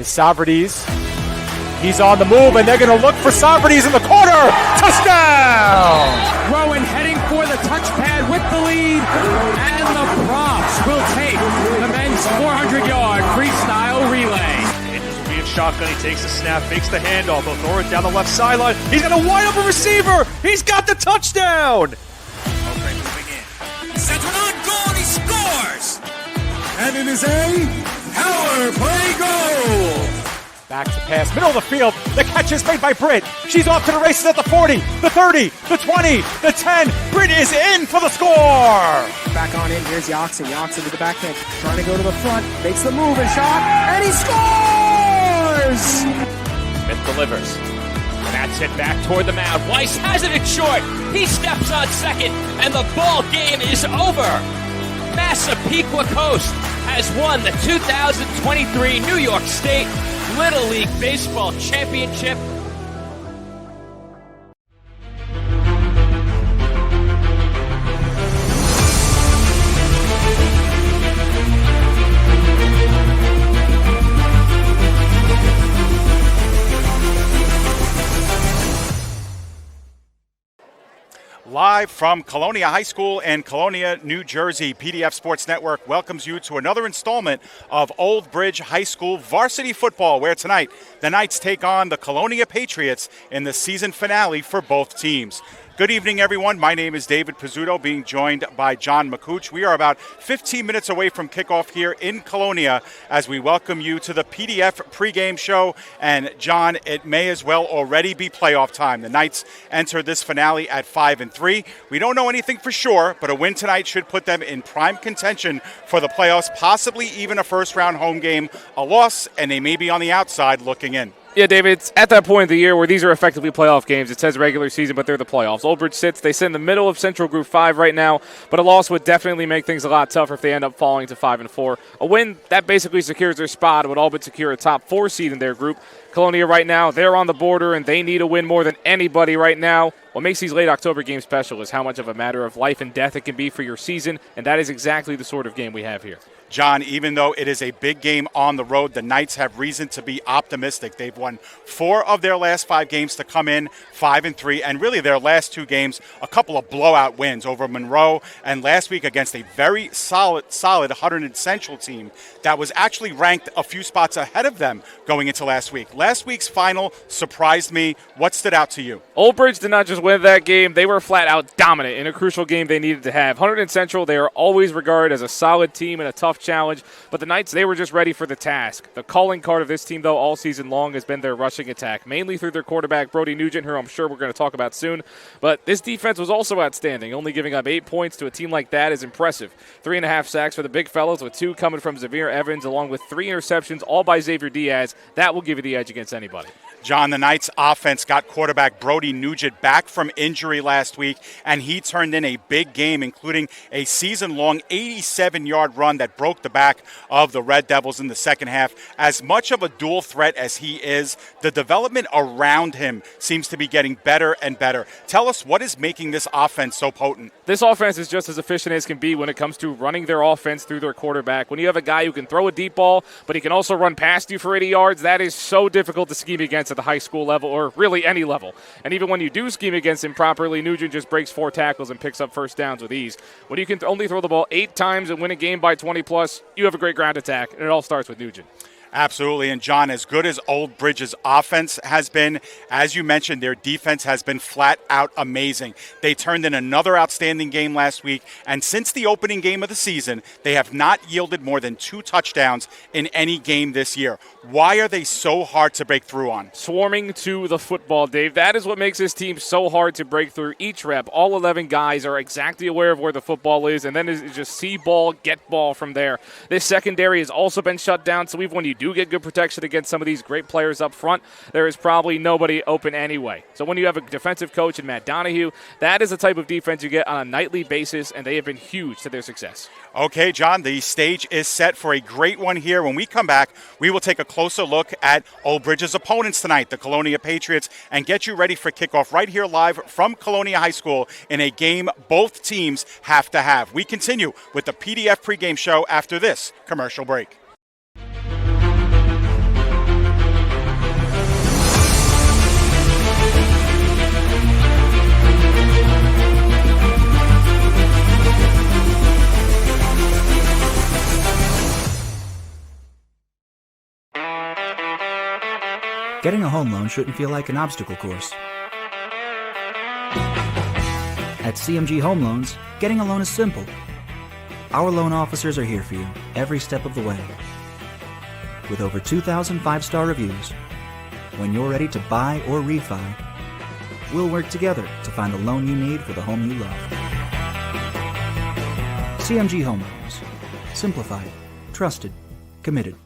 is Savardis. He's on the move, and they're going to look for Savardis in the corner. Touchdown! Rowan heading for the touchpad with the lead, and the props will take the men's 400-yard freestyle relay. Andrews will be in shotgun. He takes the snap, fakes the handoff. He'll throw it down the left sideline. He's got a wide open receiver. He's got the touchdown. Okay, moving in. Sends one on goal, and he scores! And it is a power play goal. Back to pass, middle of the field. The catch is made by Britt. She's off to the races at the 40, the 30, the 20, the 10. Britt is in for the score. Back on in. Here's Yoxon. Yoxon to the backhand. Trying to go to the front. Makes the move and shot. And he scores! Smith delivers. That's it back toward the mound. Weiss has it in short. He steps on second, and the ball game is over. Massapequa Coast has won the 2023 New York State Little League Baseball Championship. Live from Colonia High School in Colonia, New Jersey, PDF Sports Network welcomes you to another installment of Old Bridge High School varsity football, where tonight the Knights take on the Colonia Patriots in the season finale for both teams. Good evening, everyone. My name is David Pizzuto, being joined by John McCooch. We are about 15 minutes away from kickoff here in Colonia as we welcome you to the PDF pregame show. And, John, it may as well already be playoff time. The Knights enter this finale at 5-3. We don't know anything for sure, but a win tonight should put them in prime contention for the playoffs, possibly even a first-round home game. A loss, and they may be on the outside looking in. Yeah, David, it's at that point of the year where these are effectively playoff games. It says regular season, but they're the playoffs. Old Bridge they sit in the middle of Central Group 5 right now, but a loss would definitely make things a lot tougher if they end up falling to 5-4. A win, that basically secures their spot. It would all but secure a top 4 seed in their group. Colonia right now, they're on the border, and they need a win more than anybody right now. What makes these late October games special is how much of a matter of life and death it can be for your season, and that is exactly the sort of game we have here. John, even though it is a big game on the road, the Knights have reason to be optimistic. They've won 4 of their last 5 games to come in 5-3, and really their last 2 games, a couple of blowout wins over Monroe and last week against a very solid Hunterdon Central team that was actually ranked a few spots ahead of them going into last week. Last week's final surprised me. What stood out to you? Old Bridge did not just win that game. They were flat out dominant in a crucial game they needed to have. Hunterdon Central, they are always regarded as a solid team and a tough challenge, but the Knights, they were just ready for the task. The calling card of this team, though, all season long has been their rushing attack, mainly through their quarterback, Brody Nugent, who I'm sure we're going to talk about soon. But this defense was also outstanding. Only giving up 8 points to a team like that is impressive. 3.5 sacks for the big fellows, with 2 coming from Xavier Evans, along with 3 interceptions, all by Xavier Diaz. That will give you the edge against anybody. John, the Knights offense got quarterback Brody Nugent back from injury last week, and he turned in a big game, including a season-long 87-yard run that broke the back of the Red Devils in the second half. As much of a dual threat as he is, the development around him seems to be getting better and better. Tell us, what is making this offense so potent? This offense is just as efficient as can be when it comes to running their offense through their quarterback. When you have a guy who can throw a deep ball, but he can also run past you for 80 yards, that is so difficult to scheme against at the high school level, or really any level. And even when you do scheme against him properly, Nugent just breaks 4 tackles and picks up first downs with ease. When you can only throw the ball 8 times and win a game by 20+, you have a great ground attack, and it all starts with Nugent. Absolutely. And, John, as good as Old Bridge's offense has been, as you mentioned, their defense has been flat out amazing. They turned in another outstanding game last week, and since the opening game of the season, they have not yielded more than 2 touchdowns in any game this year. Why are they so hard to break through on? Swarming to the football, Dave. That is what makes this team so hard to break through. Each rep, all 11 guys are exactly aware of where the football is, and then it's just see ball, get ball from there. This secondary has also been shut down, so even when you do get good protection against some of these great players up front, there is probably nobody open anyway. So when you have a defensive coach in Matt Donahue, that is the type of defense you get on a nightly basis, and they have been huge to their success. Okay, John, the stage is set for a great one here. When we come back, we will take a closer look at Old Bridge's opponents tonight, the Colonia Patriots, and get you ready for kickoff right here live from Colonia High School in a game both teams have to have. We continue with the PDF pregame show after this commercial break. Getting a home loan shouldn't feel like an obstacle course. At CMG Home Loans, getting a loan is simple. Our loan officers are here for you every step of the way. With over 2,000 five-star reviews, when you're ready to buy or refi, we'll work together to find the loan you need for the home you love. CMG Home Loans. Simplified, trusted, committed.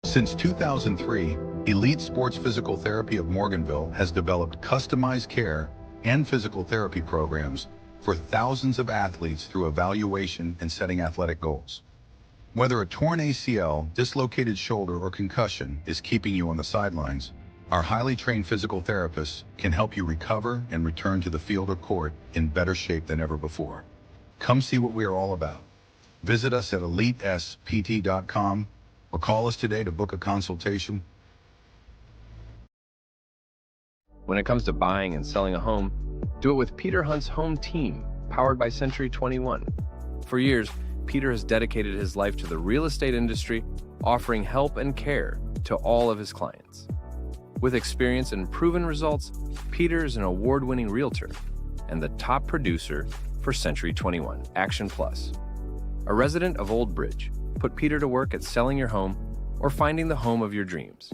Since 2003, Elite Sports Physical Therapy of Morganville has developed customized care and physical therapy programs for thousands of athletes through evaluation and setting athletic goals. Whether a torn ACL, dislocated shoulder, or concussion is keeping you on the sidelines, our highly trained physical therapists can help you recover and return to the field or court in better shape than ever before. Come see what we are all about. Visit us at elitespt.com or call us today to book a consultation. When it comes to buying and selling a home, do it with Peter Hunt's Home Team, powered by Century 21. For years, Peter has dedicated his life to the real estate industry, offering help and care to all of his clients. With experience and proven results, Peter is an award-winning realtor and the top producer for Century 21 Action Plus. A resident of Old Bridge, put Peter to work at selling your home or finding the home of your dreams.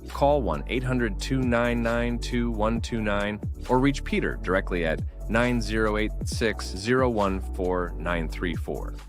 Call 1-800-299-2129 or reach Peter directly at 9086-014-934.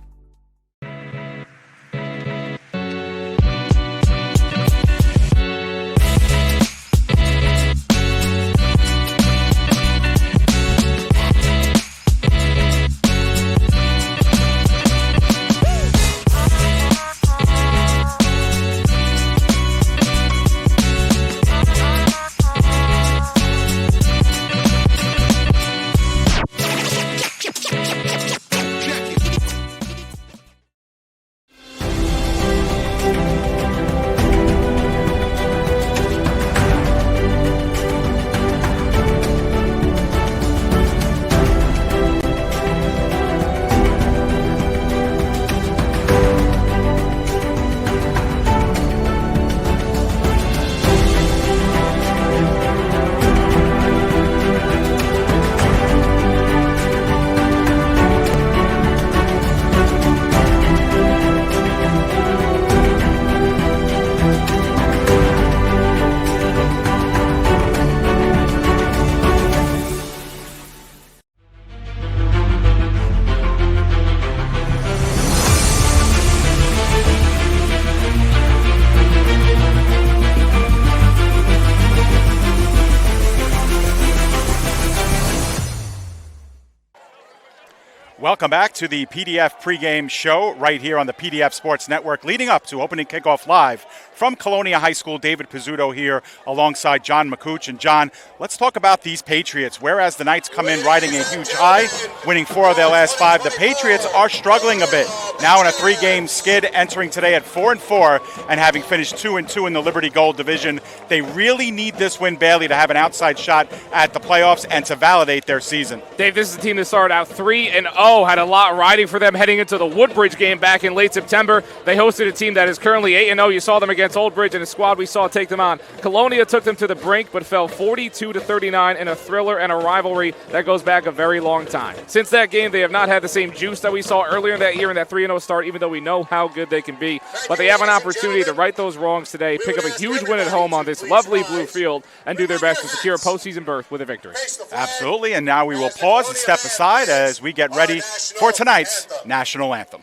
Welcome back to the PDF pregame show right here on the PDF Sports Network, leading up to opening kickoff live from Colonia High School. David Pizzuto here alongside John McCooch. And John, let's talk about these Patriots. Whereas the Knights come in riding a huge high, winning 4 of their last 5, the Patriots are struggling a bit. Now in a 3-game skid, entering today at 4-4 and having finished 2-2 in the Liberty Gold Division. They really need this win badly to have an outside shot at the playoffs and to validate their season. Dave, this is a team that started out 3-0, had a lot riding for them heading into the Woodbridge game back in late September. They hosted a team that is currently 8-0. You saw them against Old Bridge and a squad we saw take them on. Colonia took them to the brink but fell 42-39 in a thriller and a rivalry that goes back a very long time. Since that game, they have not had the same juice that we saw earlier in that year in that 3-0 start, even though we know how good they can be. But they have an opportunity to right those wrongs today, pick up a huge win at home on this lovely blue field, and do their best to secure a postseason berth with a victory. Absolutely, and now we will pause and step aside as we get ready for tonight's national anthem.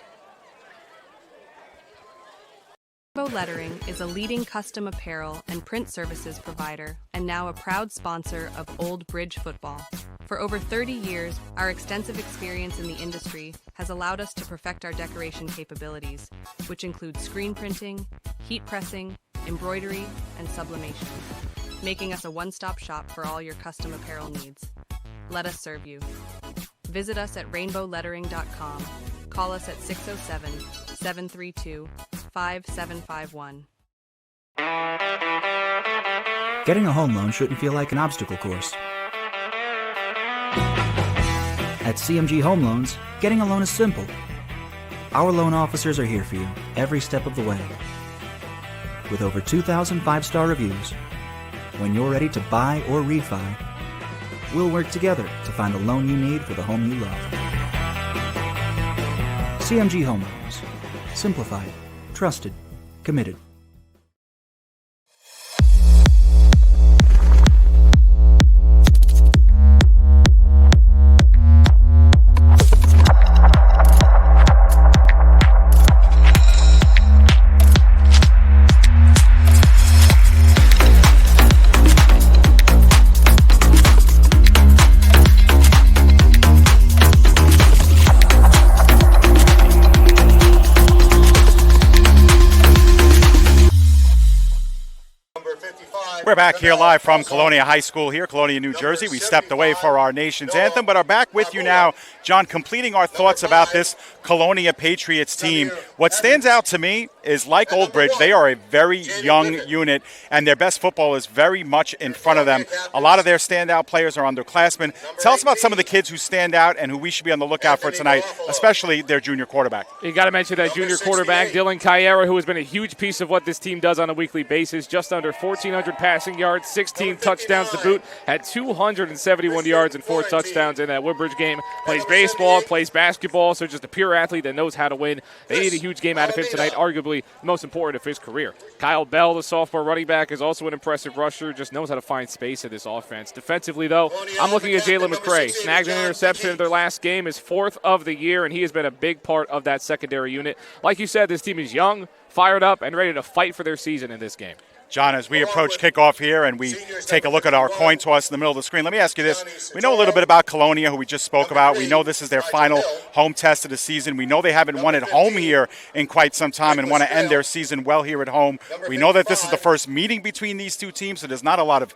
Rainbow Lettering is a leading custom apparel and print services provider and now a proud sponsor of Old Bridge football. For over 30 years, our extensive experience in the industry has allowed us to perfect our decoration capabilities, which include screen printing, heat pressing, embroidery, and sublimation, making us a one-stop shop for all your custom apparel needs. Let us serve you. Visit us at rainbowlettering.com. Call us at 607-732-5751. Getting a home loan shouldn't feel like an obstacle course. At CMG Home Loans, getting a loan is simple. Our loan officers are here for you every step of the way. With over 2,000 5-star reviews, when you're ready to buy or refi, we'll work together to find the loan you need for the home you love. CMG Home Loans. Simplified, trusted, committed. We're back here live from Colonia High School here, Colonia, New Jersey. We stepped away for our nation's anthem, but are back with you now, John, completing our thoughts about this Colonia Patriots team. What stands out to me is, like Old Bridge, they are a very young unit, and their best football is very much in front of them. A lot of their standout players are underclassmen. Tell us about some of the kids who stand out and who we should be on the lookout for tonight, especially their junior quarterback. You got to mention that junior quarterback, Dylan Carrera, who has been a huge piece of what this team does on a weekly basis. Just under 1,400 passing yards, 16 touchdowns to boot, had 271 yards and 4 touchdowns in that Woodbridge game. Plays baseball, plays basketball, so just a pure athlete that knows how to win. They need a huge game out of him tonight, arguably the most important of his career. Kyle Bell, the sophomore running back, is also an impressive rusher, just knows how to find space in this offense. Defensively, though, I'm looking at Jalen McCray. Snagged an interception in their last game, his 4th of the year, and he has been a big part of that secondary unit. Like you said, this team is young, fired up, and ready to fight for their season in this game. John, as we approach kickoff here and we take a look at our coin toss in the middle of the screen, let me ask you this. We know a little bit about Colonia, who we just spoke about. We know this is their final home test of the season. We know they haven't won at home here in quite some time and want to end their season well here at home. We know that this is the first meeting between these two teams, so there's not a lot of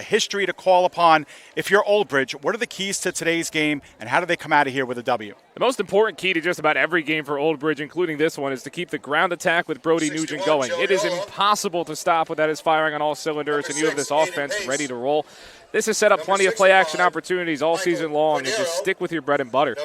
history to call upon. If you're Old Bridge, what are the keys to today's game, and how do they come out of here with a W? The most important key to just about every game for Old Bridge, including this one, is to keep the ground attack with Brody Nugent going. It is impossible to stop with that is firing on all cylinders, and you have this offense ready to roll. This has set up plenty of play-action opportunities all season long, and just stick with your bread and butter.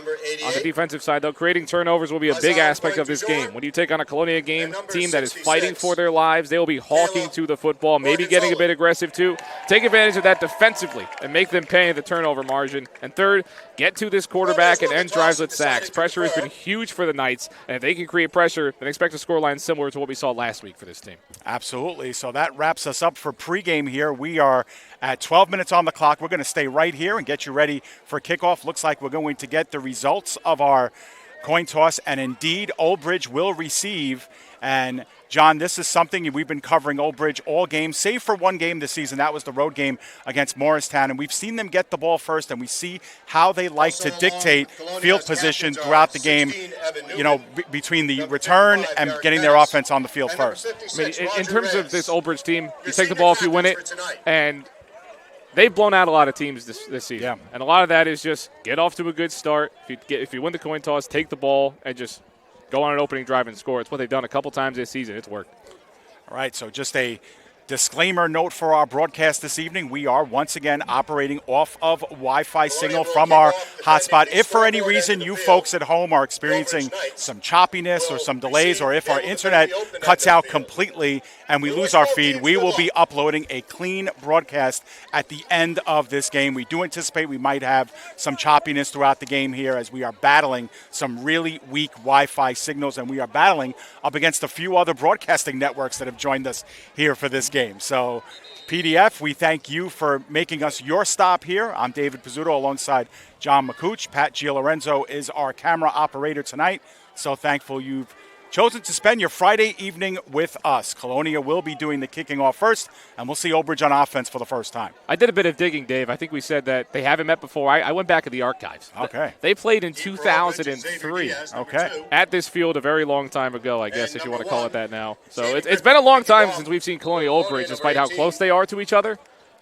On the defensive side, though, creating turnovers will be a big aspect of this game. When you take on a Colonia team that is fighting for their lives, they will be hawking to the football, maybe getting a bit aggressive too. Take advantage of that defensively and make them pay the turnover margin. And third, get to this quarterback and end drives with sacks. Pressure has been huge for the Knights, and if they can create pressure, then expect a scoreline similar to what we saw last week for this team. Absolutely. So that wraps us up for pregame here. We are at 12 minutes on the clock. We're going to stay right here and get you ready for kickoff. Looks like we're going to get the results of our coin toss, and indeed, Old Bridge will receive. And John, this is something we've been covering Old Bridge all game, save for one game this season. That was the road game against Morristown, and we've seen them get the ball first, and we see how they like to dictate field position throughout the game, between the return and getting their offense on the field first. I mean, in terms of this Old Bridge team, you take the ball if you win it, and they've blown out a lot of teams this season. Yeah. And a lot of that is just get off to a good start. If you win the coin toss, take the ball and just go on an opening drive and score. It's what they've done a couple times this season. It's worked. All right, so just a disclaimer note for our broadcast this evening. We are once again operating off of Wi-Fi signal from our hotspot. If for any reason you folks at home are experiencing some choppiness or some delays, or if our internet cuts out completely and we lose our feed, we will be uploading a clean broadcast at the end of this game. We do anticipate we might have some choppiness throughout the game here as we are battling some really weak Wi-Fi signals, and we are battling up against a few other broadcasting networks that have joined us here for this game. So PDF, we thank you for making us your stop here. I'm David Pizzuto alongside John McCooch. Pat Gialorenzo is our camera operator tonight. So thankful you've chosen to spend your Friday evening with us. Colonia will be doing the kicking off first, and we'll see Old Bridge on offense for the first time. I did a bit of digging, Dave. I think we said that they haven't met before. I went back in the archives. Okay. They played in 2003. Okay. At this field a very long time ago, I guess, if you want to call it that now. So it's been a long time since we've seen Colonia Old Bridge, despite how close they are to each other.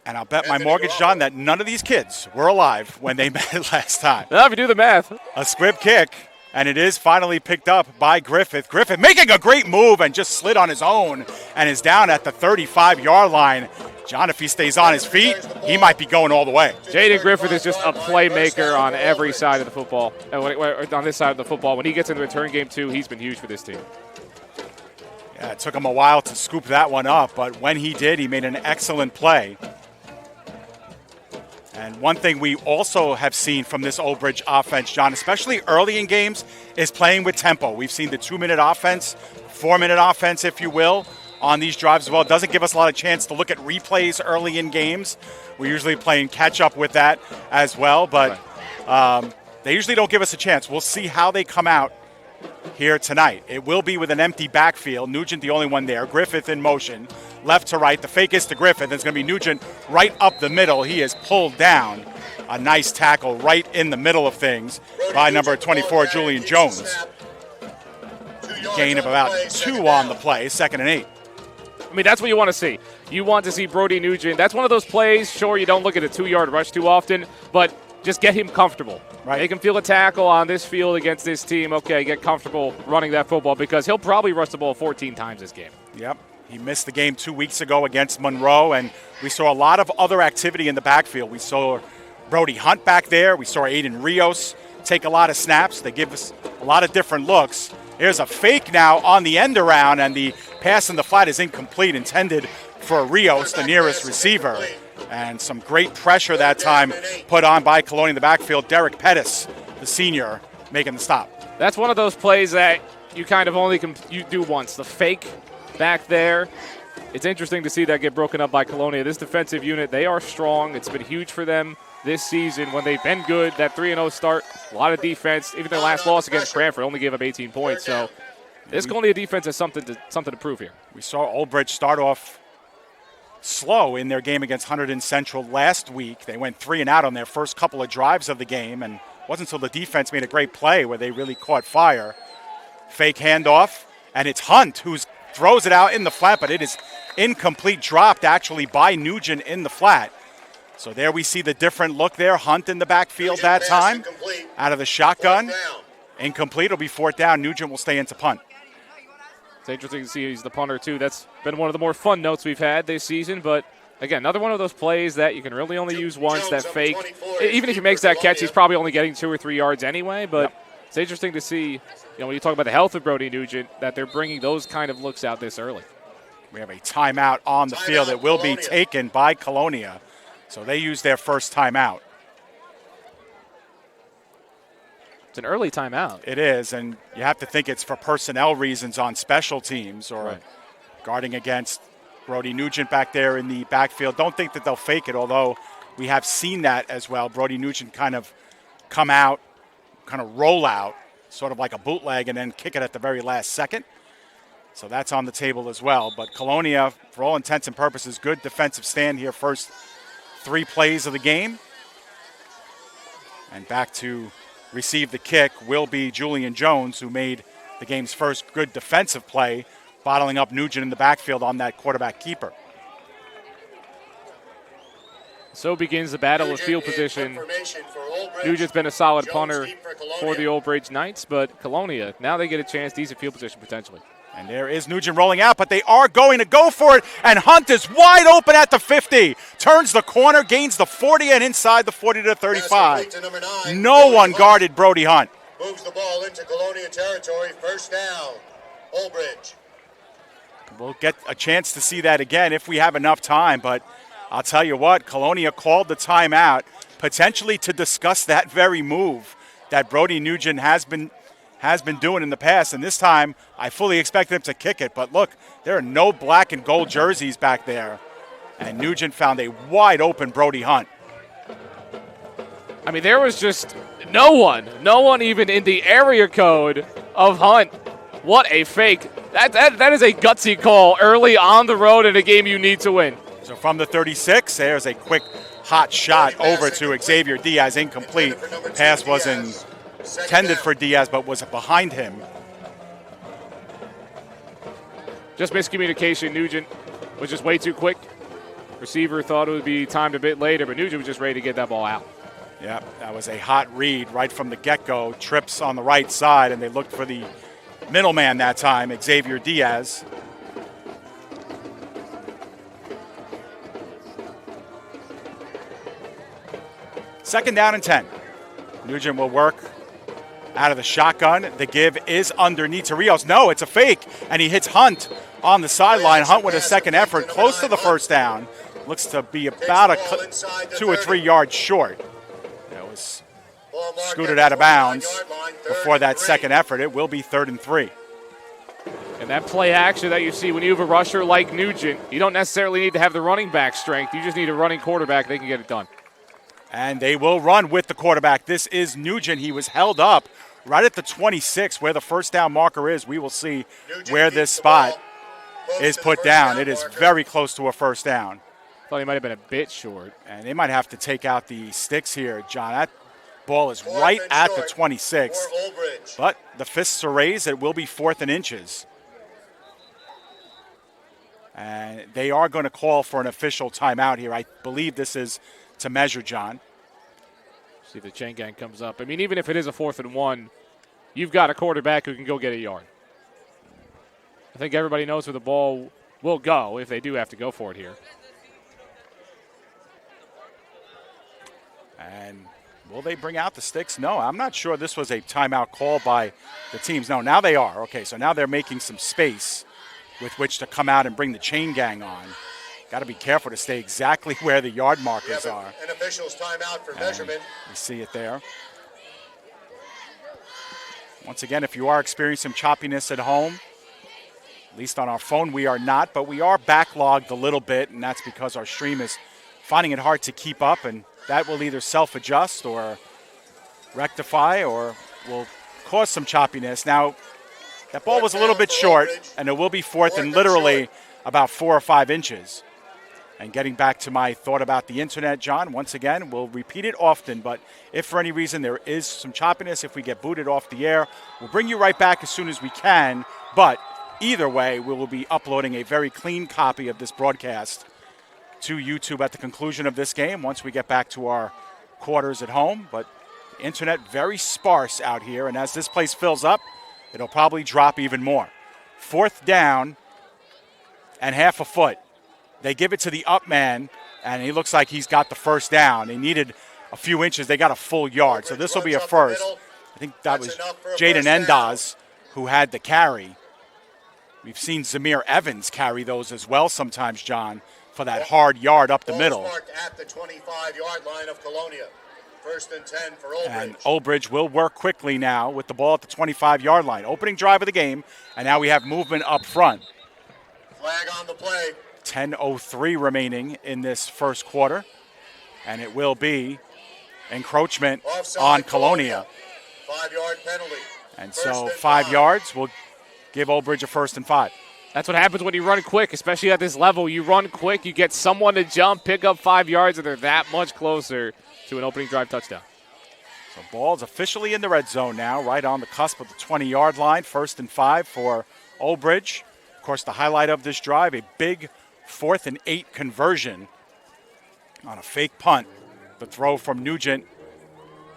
And I'll bet my mortgage, John, that none of these kids were alive when they met last time. Now, if you do the math. A squib kick, and it is finally picked up by Griffith. Griffith making a great move and just slid on his own and is down at the 35-yard line. John, if he stays on his feet, he might be going all the way. Jaden Griffith is just a playmaker on every side of the football. On this side of the football. When he gets in the return game, too, he's been huge for this team. Yeah, it took him a while to scoop that one up, but when he did, he made an excellent play. And one thing we also have seen from this Old Bridge offense, John, especially early in games, is playing with tempo. We've seen the 2-minute offense, 4-minute offense, if you will, on these drives as well. It doesn't give us a lot of chance to look at replays early in games. We're usually playing catch-up with that as well, but they usually don't give us a chance. We'll see how they come out here tonight. It will be with an empty backfield. Nugent the only one there. Griffith in motion. Left to right. The fake is to Griffith. It's going to be Nugent right up the middle. He is pulled down. A nice tackle right in the middle of things by number 24, Julian Jones. Gain of about 2 on the play. 2nd and 8. I mean, that's what you want to see. You want to see Brody Nugent. That's one of those plays, sure, you don't look at a 2-yard rush too often, but just get him comfortable. Right. Make him feel a tackle on this field against this team. Okay, get comfortable running that football because he'll probably rush the ball 14 times this game. Yep. He missed the game 2 weeks ago against Monroe, and we saw a lot of other activity in the backfield. We saw Brody Hunt back there. We saw Aiden Rios take a lot of snaps. They give us a lot of different looks. Here's a fake now on the end around, and the pass in the flat is incomplete, intended for Rios, the nearest receiver. And some great pressure that time put on by Colonia in the backfield. Derek Pettis, the senior, making the stop. That's one of those plays that you kind of only you do once. The fake back there. It's interesting to see that get broken up by Colonia. This defensive unit, they are strong. It's been huge for them this season when they've been good. That 3-0 start, a lot of defense. Even their last loss against Cranford only gave up 18 points. So this Colonia defense has something to prove here. We saw Old Bridge start off slow in their game against Hunterdon Central last week. They went 3 and out on their first couple of drives of the game, and it wasn't until the defense made a great play where they really caught fire. Fake handoff, and it's Hunt who throws it out in the flat, but it is incomplete, dropped actually by Nugent in the flat. So there we see the different look there. Hunt in the backfield that time, out of the shotgun. Incomplete, it'll be 4th down. Nugent will stay into punt. It's interesting to see he's the punter, too. That's been one of the more fun notes we've had this season. But, again, another one of those plays that you can really only use once, that fake. Even if he makes that catch, he's probably only getting 2 or 3 yards anyway. But It's interesting to see, when you talk about the health of Brody Nugent, that they're bringing those kind of looks out this early. We have a timeout on the field that will be taken by Colonia. So they use their first timeout. It's an early timeout. It is, and you have to think it's for personnel reasons on special teams or guarding against Brody Nugent back there in the backfield. Don't think that they'll fake it, although we have seen that as well. Brody Nugent kind of come out, kind of roll out, sort of like a bootleg, and then kick it at the very last second. So that's on the table as well. But Colonia, for all intents and purposes, good defensive stand here first 3 plays of the game. And back to receive the kick will be Julian Jones, who made the game's first good defensive play, bottling up Nugent in the backfield on that quarterback keeper. So begins the battle of field position. Nugent's been a solid punter for the Old Bridge Knights, but Colonia, now they get a chance, decent field position potentially. And there is Nugent rolling out, but they are going to go for it, and Hunt is wide open at the 50. Turns the corner, gains the 40, and inside the 40 to 35. No one guarded Brody Hunt. Moves the ball into Colonia territory, 1st down, Old Bridge. We'll get a chance to see that again if we have enough time, but I'll tell you what, Colonia called the timeout potentially to discuss that very move that Brody Nugent has been doing in the past, and this time I fully expected him to kick it. But look, there are no black and gold jerseys back there, and Nugent found a wide-open Brody Hunt. I mean, there was just no one even in the area code of Hunt. What a fake. That is a gutsy call early on the road in a game you need to win. So from the 36, there's a quick hot shot over to Xavier Diaz, incomplete. Pass wasn't intended for Diaz, but was behind him. Just miscommunication. Nugent was just way too quick. Receiver thought it would be timed a bit later, but Nugent was just ready to get that ball out. Yeah, that was a hot read right from the get-go. Trips on the right side, and they looked for the middleman that time, Xavier Diaz. Second down and 10. Nugent will work out of the shotgun. The give is underneath to Rios. No, it's a fake, and he hits Hunt on the sideline. Hunt with a second effort, close to the first down. Looks to be about 2 or 3 yards short. That was scooted out of bounds before that second effort. It will be 3rd and 3. And that play action that you see when you have a rusher like Nugent, you don't necessarily need to have the running back strength. You just need a running quarterback. They can get it done. And they will run with the quarterback. This is Nugent. He was held up right at the 26 where the first down marker is. We will see where this spot is put down. It is very close to a first down. Thought he might have been a bit short. And they might have to take out the sticks here, John. That ball is right at the 26. But the fists are raised. It will be 4th and inches. And they are going to call for an official timeout here. I believe this is to measure, John. See if the chain gang comes up. I mean, even if it is a 4th and 1, you've got a quarterback who can go get a yard. I think everybody knows where the ball will go if they do have to go for it here. And will they bring out the sticks? No, I'm not sure this was a timeout call by the teams. No, now they are. Okay, so now they're making some space with which to come out and bring the chain gang on. Got to be careful to stay exactly where the yard markers are. An official's timeout for measurement. You see it there. Once again, if you are experiencing some choppiness at home, at least on our phone we are not, but we are backlogged a little bit, and that's because our stream is finding it hard to keep up, and that will either self-adjust or rectify or will cause some choppiness. Now, that ball was a little bit short, and it will be 4th and literally about 4 or 5 inches. And getting back to my thought about the internet, John, once again, we'll repeat it often, but if for any reason there is some choppiness, if we get booted off the air, we'll bring you right back as soon as we can. But either way, we will be uploading a very clean copy of this broadcast to YouTube at the conclusion of this game once we get back to our quarters at home. But the internet very sparse out here, and as this place fills up, it'll probably drop even more. 4th down and half a foot. They give it to the up man, and he looks like he's got the first down. They needed a few inches. They got a full yard, so this will be a first. I think that was Jaden Endaz who had the carry. We've seen Zamir Evans carry those as well sometimes, John, for that hard yard up the middle. At the 25-yard line of Colonia. 1st and 10 for Old Bridge. And Old Bridge will work quickly now with the ball at the 25-yard line. Opening drive of the game, and now we have movement up front. Flag on the play. 10:03 remaining in this first quarter, and it will be encroachment on Colonia. 5-yard penalty. And so 5 yards will give Old Bridge a 1st and 5. That's what happens when you run quick, especially at this level. You run quick, you get someone to jump, pick up 5 yards, and they're that much closer to an opening drive touchdown. So ball's officially in the red zone now, right on the cusp of the 20-yard line. 1st and 5 for Old Bridge. Of course, the highlight of this drive, a big 4th and 8 conversion on a fake punt. The throw from Nugent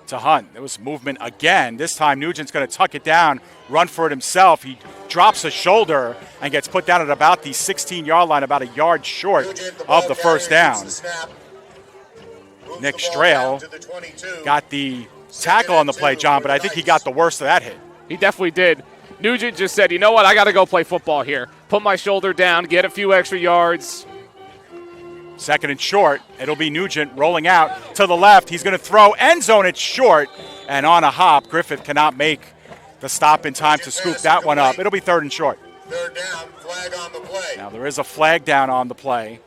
to Hunt. There was movement again. This time Nugent's going to tuck it down, run for it himself. He drops a shoulder and gets put down at about the 16-yard line, about a yard short of the first down. Nick Strahl got the tackle on the play, John, but I think he got the worst of that hit. He definitely did. Nugent just said, you know what, I got to go play football here. Put my shoulder down, get a few extra yards. 2nd and short. It'll be Nugent rolling out to the left. He's going to throw end zone. It's short, and on a hop, Griffith cannot make the stop in time to scoop that one up. It'll be 3rd and short. 3rd down, flag on the play. Now there is a flag down on the play.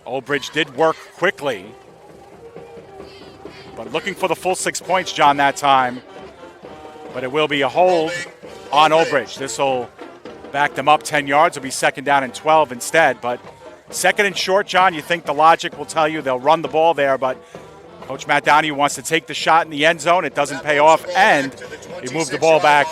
Old Bridge did work quickly, but looking for the full 6 points, John, that time. But it will be a hold on Old Bridge. This will back them up 10 yards. It'll be second down and 12 instead. But second and short, John, you think the logic will tell you they'll run the ball there, but Coach Matt Downey wants to take the shot in the end zone. It doesn't pay off, and he moved the ball back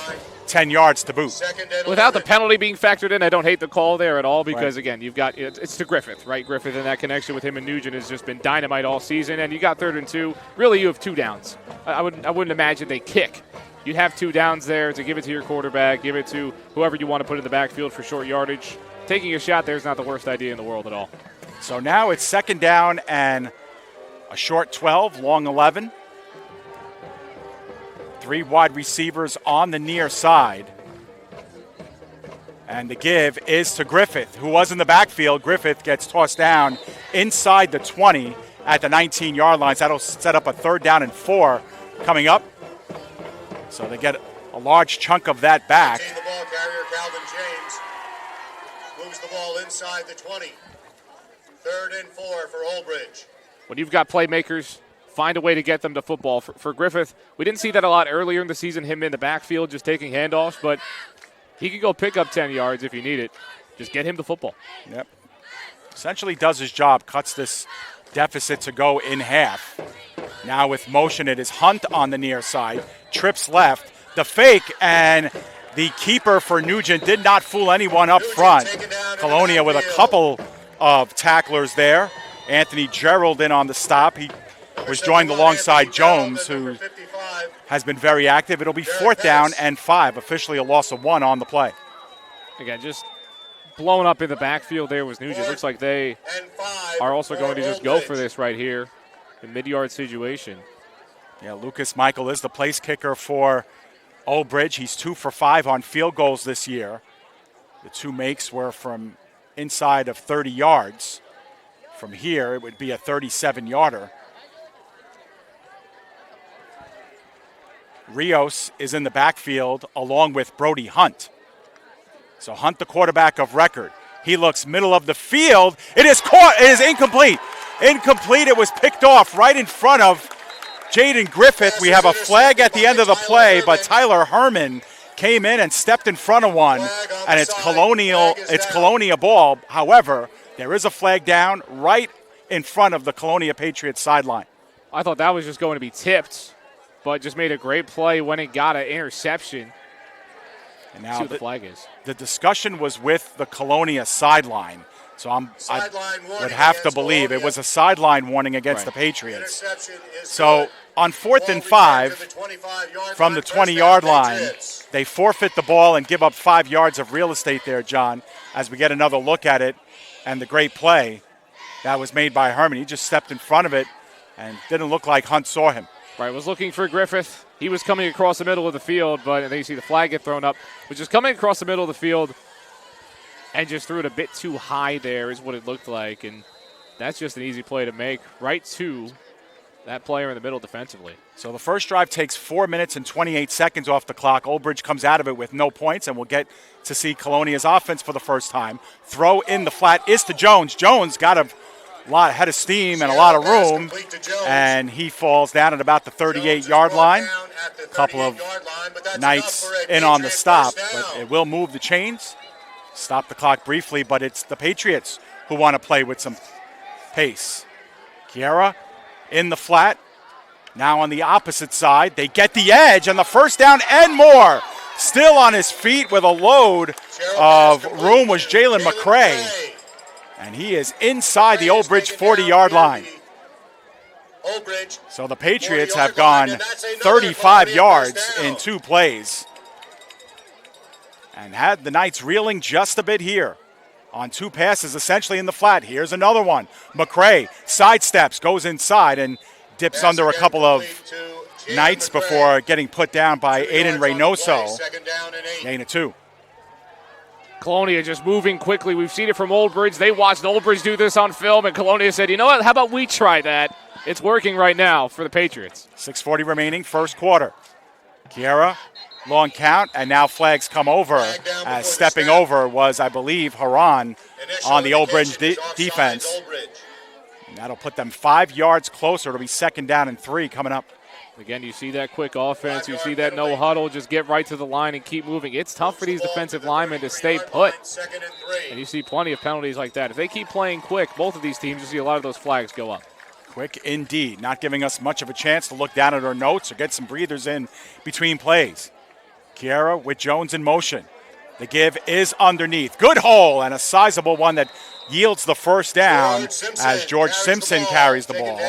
10 yards to boot. Without the penalty being factored in, I don't hate the call there at all because, again, you've got it's to Griffith, right? Griffith and that connection with him and Nugent has just been dynamite all season, and you got 3rd and 2. Really, you have 2 downs. I wouldn't imagine they kick. You'd have 2 downs there to give it to your quarterback, give it to whoever you want to put in the backfield for short yardage. Taking a shot there is not the worst idea in the world at all. So now it's second down and a short 12, long 11. 3 wide receivers on the near side. And the give is to Griffith, who was in the backfield. Griffith gets tossed down inside the 20 at the 19-yard line. So that'll set up a 3rd down and 4 coming up. So they get a large chunk of that back. The ball carrier, Calvin James, moves the ball inside the 20. 3rd and 4 for Old Bridge. When you've got playmakers, find a way to get them to football. For Griffith, we didn't see that a lot earlier in the season, him in the backfield just taking handoffs, but he could go pick up 10 yards if you need it. Just get him the football. Yep. Essentially does his job, cuts this deficit to go in half. Now with motion, it is Hunt on the near side, trips left, the fake, and the keeper for Nugent did not fool anyone up front. Colonia with a couple of tacklers there. Anthony Gerald in on the stop. He was joined alongside Jones, who has been very active. It'll be 4th down and 5, officially a loss of 1 on the play. Again, just blown up in the backfield there was Nugent. Looks like they are also going to just go for this right here, the mid-yard situation. Yeah, Lucas Michael is the place kicker for Old Bridge. He's 2 for 5 on field goals this year. The 2 makes were from inside of 30 yards. From here, it would be a 37-yarder. Rios is in the backfield along with Brody Hunt. So Hunt, the quarterback of record. He looks middle of the field. It is caught. It is incomplete. Incomplete. It was picked off right in front of Jaden Griffith. We have a flag at the end of the play, but Tyler Herman came in and stepped in front of one, and it's Colonia ball. However, there is a flag down right in front of the Colonia Patriots sideline. I thought that was just going to be tipped, but just made a great play when it got an interception. And now see what the flag is. The discussion was with the Colonia sideline. So I would have to believe it was a sideline warning against the Patriots. So on 4th and 5 from the 20-yard line, they forfeit the ball and give up 5 yards of real estate there, John, as we get another look at it. And the great play that was made by Herman. He just stepped in front of it and didn't look like Hunt saw him. Right, was looking for Griffith. He was coming across the middle of the field, but then you see the flag get thrown up. Was just coming across the middle of the field and just threw it a bit too high there is what it looked like. And that's just an easy play to make right to that player in the middle defensively. So the first drive takes 4 minutes and 28 seconds off the clock. Old Bridge comes out of it with no points, and we'll get to see Colonia's offense for the first time. Throw in the flat is to Jones. Jones got a lot head of steam and a lot of room, and he falls down at about the 38-yard line. A couple of Knights in on the stop, but it will move the chains, stop the clock briefly, but it's the Patriots who want to play with some pace. Kiera in the flat. Now on the opposite side, they get the edge and the first down and more. Still on his feet with a load of room was Jalen McCray. And he is inside the Old Bridge 40-yard line. So the Patriots have gone 35 yards in 2 plays. And had the Knights reeling just a bit here on 2 passes essentially in the flat. Here's another one. McCray sidesteps, goes inside, and dips under a couple of Knights before getting put down by Aiden Reynoso. Gain of 2. Colonia just moving quickly. We've seen it from Old Bridge. They watched Old Bridge do this on film, and Colonia said, you know what, how about we try that? It's working right now for the Patriots. 6:40 remaining, first quarter. Kiera, long count, and now flags come over as stepping over was, I believe, Haran on the Old Bridge defense. And that'll put them 5 yards closer. It'll be second down and 3 coming up. Again, you see that quick offense. You see that no huddle. Just get right to the line and keep moving. It's tough for these defensive linemen to stay put. And you see plenty of penalties like that. If they keep playing quick, both of these teams, you see a lot of those flags go up. Quick indeed, not giving us much of a chance to look down at our notes or get some breathers in between plays. Kiera with Jones in motion. The give is underneath. Good hole, and a sizable one that yields the first down as George Simpson carries the ball.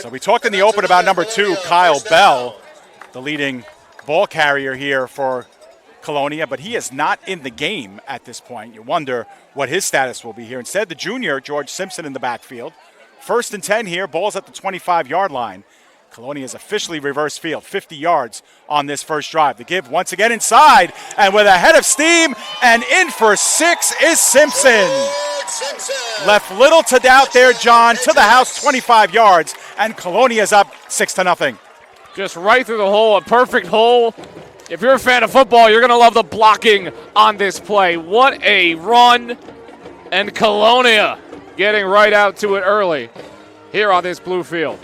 So we talked in the open about number 2, Kyle Bell, the leading ball carrier here for Colonia, but he is not in the game at this point. You wonder what his status will be here. Instead, the junior, George Simpson, in the backfield. 1st and 10 here, ball's at the 25-yard line. Colonia has officially reversed field, 50 yards on this first drive. The give once again inside, and with a head of steam and in for 6 is Simpson. Left little to doubt there, John, to the house, 25 yards, and Colonia's up 6-0. Just right through the hole, a perfect hole. If you're a fan of football, you're going to love the blocking on this play. What a run, and Colonia getting right out to it early here on this blue field.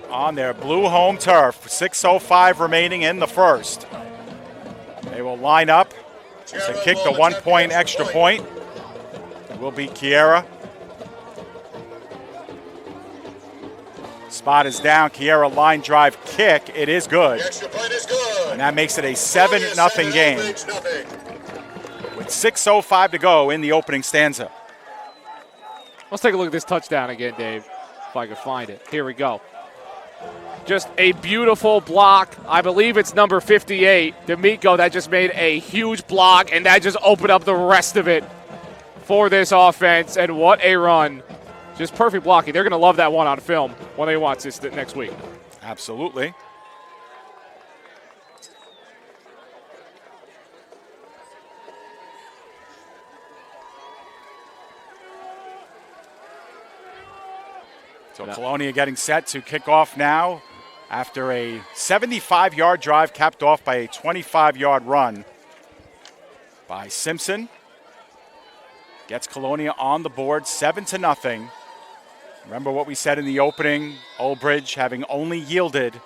On their blue home turf, 6:05 remaining in the first. They will line up to kick the 1-point extra point. It will be Kiera. Spot is down. Kiera line drive kick. It is good. The extra point is good. And that makes it a 7-0 game with 6:05 to go in the opening stanza. Let's take a look at this touchdown again, Dave, if I can find it. Here we go. Just a beautiful block. I believe it's number 58, D'Amico, that just made a huge block, and that just opened up the rest of it for this offense. And what a run. Just perfect blocking. They're going to love that one on film when they watch this next week. Absolutely. So Colonia getting set to kick off now after a 75-yard drive capped off by a 25-yard run by Simpson. Gets Colonia on the board, 7-0. Remember what we said in the opening, Old Bridge having only yielded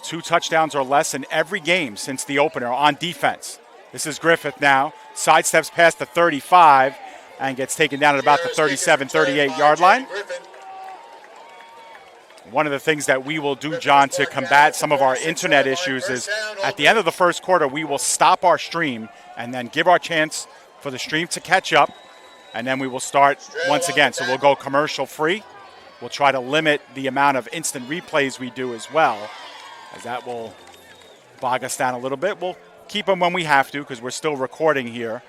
2 touchdowns or less in every game since the opener on defense. This is Griffith now, sidesteps past the 35 and gets taken down at about the 37, 38-yard line. One of the things that we will do, John, to combat some of our internet issues is at the end of the first quarter, we will stop our stream and then give our chance for the stream to catch up, and then we will start once again. So we'll go commercial free. We'll try to limit the amount of instant replays we do as well, as that will bog us down a little bit. We'll keep them when we have to because we're still recording here.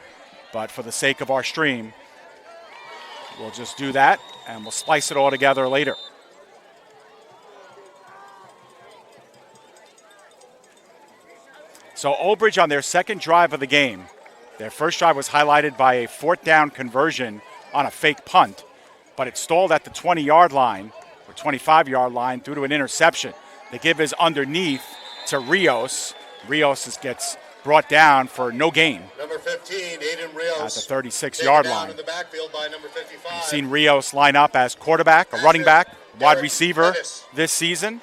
But for the sake of our stream, we'll just do that, and we'll splice it all together later. So Old Bridge on their second drive of the game. Their first drive was highlighted by a 4th down conversion on a fake punt, but it stalled at the 20-yard line or 25-yard line due to an interception. The give is underneath to Rios. Rios gets brought down for no gain. Number 15, Aiden Rios. At the 36-yard line. In the backfield by number 55. You've seen Rios line up as quarterback, a running back, wide receiver this season.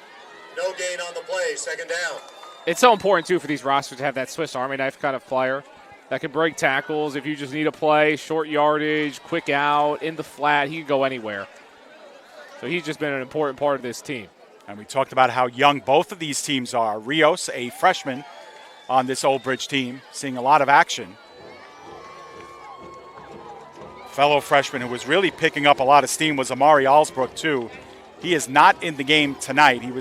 No gain on the play, 2nd down. It's so important, too, for these rosters to have that Swiss Army knife kind of player that can break tackles. If you just need a play, short yardage, quick out, in the flat, he can go anywhere. So he's just been an important part of this team. And we talked about how young both of these teams are. Rios, a freshman on this Old Bridge team, seeing a lot of action. Fellow freshman who was really picking up a lot of steam was Amari Alsbrook, too. He is not in the game tonight. He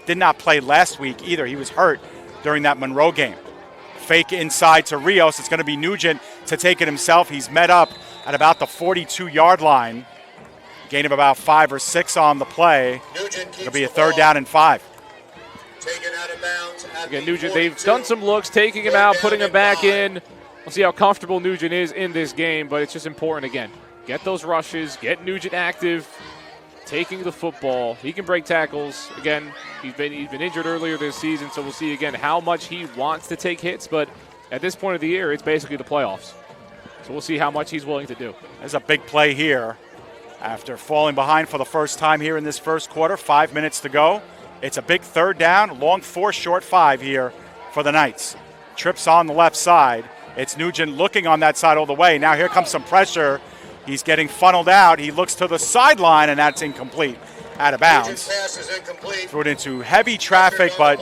did not play last week either. He was hurt during that Monroe game. Fake inside to Rios. It's going to be Nugent to take it himself. He's met up at about the 42-yard line. Gain of about 5 or 6 on the play. It'll be a 3rd down and 5. Taken out of bounds. Again, Nugent, they've done some looks, taking him out, putting him back in. We'll see how comfortable Nugent is in this game, but it's just important, again, get those rushes, get Nugent active, taking the football. He can break tackles. Again, he's been injured earlier this season, so we'll see again how much he wants to take hits. But at this point of the year, it's basically the playoffs. So we'll see how much he's willing to do. There's a big play here After falling behind for the first time here in this first quarter, 5 minutes to go. It's a big third down, long 4, short 5 here for the Knights. Trips on the left side. It's Nugent looking on that side all the way. Now here comes some pressure. He's getting funneled out. He looks to the sideline, and that's incomplete. Out of bounds. Threw it into heavy traffic, but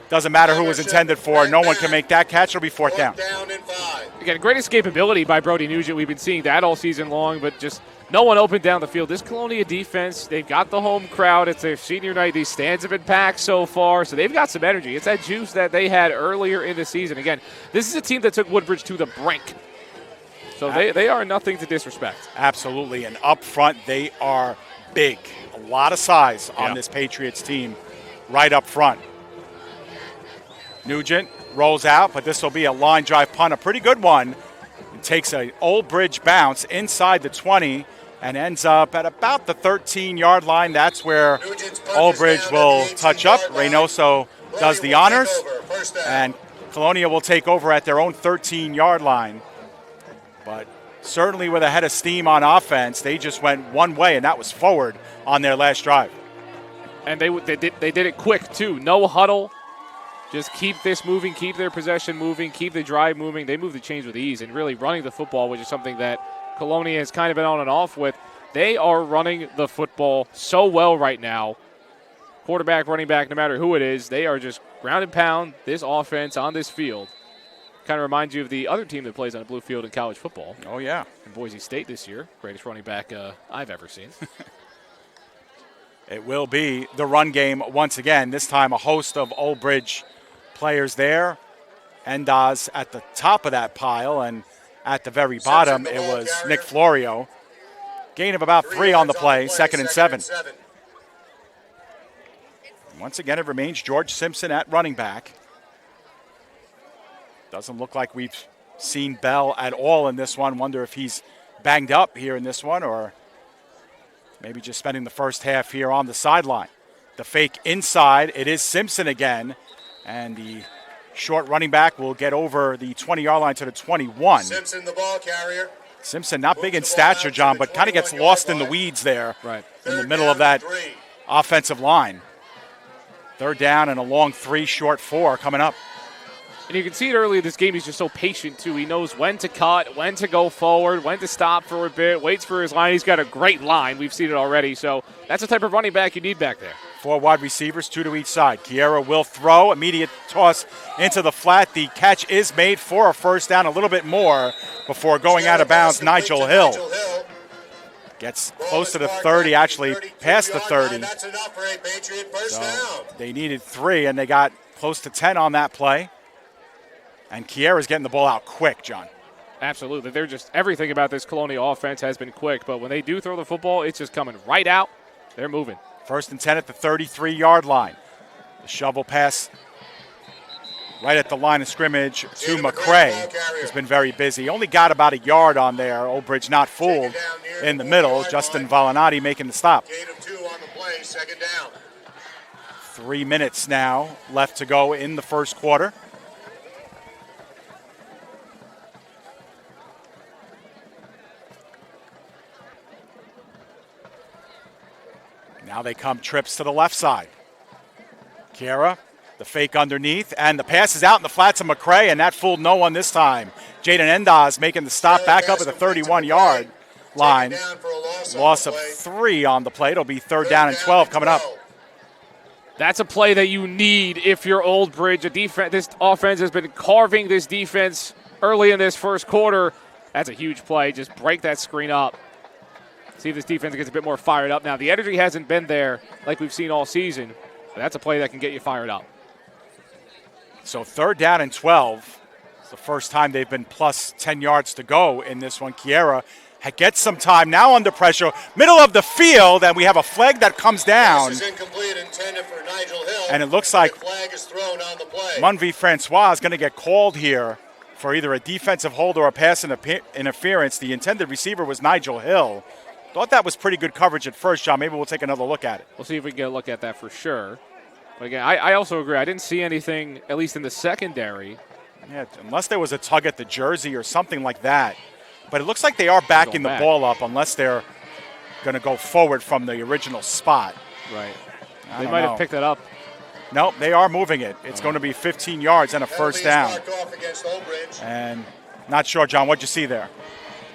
doesn't matter who it was intended for. No one can make that catch. It'll be fourth down. Again, great escapability by Brody Nugent. We've been seeing that all season long, but just no one open down the field. This Colonia defense, they've got the home crowd. It's their senior night. These stands have been packed so far, so they've got some energy. It's that juice that they had earlier in the season. Again, this is a team that took Woodbridge to the brink. So they are nothing to disrespect. Absolutely, and up front, they are big. A lot of size on this Patriots team right up front. Nugent rolls out, but this will be a line drive punt, a pretty good one. It takes an Old Bridge bounce inside the 20 and ends up at about the 13-yard line. That's where Old Bridge will touch up. Reynoso does the honors, and Colonia will take over at their own 13-yard line. But certainly with a head of steam on offense, they just went one way, and that was forward on their last drive. And they did it quick, too. No huddle. Just keep this moving, keep their possession moving, keep the drive moving. They move the chains with ease, and really running the football, which is something that Colonia has kind of been on and off with. They are running the football so well right now. Quarterback, running back, no matter who it is, they are just ground and pound this offense on this field. Kind of reminds you of the other team that plays on a blue field in college football. Oh, yeah. In Boise State this year. Greatest running back I've ever seen. It will be the run game once again. This time a host of Old Bridge players there. Endaz at the top of that pile, and at the very bottom it was Nick Florio. Gain of about 3 on the play, 2nd and 7. Once again, it remains George Simpson at running back. Doesn't look like we've seen Bell at all in this one. Wonder if he's banged up here in this one, or maybe just spending the first half here on the sideline. The fake inside, it is Simpson again, and the short running back will get over the 20-yard line to the 21. Simpson, the ball carrier. Simpson, not big in stature, John, but kind of gets lost in the weeds there in the middle of that offensive line. Third down and a long 3, short 4 coming up. And you can see it early in this game, he's just so patient, too. He knows when to cut, when to go forward, when to stop for a bit, waits for his line. He's got a great line. We've seen it already. So that's the type of running back you need back there. 4 wide receivers, 2 to each side. Kiera will throw. Immediate toss into the flat. The catch is made for a first down, a little bit more before going out of bounds. Nigel Hill gets close to the 30, actually past the 30. That's enough for a Patriot first down. They needed 3, and they got close to 10 on that play. And Kiera's getting the ball out quick, John. Absolutely. They're just everything about this Colonia offense has been quick, but when they do throw the football, it's just coming right out. They're moving. 1st and 10 at the 33-yard line. The shovel pass right at the line of scrimmage to McCray has been very busy. Only got about a yard on there. Old Bridge not fooled in the middle. Justin Valinati making the stop. Gain of 2 on the play, 2nd down. 3 minutes now left to go in the first quarter. Now they come trips to the left side. Kiera, the fake underneath, and the pass is out in the flats of McCray, and that fooled no one this time. Jaden Endaz making the stop back up at the 31-yard line. Loss of 3 on the play. It'll be 3rd down and 12 coming up. That's a play that you need if you're Old Bridge. This offense has been carving this defense early in this first quarter. That's a huge play. Just break that screen up. See if this defense gets a bit more fired up. Now, the energy hasn't been there like we've seen all season, but that's a play that can get you fired up. So 3rd down and 12. It's the first time they've been plus 10 yards to go in this one. Kiera gets some time, now under pressure, middle of the field, and we have a flag that comes down. This is incomplete, intended for Nigel Hill. And it looks like the flag is thrown on the play. Munvi Francois is going to get called here for either a defensive hold or a pass interference. The intended receiver was Nigel Hill. Thought that was pretty good coverage at first, John. Maybe we'll take another look at it. We'll see if we can get a look at that for sure. But again, I also agree. I didn't see anything, at least in the secondary. Yeah, unless there was a tug at the jersey or something like that. But it looks like they are backing the ball up unless they're going to go forward from the original spot. Right. I They don't might know. have picked it up. Nope, they are moving it. It's going to be 15 yards and a first down. Off against Old Bridge. And not sure, John, what'd you see there?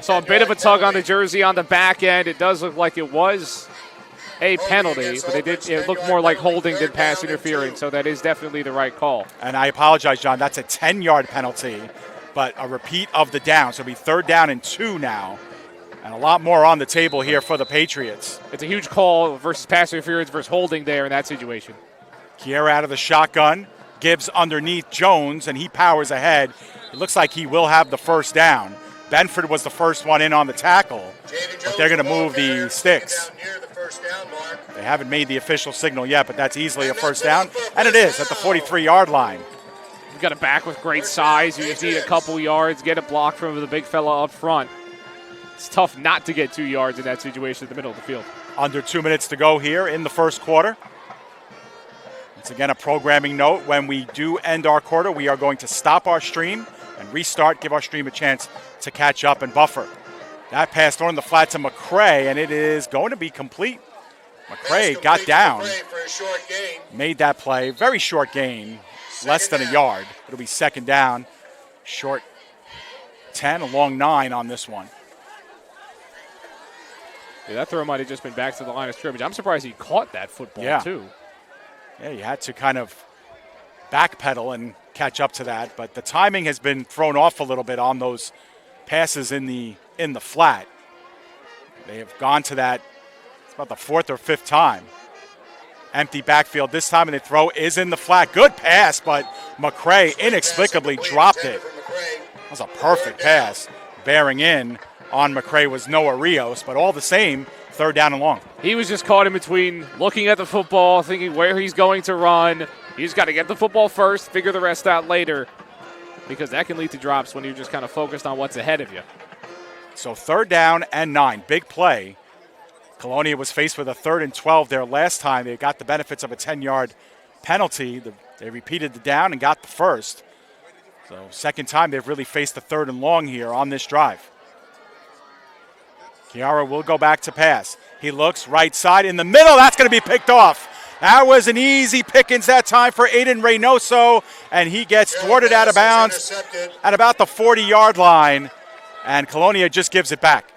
Saw a bit of a tug on the jersey on the back end. It does look like it was a penalty, but it looked more like holding than pass interference, so that is definitely the right call. And I apologize, John. That's a 10-yard penalty, but a repeat of the down. So it'll be 3rd down and 2 now. And a lot more on the table here for the Patriots. It's a huge call versus pass interference versus holding there in that situation. Kier out of the shotgun. Gibbs underneath Jones, and he powers ahead. It looks like he will have the first down. Benford was the first one in on the tackle, but they're going to move the sticks. They haven't made the official signal yet, but that's easily a first down, and it is at the 43-yard line. You've got a back with great size. You just need a couple yards, get it blocked from the big fella up front. It's tough not to get 2 yards in that situation in the middle of the field. Under 2 minutes to go here in the first quarter. Once again, a programming note, when we do end our quarter, we are going to stop our stream and restart, give our stream a chance to catch up and buffer. That pass on the flat to McCray, and it is going to be complete. McCray got down, made that play. Very short gain, less than a yard. It'll be 2nd down, short 10, a long 9 on this one. Yeah, that throw might have just been back to the line of scrimmage. I'm surprised he caught that football, too. Yeah, you had to kind of backpedal and catch up to that, but the timing has been thrown off a little bit on those passes in the flat. They have gone to that, it's about the 4th or 5th time. Empty backfield this time, and the throw is in the flat. Good pass, but McCray inexplicably dropped it. That was a perfect pass. Bearing in on McCray was Noah Rios, but all the same, 3rd down and long. He was just caught in between looking at the football, thinking where he's going to run. He's got to get the football first, figure the rest out later, because that can lead to drops when you're just kind of focused on what's ahead of you. So 3rd down and 9, big play. Colonia was faced with a 3rd and 12 there last time. They got the benefits of a 10-yard penalty. They repeated the down and got the first. So 2nd time they've really faced the 3rd and long here on this drive. Chiara will go back to pass. He looks right side in the middle. That's going to be picked off. That was an easy pickings that time for Aiden Reynoso, and he gets thwarted out of bounds at about the 40-yard line, and Colonia just gives it back.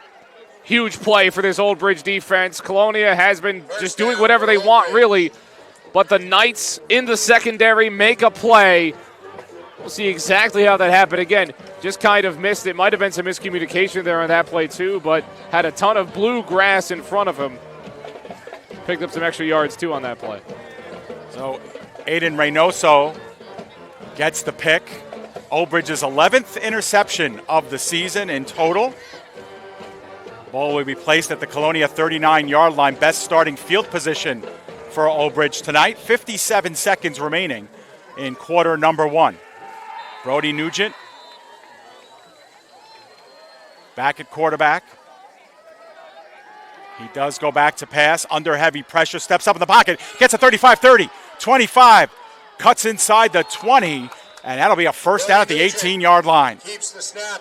Huge play for this Old Bridge defense. Colonia has been just doing whatever they want, really, but the Knights in the secondary make a play. We'll see exactly how that happened. Again, just kind of missed it. Might have been some miscommunication there on that play too, but had a ton of blue grass in front of him. Picked up some extra yards too on that play. So Aiden Reynoso gets the pick. Old Bridge's 11th interception of the season in total. Ball will be placed at the Colonia 39-yard line. Best starting field position for Old Bridge tonight. 57 seconds remaining in quarter number 1. Brody Nugent back at quarterback. He does go back to pass under heavy pressure, steps up in the pocket, gets a 35-30, 25, cuts inside the 20, and that'll be a first down at the 18-yard line.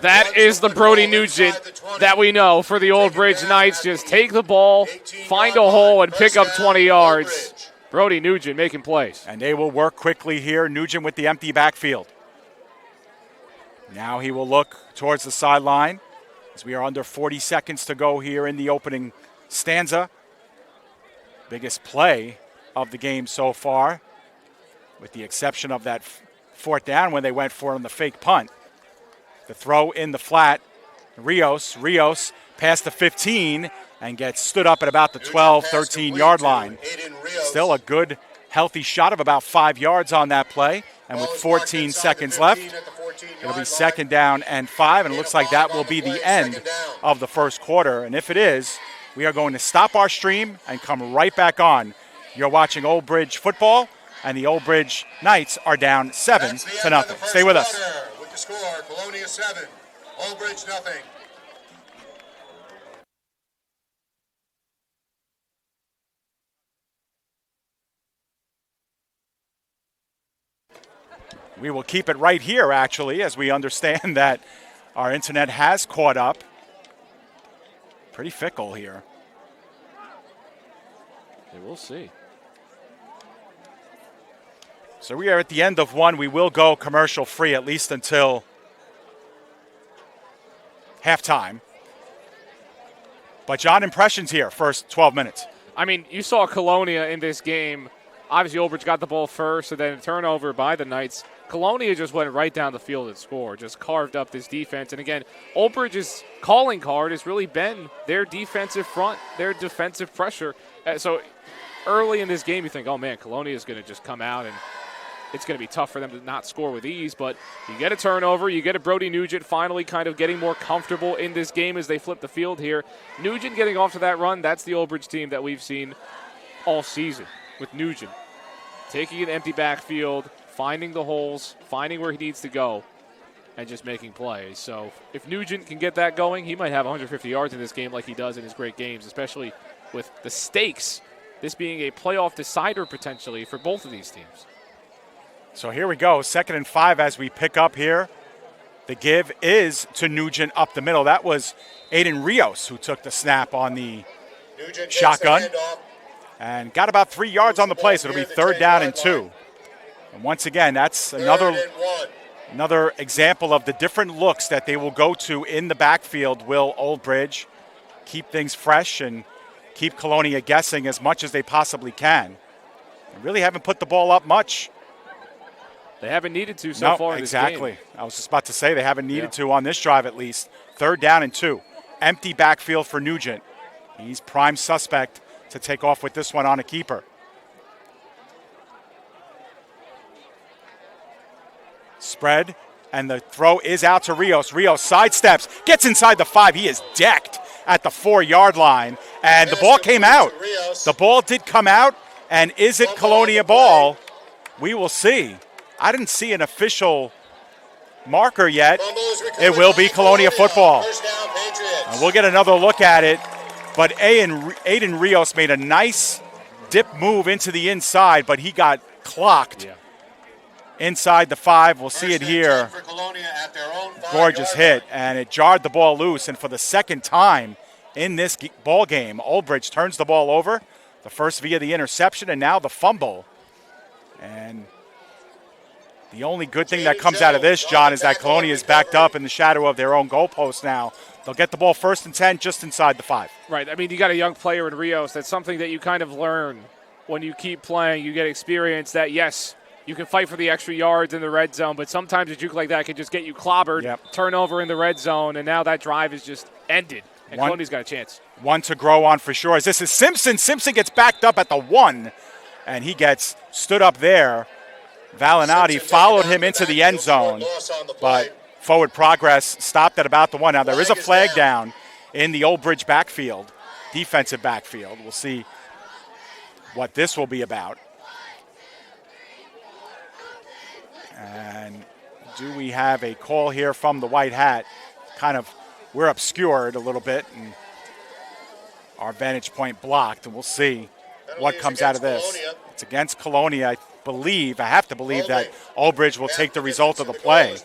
That is the Brody Nugent that we know for the Old Bridge Knights. Just take the ball, find a hole, and pick up 20 yards. Brody Nugent making plays. And they will work quickly here. Nugent with the empty backfield. Now he will look towards the sideline as we are under 40 seconds to go here in the opening stanza. Biggest play of the game so far, with the exception of that 4th down when they went for it on the fake punt. The throw in the flat. Rios past the 15 and gets stood up at about the 12, 13-yard line. Still a good, healthy shot of about 5 yards on that play. And with 14 seconds left, it'll be 2nd down and 5, and it looks like that will be the end of the first quarter. And if it is, we are going to stop our stream and come right back on. You're watching Old Bridge football, and the Old Bridge Knights are down 7-0. Stay with us. With the score, Colonia 7, Old Bridge nothing. We will keep it right here, actually, as we understand that our internet has caught up. Pretty fickle here. Yeah, we'll see. So we are at the end of one. We will go commercial free at least until halftime. But John, impressions here, first 12 minutes. I mean, you saw Colonia in this game. Obviously, Old Bridge got the ball first, and then a turnover by the Knights. Colonia just went right down the field and scored, just carved up this defense. And again, Old Bridge's calling card has really been their defensive front, their defensive pressure. So early in this game, you think, oh man, Colonia is going to just come out and it's going to be tough for them to not score with ease. But you get a turnover, you get a Brody Nugent finally kind of getting more comfortable in this game as they flip the field here. Nugent getting off to that run, that's the Old Bridge team that we've seen all season with Nugent. Taking an empty backfield, finding the holes, finding where he needs to go, and just making plays. So if Nugent can get that going, he might have 150 yards in this game like he does in his great games, especially with the stakes, this being a playoff decider potentially for both of these teams. So here we go, 2nd and 5 as we pick up here. The give is to Nugent up the middle. That was Aiden Rios who took the snap on the shotgun and got about 3 yards on the play, so it'll be 3rd down and 2. And once again, that's another example of the different looks that they will go to in the backfield. Will Old Bridge keep things fresh and keep Colonia guessing as much as they possibly can? They really haven't put the ball up much. They haven't needed to so far in this game. Exactly. I was just about to say they haven't needed to on this drive at least. 3rd down and 2. Empty backfield for Nugent. He's prime suspect to take off with this one on a keeper. Spread, and the throw is out to Rios. Rios sidesteps, gets inside the 5. He is decked at the 4-yard line, and the ball came out. The ball did come out, and is it Colonia ball? We will see. I didn't see an official marker yet. It will be Colonia football. And we'll get another look at it. But Aiden Rios made a nice dip move into the inside, but he got clocked inside the 5. We'll see it here. Gorgeous hit, and it jarred the ball loose. And for the second time in this ball game, Old Bridge turns the ball over. The first via the interception, and now the fumble. And the only good thing that comes out of this, John, is that Colonia is backed up in the shadow of their own goalpost now. They'll get the ball 1st and 10 just inside the 5. Right. I mean, you got a young player in Rios. That's something that you kind of learn when you keep playing. You get experience that, yes, you can fight for the extra yards in the red zone, but sometimes a juke like that can just get you clobbered, turnover in the red zone, and now that drive is just ended, and Colonia's got a chance. One to grow on for sure. As this is Simpson. Simpson gets backed up at the 1, and he gets stood up there. Valinati followed him into the end zone, but forward progress stopped at about the 1. Now there is a flag down in the Old Bridge backfield, defensive backfield. We'll see what this will be about. And do we have a call here from the white hat? We're obscured a little bit, and our vantage point blocked, and we'll see what comes out of this. It's against Colonia. I have to believe that Old Bridge will take the result of the play.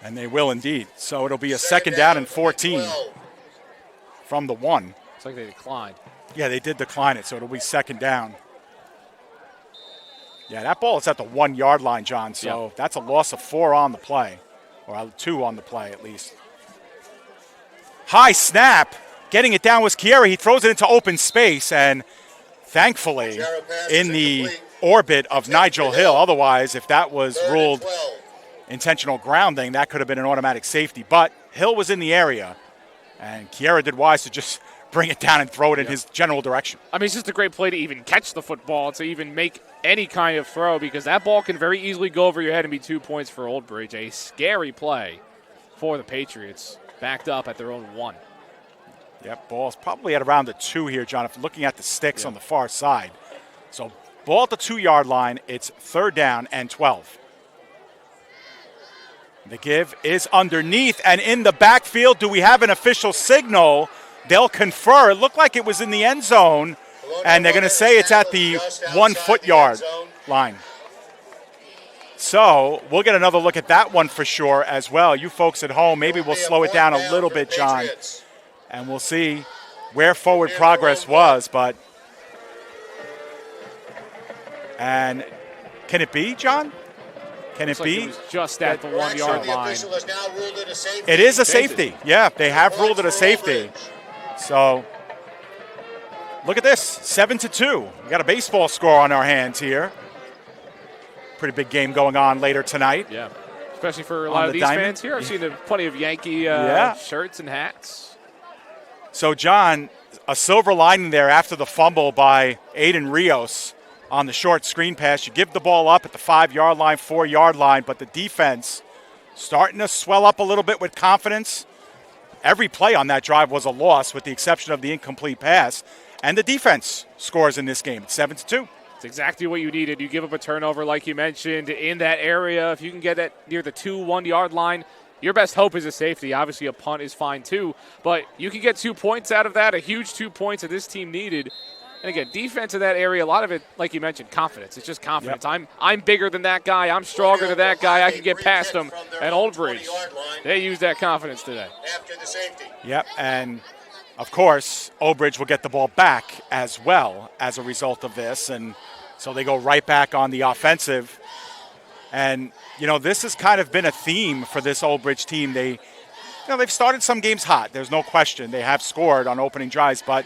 And they will indeed. So it'll be a 2nd down and 14 from the 1. It's like they declined. Yeah, they did decline it, so it'll be 2nd down. Yeah, that ball is at the 1-yard line, John, so that's a loss of 4 on the play, or 2 on the play at least. High snap. Getting it down was Chiara. He throws it into open space, and thankfully in the orbit of Nigel Hill. Otherwise, if that was ruled intentional grounding, that could have been an automatic safety. But Hill was in the area, and Chiara did wise to just bring it down and throw it in his general direction. I mean, it's just a great play to even catch the football, to even make any kind of throw, because that ball can very easily go over your head and be 2 points for Old Bridge. A scary play for the Patriots, backed up at their own 1. Yep, ball's probably at around the 2 here, John, if looking at the sticks on the far side. So ball at the 2-yard line. It's 3rd down and 12. The give is underneath, and in the backfield, do we have an official signal? They'll confer. It looked like it was in the end zone, and they're going to say it's at the 1-foot-yard line. So we'll get another look at that one for sure as well. You folks at home, maybe we'll slow it down a little bit, John, and we'll see where forward progress was. But And can it be, John? Can it be? It was just at the 1 yard line. It is a safety. Yeah, they have ruled it a safety. So look at this, 7-2. We got a baseball score on our hands here. Pretty big game going on later tonight. Yeah, especially for a lot of these fans here. I've seen plenty of Yankee shirts and hats. So, John, a silver lining there after the fumble by Aiden Rios on the short screen pass. You give the ball up at the 5-yard line, 4-yard line, but the defense starting to swell up a little bit with confidence. Every play on that drive was a loss with the exception of the incomplete pass. And the defense scores in this game. It's 7-2. It's exactly what you needed. You give up a turnover, like you mentioned, in that area. If you can get it near the 1-yard line, your best hope is a safety. Obviously, a punt is fine too. But you can get 2 points out of that, a huge 2 points that this team needed. And again, defense in that area, a lot of it, like you mentioned, confidence. It's just confidence. Yep. I'm bigger than that guy. I'm stronger than that guy. I can get past him. And Old Bridge, they use that confidence today. Yep, and of course, Old Bridge will get the ball back as well as a result of this. And so they go right back on the offensive. And, this has kind of been a theme for this Old Bridge team. They've started some games hot. There's no question. They have scored on opening drives, but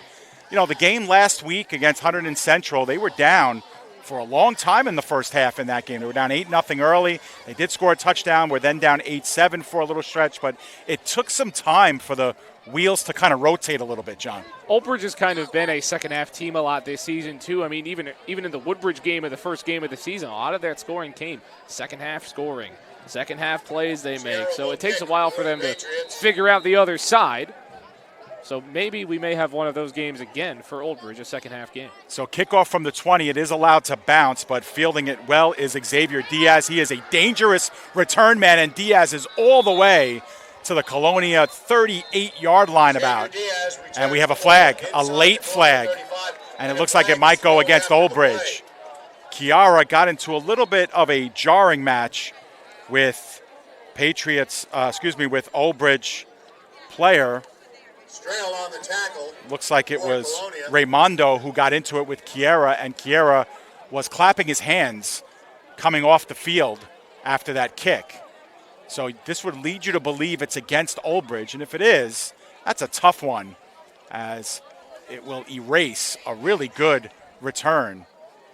the game last week against Hunterdon Central, they were down for a long time in the first half in that game. They were down 8-0 early. They did score a touchdown. Were then down 8-7 for a little stretch, but it took some time for the wheels to kind of rotate a little bit, John. Old Bridge has kind of been a second-half team a lot this season, too. I mean, even in the Woodbridge game of the first game of the season, a lot of that scoring came second-half scoring, second-half plays they make. So it takes a while for them to figure out the other side. So maybe we may have one of those games again for Old Bridge, a second-half game. So kickoff from the 20. It is allowed to bounce, but fielding it well is Xavier Diaz. He is a dangerous return man, and Diaz is all the way to the Colonia 38-yard line about. And we have a flag, a late flag, and it looks like it might go against Old Bridge. Kiara got into a little bit of a jarring match with with Old Bridge player. On the tackle. Looks like it was Raymondo who got into it with Kiera, and Kiera was clapping his hands coming off the field after that kick. So this would lead you to believe it's against Old Bridge, and if it is, that's a tough one, as it will erase a really good return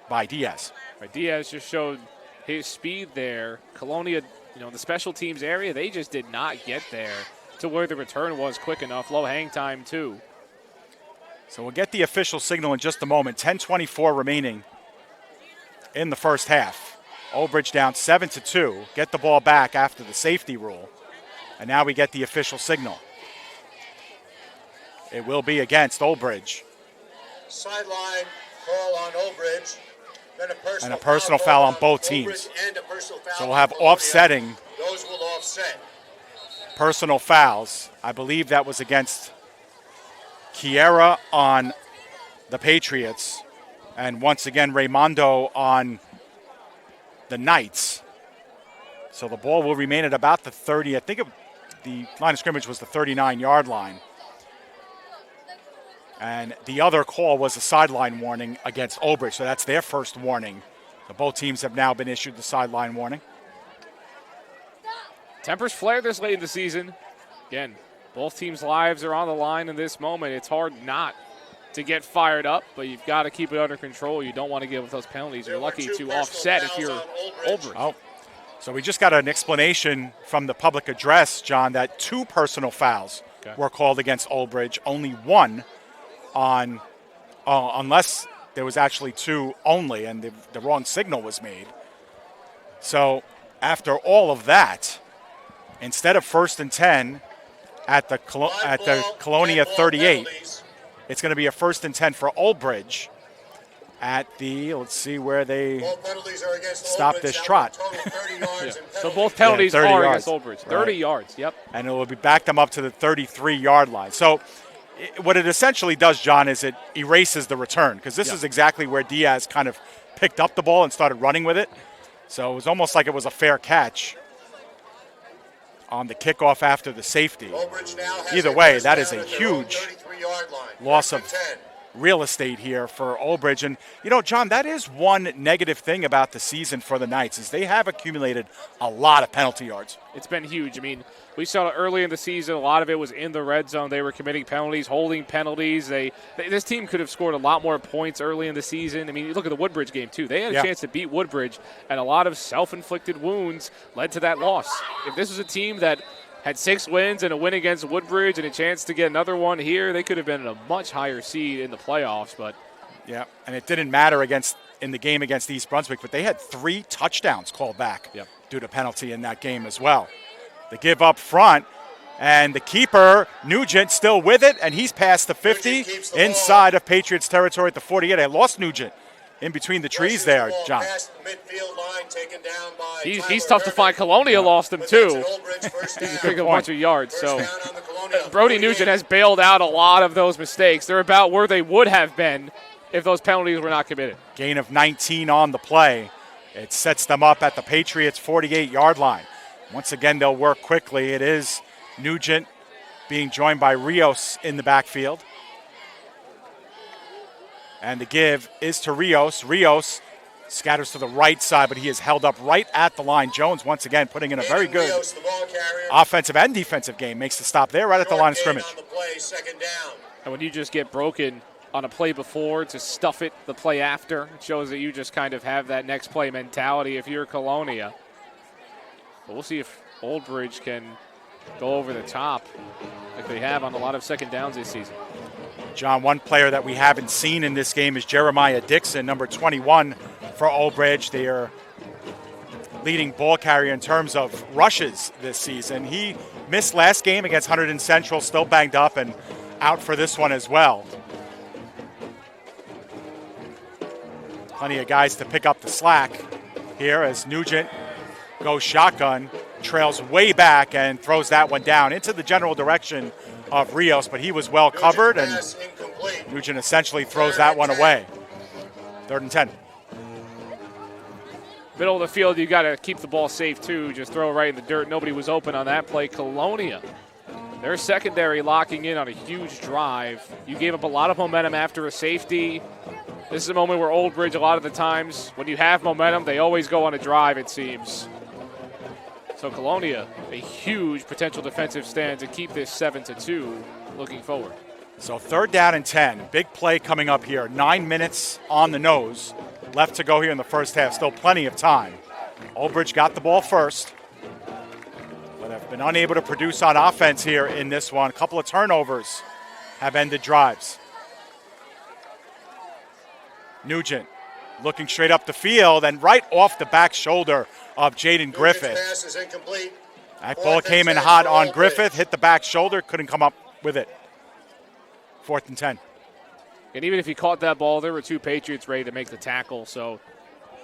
by Diaz. Right, Diaz just showed his speed there. Colonia, the special teams area, they just did not get there to where the return was quick enough. Low hang time, too. So we'll get the official signal in just a moment. 10:24 remaining in the first half. Old Bridge down 7-2. Get the ball back after the safety rule. And now we get the official signal. It will be against Old Bridge. Sideline call on Old Bridge. Then a personal foul on both teams. So we'll have offsetting. Those will offset. Personal fouls. I believe that was against Kiera on the Patriots, and once again Raymondo on the Knights. So the ball will remain at about the 30. I think the line of scrimmage was the 39-yard line. And the other call was a sideline warning against Old Bridge, so that's their first warning. So both teams have now been issued the sideline warning. Tempers flare this late in the season. Again, both teams' lives are on the line in this moment. It's hard not to get fired up, but you've got to keep it under control. You don't want to give up those penalties. You're lucky to offset if you're Old Bridge. Oh, so we just got an explanation from the public address, John, that 2 personal fouls were called against Old Bridge. Only 1 on, unless there was actually 2 only, and the wrong signal was made. So after all of that, instead of 1st and 10 at the Colonia 38, it's going to be a 1st and 10 for Old Bridge at the, let's see where they stop this trot. So both penalties are against Old Bridge. 30 yards, yep. And it will be back them up to the 33-yard line. So what it essentially does, John, is it erases the return, because this is exactly where Diaz kind of picked up the ball and started running with it. So it was almost like it was a fair catch on the kickoff after the safety. Either way, that is a huge loss of real estate here for Old Bridge. And, John, that is one negative thing about the season for the Knights is they have accumulated a lot of penalty yards. It's been huge. I mean, we saw it early in the season. A lot of it was in the red zone. They were committing penalties, holding penalties. This team could have scored a lot more points early in the season. I mean, you look at the Woodbridge game, too. They had a chance to beat Woodbridge, and a lot of self-inflicted wounds led to that loss. If this was a team that had 6 wins and a win against Woodbridge and a chance to get another one here, they could have been in a much higher seed in the playoffs. But yeah, and it didn't matter in the game against East Brunswick, but they had 3 touchdowns called back due to penalty in that game as well. The give up front, and the keeper, Nugent, still with it, and he's past the 50 inside of Patriots territory at the 48. I lost Nugent in between the trees there, John. He's tough to find. Colonia lost him, too. He's picked a bunch of yards. So Brody Nugent has bailed out a lot of those mistakes. They're about where they would have been if those penalties were not committed. Gain of 19 on the play. It sets them up at the Patriots' 48-yard line. Once again, they'll work quickly. It is Nugent being joined by Rios in the backfield. And the give is to Rios. Rios scatters to the right side, but he is held up right at the line. Jones, once again, putting in a very good offensive and defensive game. Makes the stop there right at the line of scrimmage. And when you just get broken on a play before to stuff it the play after, it shows that you just kind of have that next play mentality if you're Colonia. But we'll see if Old Bridge can go over the top like they have on a lot of second downs this season. John, one player that we haven't seen in this game is Jeremiah Dixon, number 21 for Old Bridge. They are leading ball carrier in terms of rushes this season. He missed last game against Hunterdon Central, still banged up and out for this one as well. Plenty of guys to pick up the slack here as Nugent goes shotgun, trails way back and throws that one down into the general direction of Rios, but he was well covered, and Nugent essentially throws that one away. 3rd and 10. Middle of the field, you got to keep the ball safe, too. Just throw it right in the dirt. Nobody was open on that play. Colonia, their secondary locking in on a huge drive. You gave up a lot of momentum after a safety. This is a moment where Old Bridge, a lot of the times, when you have momentum, they always go on a drive, it seems. So Colonia, a huge potential defensive stand to keep this 7-2 looking forward. So 3rd down and 10. Big play coming up here. 9 minutes on the nose. Left to go here in the first half. Still plenty of time. Old Bridge got the ball first, but have been unable to produce on offense here in this one. A couple of turnovers have ended drives. Nugent looking straight up the field and right off the back shoulder of Jaden Griffith. That ball came in hot on Griffith, hit the back shoulder, couldn't come up with it. 4th and 10. And even if he caught that ball, there were 2 Patriots ready to make the tackle. So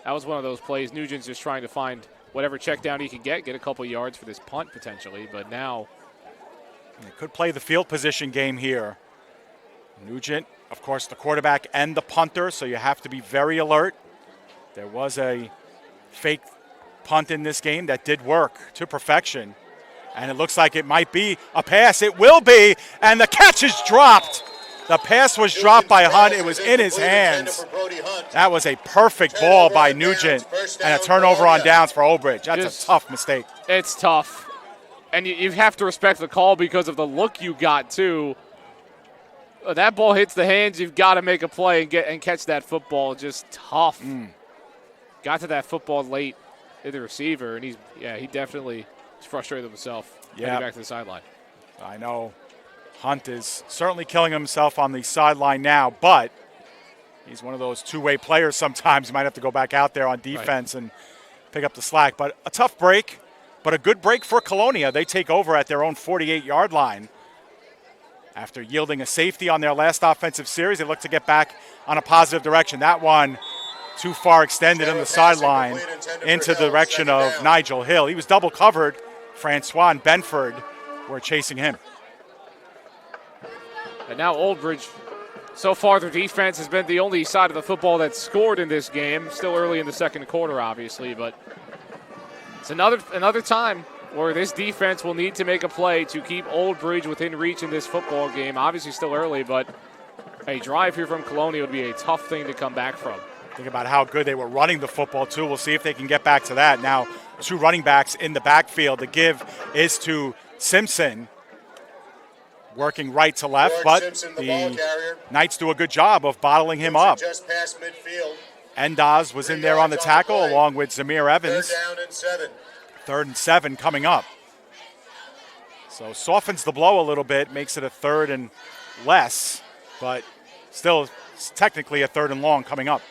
that was one of those plays. Nugent's just trying to find whatever check down he can get a couple yards for this punt potentially. But now they could play the field position game here. Nugent, of course, the quarterback and the punter, so you have to be very alert. There was a fake punt in this game that did work to perfection. And it looks like it might be a pass. It will be, and the catch is dropped. The pass was dropped by Hunt. It was in his hands. That was a perfect ball by Nugent, and a turnover on downs for Old Bridge. That's a tough mistake. It's tough. And you have to respect the call because of the look you got, too. That ball hits the hands. You've got to make a play and catch that football. Just tough. Got to that football late in the receiver, and he definitely is frustrated with himself. Yeah, back to the sideline. I know. Hunt is certainly killing himself on the sideline now, but he's one of those two-way players sometimes. You might have to go back out there on defense and pick up the slack. But a tough break, but a good break for Colonia. They take over at their own 48-yard line. After yielding a safety on their last offensive series, they look to get back on a positive direction. That one too far extended on the sideline into the direction of Nigel Hill. He was double covered. Francois and Benford were chasing him. And now Old Bridge, so far their defense has been the only side of the football that's scored in this game. Still early in the second quarter, obviously, but it's another time where this defense will need to make a play to keep Old Bridge within reach in this football game. Obviously still early, but A drive here from Colonia would be a tough thing to come back from. Think about how good they were running the football, too. We'll see if they can get back to that. Now, 2 running backs in the backfield. The give is to Simpson, working right to left, George but Simpson, the the ball carrier. Knights do a good job of bottling him up. Just past midfield. Endaz was in there on the tackle along with Zamir Evans. 3rd down and 7. 3rd and 7 coming up. So softens the blow a little bit, makes it a 3rd and less, but still it's technically a 3rd and long coming up.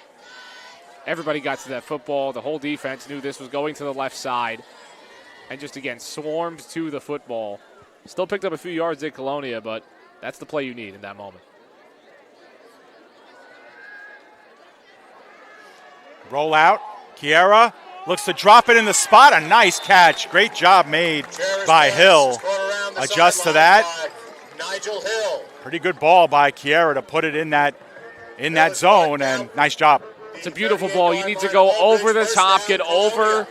Everybody got to that football. The whole defense knew this was going to the left side. And just, again, swarmed to the football. Still picked up a few yards at Colonia, but that's the play you need in that moment. Roll out. Kiera looks to drop it in the spot. A nice catch. Great job made by Hill. Adjust to that. Nigel Hill. Pretty good ball by Kiera to put it in that zone, and nice job. It's a beautiful ball. You need to go over the top, get over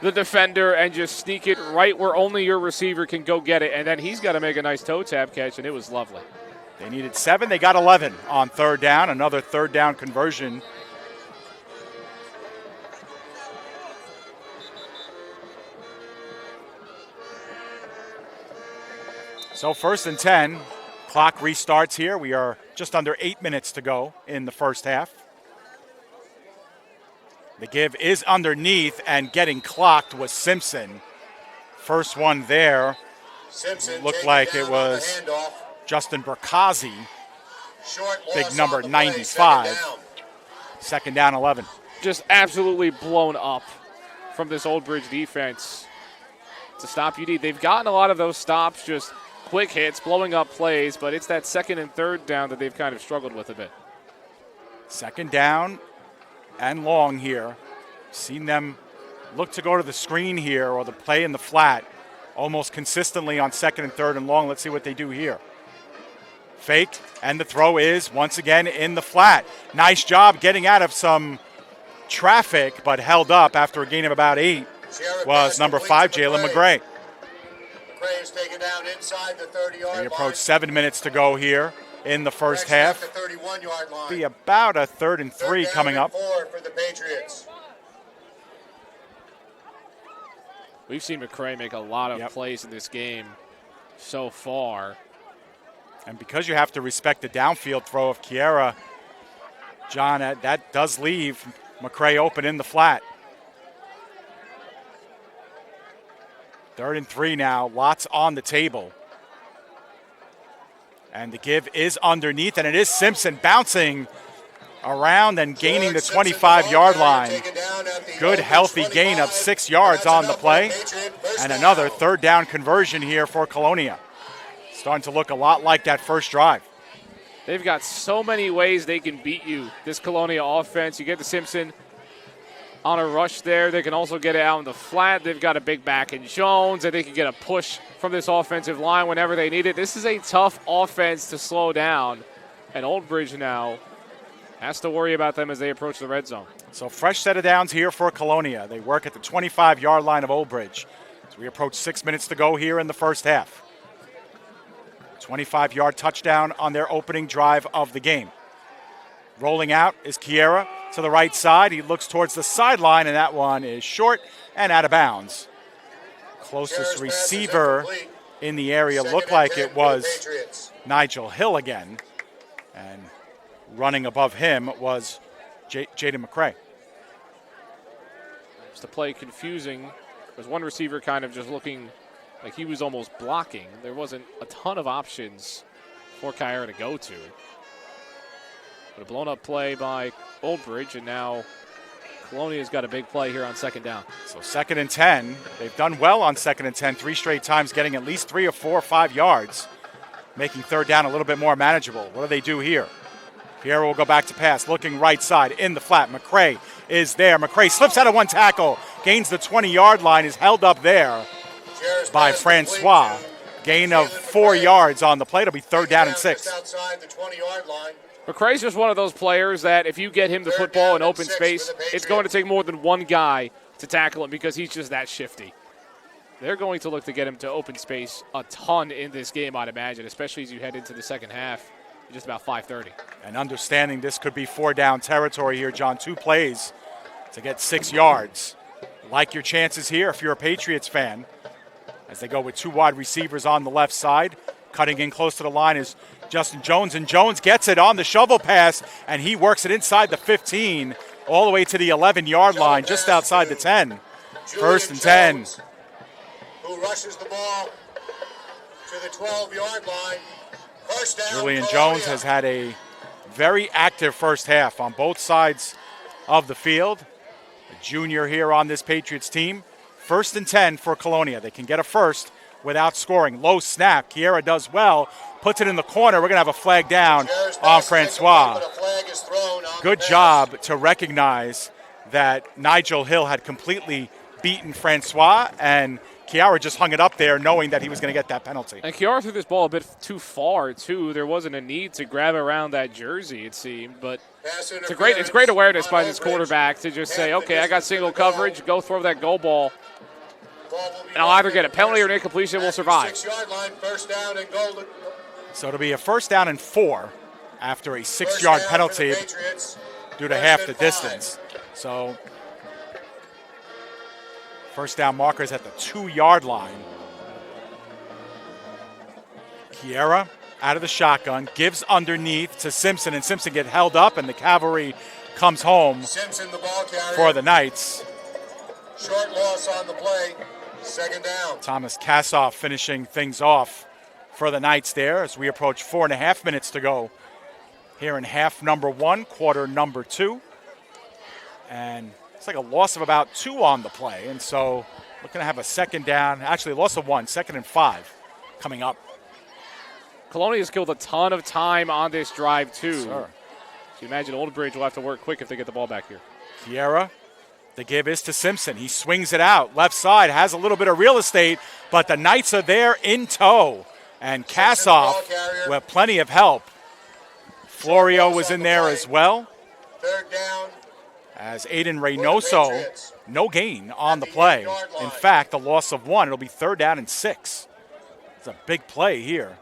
the defender, and just sneak it right where only your receiver can go get it. And then he's got to make a nice toe tap catch, and it was lovely. They needed 7. They got 11 on 3rd down. Another 3rd down conversion. So 1st and 10. Clock restarts here. We are just under 8 minutes to go in the first half. The give is underneath, and getting clocked was Simpson. First one there. Simpson looked like it was Justin Berkazzi. Big number 95. 2nd down 11. Just absolutely blown up from this Old Bridge defense to stop UD. They've gotten a lot of those stops, just quick hits, blowing up plays, but it's that 2nd and 3rd down that they've kind of struggled with a bit. 2nd down and long here. Seen them look to go to the screen here or the play in the flat almost consistently on 2nd and 3rd and long. Let's see what they do here. Fake, and the throw is once again in the flat. Nice job getting out of some traffic, but held up after a gain of about 8 was number 5, Jalen McGray. McGray is taken down inside the 30-yard line. We approach 7 minutes to go here in the first half. The 31-yard line. Be about a 3rd and 3 coming up. 4 for the Patriots. We've seen McCray make a lot of plays in this game so far. And because you have to respect the downfield throw of Kiera, John, that does leave McCray open in the flat. 3rd and 3 now, lots on the table. And the give is underneath, and it is Simpson bouncing around and gaining the 25-yard line. Good, healthy gain of 6 yards on the play. And another 3rd down conversion here for Colonia. Starting to look a lot like that first drive. They've got so many ways they can beat you, this Colonia offense. You get the Simpson on a rush there. They can also get it out in the flat. They've got a big back in Jones, and they can get a push from this offensive line whenever they need it. This is a tough offense to slow down. And Old Bridge now has to worry about them as they approach the red zone. So fresh set of downs here for Colonia. They work at the 25-yard line of Old Bridge. As we approach 6 minutes to go here in the first half. 25-yard touchdown on their opening drive of the game. Rolling out is Kiera to the right side. He looks towards the sideline, and that one is short and out of bounds. Closest receiver in the area looked like it was Nigel Hill again. And running above him was Jaden McCray. It's the play confusing. There's one receiver kind of just looking like he was almost blocking. There wasn't a ton of options for Kiera to go to. But a blown up play by Old Bridge, and now Colonia's got a big play here on 2nd down. So 2nd and 10. They've done well on 2nd and 10, 3 straight times, getting at least 3 or 4 or 5 yards, making 3rd down a little bit more manageable. What do they do here? Pierre will go back to pass, looking right side in the flat. McCray is there. McCray slips out of one tackle, gains the 20-yard line, is held up there by Francois. Gain of 4 yards on the play. It'll be 3rd down and 6. Outside the 20-yard line. McCray's just one of those players that if you get him the football in open space, it's going to take more than one guy to tackle him because he's just that shifty. They're going to look to get him to open space a ton in this game, I'd imagine, especially as you head into the second half. just about 5:30. And understanding this could be 4-down territory here, John. 2 plays to get 6 yards. Like your chances here if you're a Patriots fan, as they go with 2 wide receivers on the left side. Cutting in close to the line is Justin Jones, and Jones gets it on the shovel pass, and he works it inside the 15 all the way to the 11-yard line, just outside the 10. First and 10. Who rushes the ball to the 12-yard line. First down, Julian Colonia. Jones has had a very active first half on both sides of the field. A junior here on this Patriots team. First and 10 for Colonia. They can get a first without scoring. Low snap. Kiera does well. Puts it in the corner. We're going to have a flag down on Francois. Good job to recognize that Nigel Hill had completely beaten Francois, and Kiara just hung it up there knowing that he was going to get that penalty. And Kiara threw this ball a bit too far, too. There wasn't a need to grab around that jersey, it seemed. But it's great awareness by this quarterback to just say, okay, I got single coverage, go throw that goal ball. And I'll either get a penalty or an incompletion, we'll survive. 6-yard line, first down and goal. So it'll be a first down and 4 after a 6-yard penalty due to half the distance. So first down markers at the 2-yard line. Kiera out of the shotgun, gives underneath to Simpson, and Simpson gets held up, and the cavalry comes home Simpson, the ball carrier. for the Knights. Short loss on the play. Second down. Thomas Kassoff finishing things off for the Knights there as we approach 4.5 minutes to go here in half number 1, quarter number 2. And it's like a loss of about 2 on the play. And so looking to have a second down, actually a loss of 1, 2nd and 5 coming up. Colonia's killed a ton of time on this drive, too. Yes, sir. So you imagine Old Bridge will have to work quick if they get the ball back here. Kiera, the give is to Simpson. He swings it out. Left side has a little bit of real estate, but the Knights are there in tow. And Kassoff with plenty of help. Florio was in there as well. Third down. As Aiden Reynoso, no gain on the play. In fact, a loss of 1. It'll be 3rd down and 6. It's a big play here.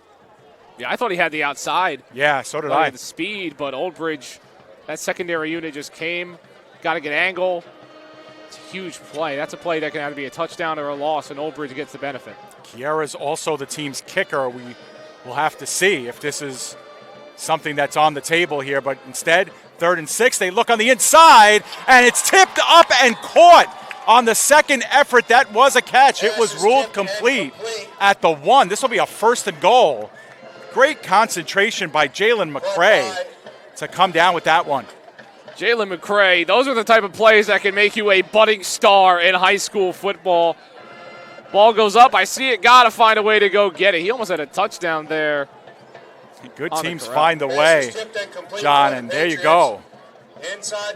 Yeah, I thought he had the outside. Yeah, so did I. The speed, but Old Bridge, that secondary unit just came, got a good angle. It's a huge play. That's a play that can either be a touchdown or a loss, and Old Bridge gets the benefit. Kiera's also the team's kicker. We will have to see if this is something that's on the table here, but instead, 3rd and 6, they look on the inside, and it's tipped up and caught on the second effort. That was a catch. It was ruled complete at the 1. This will be a 1st and goal. Great concentration by Jalen McCray to come down with that one. Jalen McCray, those are the type of plays that can make you a budding star in high school football. Ball goes up. I see it. Got to find a way to go get it. He almost had a touchdown there. Good teams find the way, John, and there you go.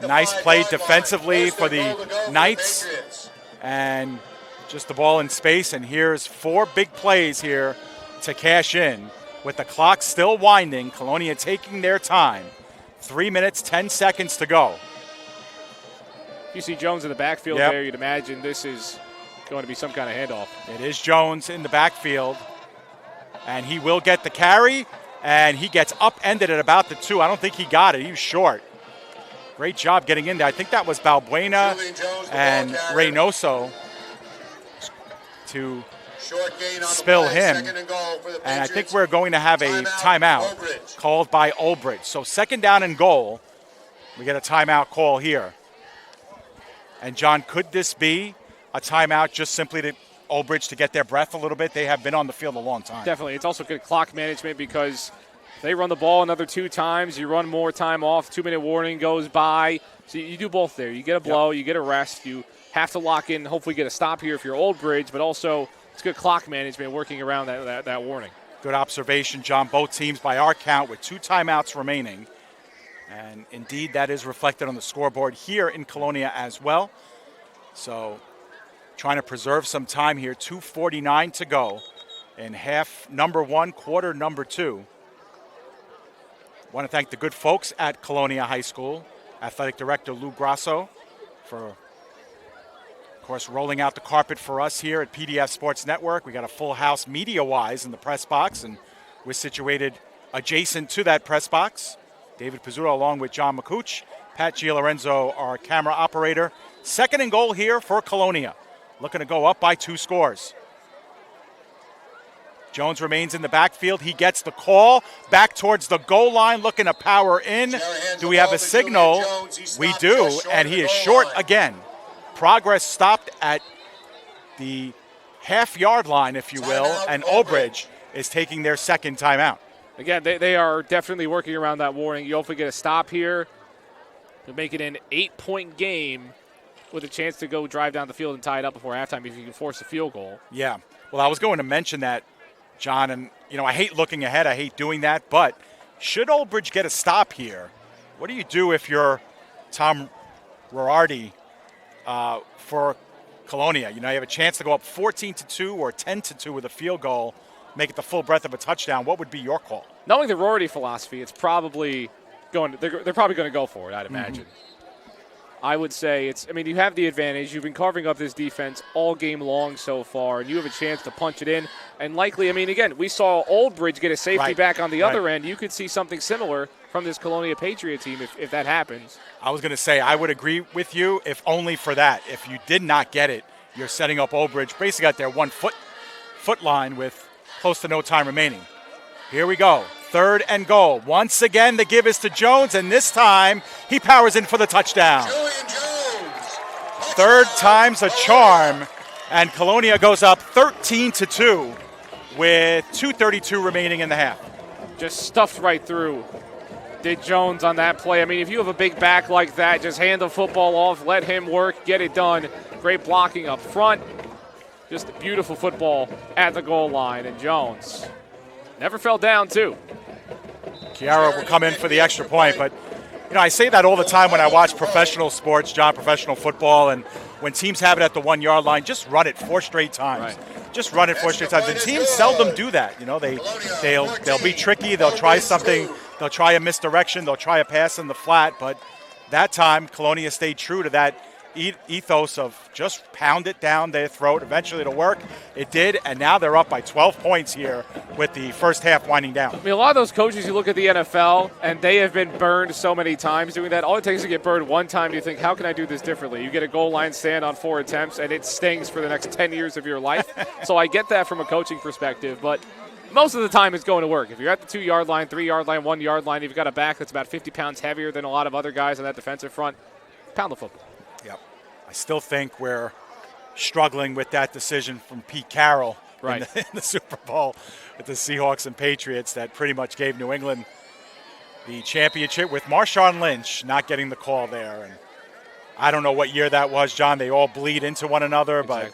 Nice play defensively for the Knights. And just the ball in space, and here's 4 big plays here to cash in. With the clock still winding, Colonia taking their time. 3 minutes, 10 seconds to go. If you see Jones in the backfield there, you'd imagine this is going to be some kind of handoff. It is Jones in the backfield, and he will get the carry, and he gets upended at about the 2. I don't think he got it. He was short. Great job getting in there. I think that was Balbuena and Reynoso to spill him. And I think we're going to have a timeout called by Old Bridge. So 2nd down and goal. We get a timeout call here. And John, could this be a timeout just simply to Old Bridge to get their breath a little bit? They have been on the field a long time. Definitely. It's also good clock management because they run the ball another 2 times. You run more time off. 2-minute warning goes by. So you do both there. You get a blow, you get a rest. You have to lock in, hopefully get a stop here if you're Old Bridge, but also it's good clock management working around that warning. Good observation, John. Both teams by our count with 2 timeouts remaining. And indeed, that is reflected on the scoreboard here in Colonia as well. So trying to preserve some time here. 2:49 to go in half number 1, quarter number 2. Want to thank the good folks at Colonia High School, Athletic Director Lou Grasso, for, of course, rolling out the carpet for us here at PDF Sports Network. We got a full house media-wise in the press box, and we're situated adjacent to that press box. David Pizzuto along with John McCooch. Pat Gialorenzo, our camera operator. 2nd and goal here for Colonia. Looking to go up by 2 scores. Jones remains in the backfield. He gets the call back towards the goal line, looking to power in. Do we have a signal? We do, and he is short again. Progress stopped at the half-yard line, if you will, and Old Bridge is taking their 2nd timeout. Again, they are definitely working around that warning. You hopefully get a stop here to make it an 8-point game with a chance to go drive down the field and tie it up before halftime if you can force a field goal. Yeah. Well, I was going to mention that, John, and, I hate looking ahead. I hate doing that. But should Old Bridge get a stop here, what do you do if you're Tom Rorardi for Colonia? You have a chance to go up 14-2 or 10-2 with a field goal, make it the full breadth of a touchdown. What would be your call? Knowing the Rorardi philosophy, it's probably they're probably going to go for it, I'd imagine. I would say you have the advantage. You've been carving up this defense all game long so far, and you have a chance to punch it in. And likely, again, we saw Old Bridge get a safety back on the other end. You could see something similar from this Colonia Patriot team if that happens. I was going to say, I would agree with you if only for that. If you did not get it, you're setting up Old Bridge basically at their 1 foot line with close to no time remaining. Here we go. 3rd and goal. Once again, the give is to Jones, and this time he powers in for the touchdown. 3rd time's a charm, and Colonia goes up 13-2 with 2:32 remaining in the half. Just stuffed right through. Did Jones on that play. If you have a big back like that, just hand the football off, let him work, get it done. Great blocking up front. Just a beautiful football at the goal line, and Jones never fell down, too. Chiara will come in for the extra point, but I say that all the time when I watch professional sports, John, professional football, and when teams have it at the 1 yard line, just run it 4 straight times. Right. Just run it 4 straight times. And teams seldom do that. They'll be tricky. They'll try something. They'll try a misdirection. They'll try a pass in the flat. But that time, Colonia stayed true to that ethos of just pound it down their throat. Eventually it'll work. It did, and now they're up by 12 points here with the first half winding down. A lot of those coaches, you look at the NFL, and they have been burned so many times doing that. All it takes is to get burned one time. You think, how can I do this differently? You get a goal line stand on 4 attempts, and it stings for the next 10 years of your life. So I get that from a coaching perspective, but most of the time it's going to work. If you're at the 2 yard line, 3 yard line, 1 yard line, you've got a back that's about 50 pounds heavier than a lot of other guys on that defensive front, pound the football. Yep. I still think we're struggling with that decision from Pete Carroll in the Super Bowl with the Seahawks and Patriots that pretty much gave New England the championship, with Marshawn Lynch not getting the call there. And I don't know what year that was, John. They all bleed into one another, but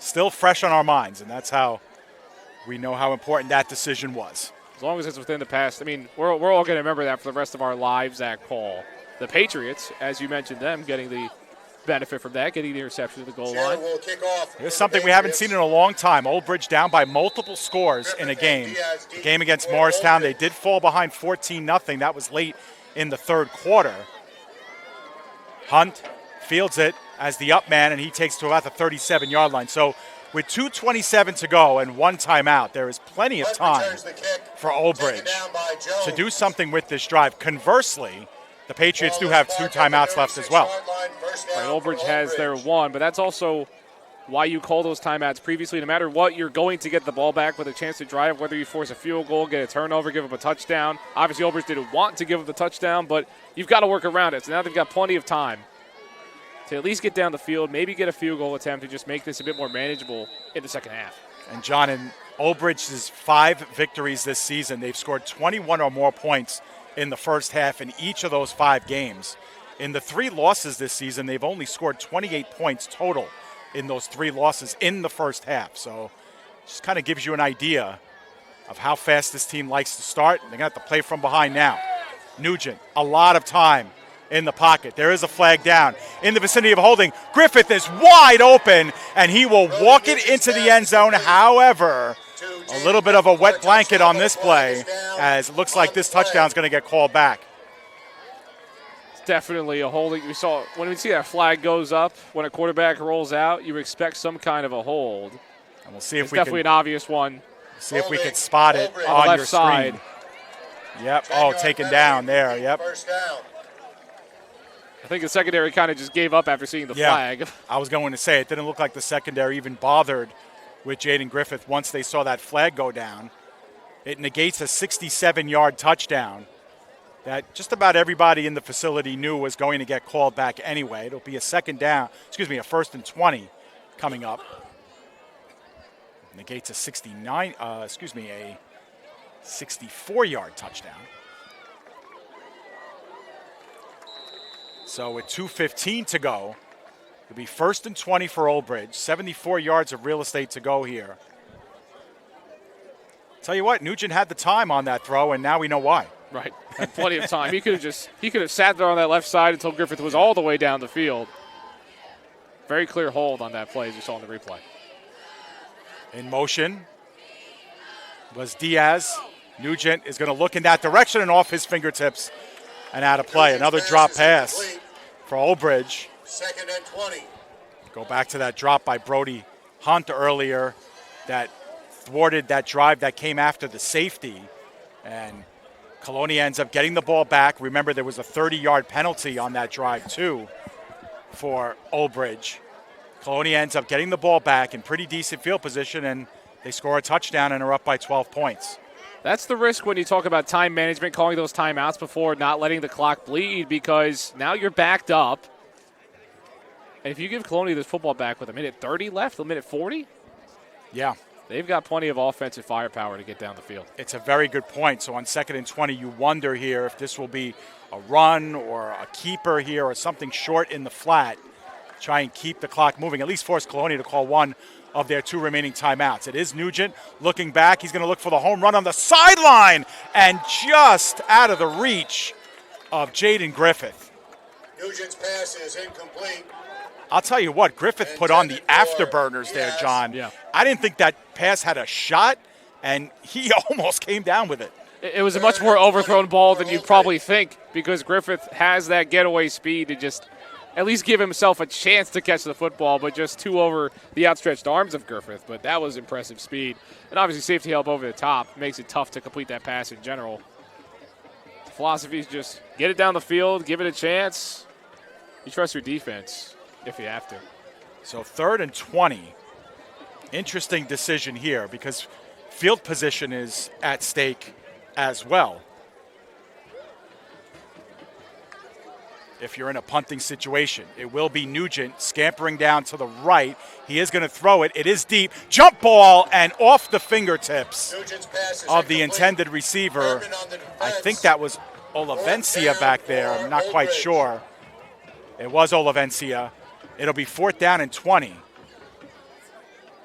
still fresh on our minds, and that's how we know how important that decision was. As long as it's within the past. We're all going to remember that for the rest of our lives, that call. The Patriots, as you mentioned them, getting the benefit from that, getting the interception at the goal line. Here's something we haven't seen in a long time. Old Bridge down by multiple scores in a game. The game against Morristown, they did fall behind 14-0. That was late in the 3rd quarter. Hunt fields it as the up man, and he takes to about the 37-yard line. So with 2:27 to go and 1 timeout, there is plenty of time for Old Bridge to do something with this drive. Conversely, the Patriots do have 2 timeouts left as well. Right, Old Bridge has their 1, but that's also why you call those timeouts previously. No matter what, you're going to get the ball back with a chance to drive, whether you force a field goal, get a turnover, give up a touchdown. Obviously, Old Bridge didn't want to give up the touchdown, but you've got to work around it. So now they've got plenty of time to at least get down the field, maybe get a field goal attempt to just make this a bit more manageable in the second half. And, John, in Old Bridge's 5 victories this season, they've scored 21 or more points in the first half in each of those 5 games. In the 3 losses this season, they've only scored 28 points total in those 3 losses in the first half. So just kind of gives you an idea of how fast this team likes to start. They're going to have to play from behind now. Nugent, a lot of time in the pocket. There is a flag down in the vicinity of holding. Griffith is wide open, and he will walk it into the end zone. However, a little bit of a wet blanket on this play, as it looks like this touchdown is going to get called back. It's definitely a holding. We saw when we see that flag goes up, when a quarterback rolls out, you expect some kind of a hold. And we'll see if it's definitely an obvious one. See if we can spot it on the your left side. screen. Yep. Oh, taken down there. Yep. First down. I think the secondary kind of just gave up after seeing the flag. I was going to say, it didn't look like the secondary even bothered with Jaden Griffith once they saw that flag go down. It negates a 67-yard touchdown that just about everybody in the facility knew was going to get called back anyway. It'll be a a first and 20 coming up. Negates a 64-yard touchdown. So with 2:15 to go, it'll be first and 20 for Old Bridge. 74 yards of real estate to go here. Tell you what, Nugent had the time on that throw, and now we know why. Right, had plenty of time. He could have sat there on that left side until Griffith was all the way down the field. Very clear hold on that play, as you saw in the replay. In motion was Diaz. Nugent is going to look in that direction and off his fingertips and out of play. Another drop pass for Old Bridge. Second and 20. Go back to that drop by Brody Hunt earlier that thwarted that drive that came after the safety. And Colonia ends up getting the ball back. Remember, there was a 30-yard penalty on that drive, too, for Old Bridge. Colonia ends up getting the ball back in pretty decent field position, and they score a touchdown and are up by 12 points. That's the risk when you talk about time management, calling those timeouts before not letting the clock bleed, because now you're backed up. And if you give Colonia this football back with a minute 30 left, a minute 40, yeah, they've got plenty of offensive firepower to get down the field. It's a very good point. So on second and 20, you wonder here if this will be a run or a keeper here or something short in the flat. Try and keep the clock moving, at least force Colonia to call one of their two remaining timeouts. It is Nugent looking back. He's going to look for the home run on the sideline and just out of the reach of Jaden Griffith. Nugent's pass is incomplete. I'll tell you what, Griffith put on the afterburners there, John. Yeah. I didn't think that pass had a shot, and he almost came down with it. It was a much more overthrown ball than you'd probably think, because Griffith has that getaway speed to just at least give himself a chance to catch the football, but just too over the outstretched arms of Griffith. But that was impressive speed. And obviously safety help over the top makes it tough to complete that pass in general. The philosophy is just get it down the field, give it a chance. You trust your defense if you have to. So third and 20. Interesting decision here because field position is at stake as well. If you're in a punting situation, it will be Nugent scampering down to the right. He is going to throw it. It is deep. Jump ball and off the fingertips of the intended receiver. I think that was Olavencia back there. I'm not quite sure. It was Olavencia. It'll be fourth down and 20.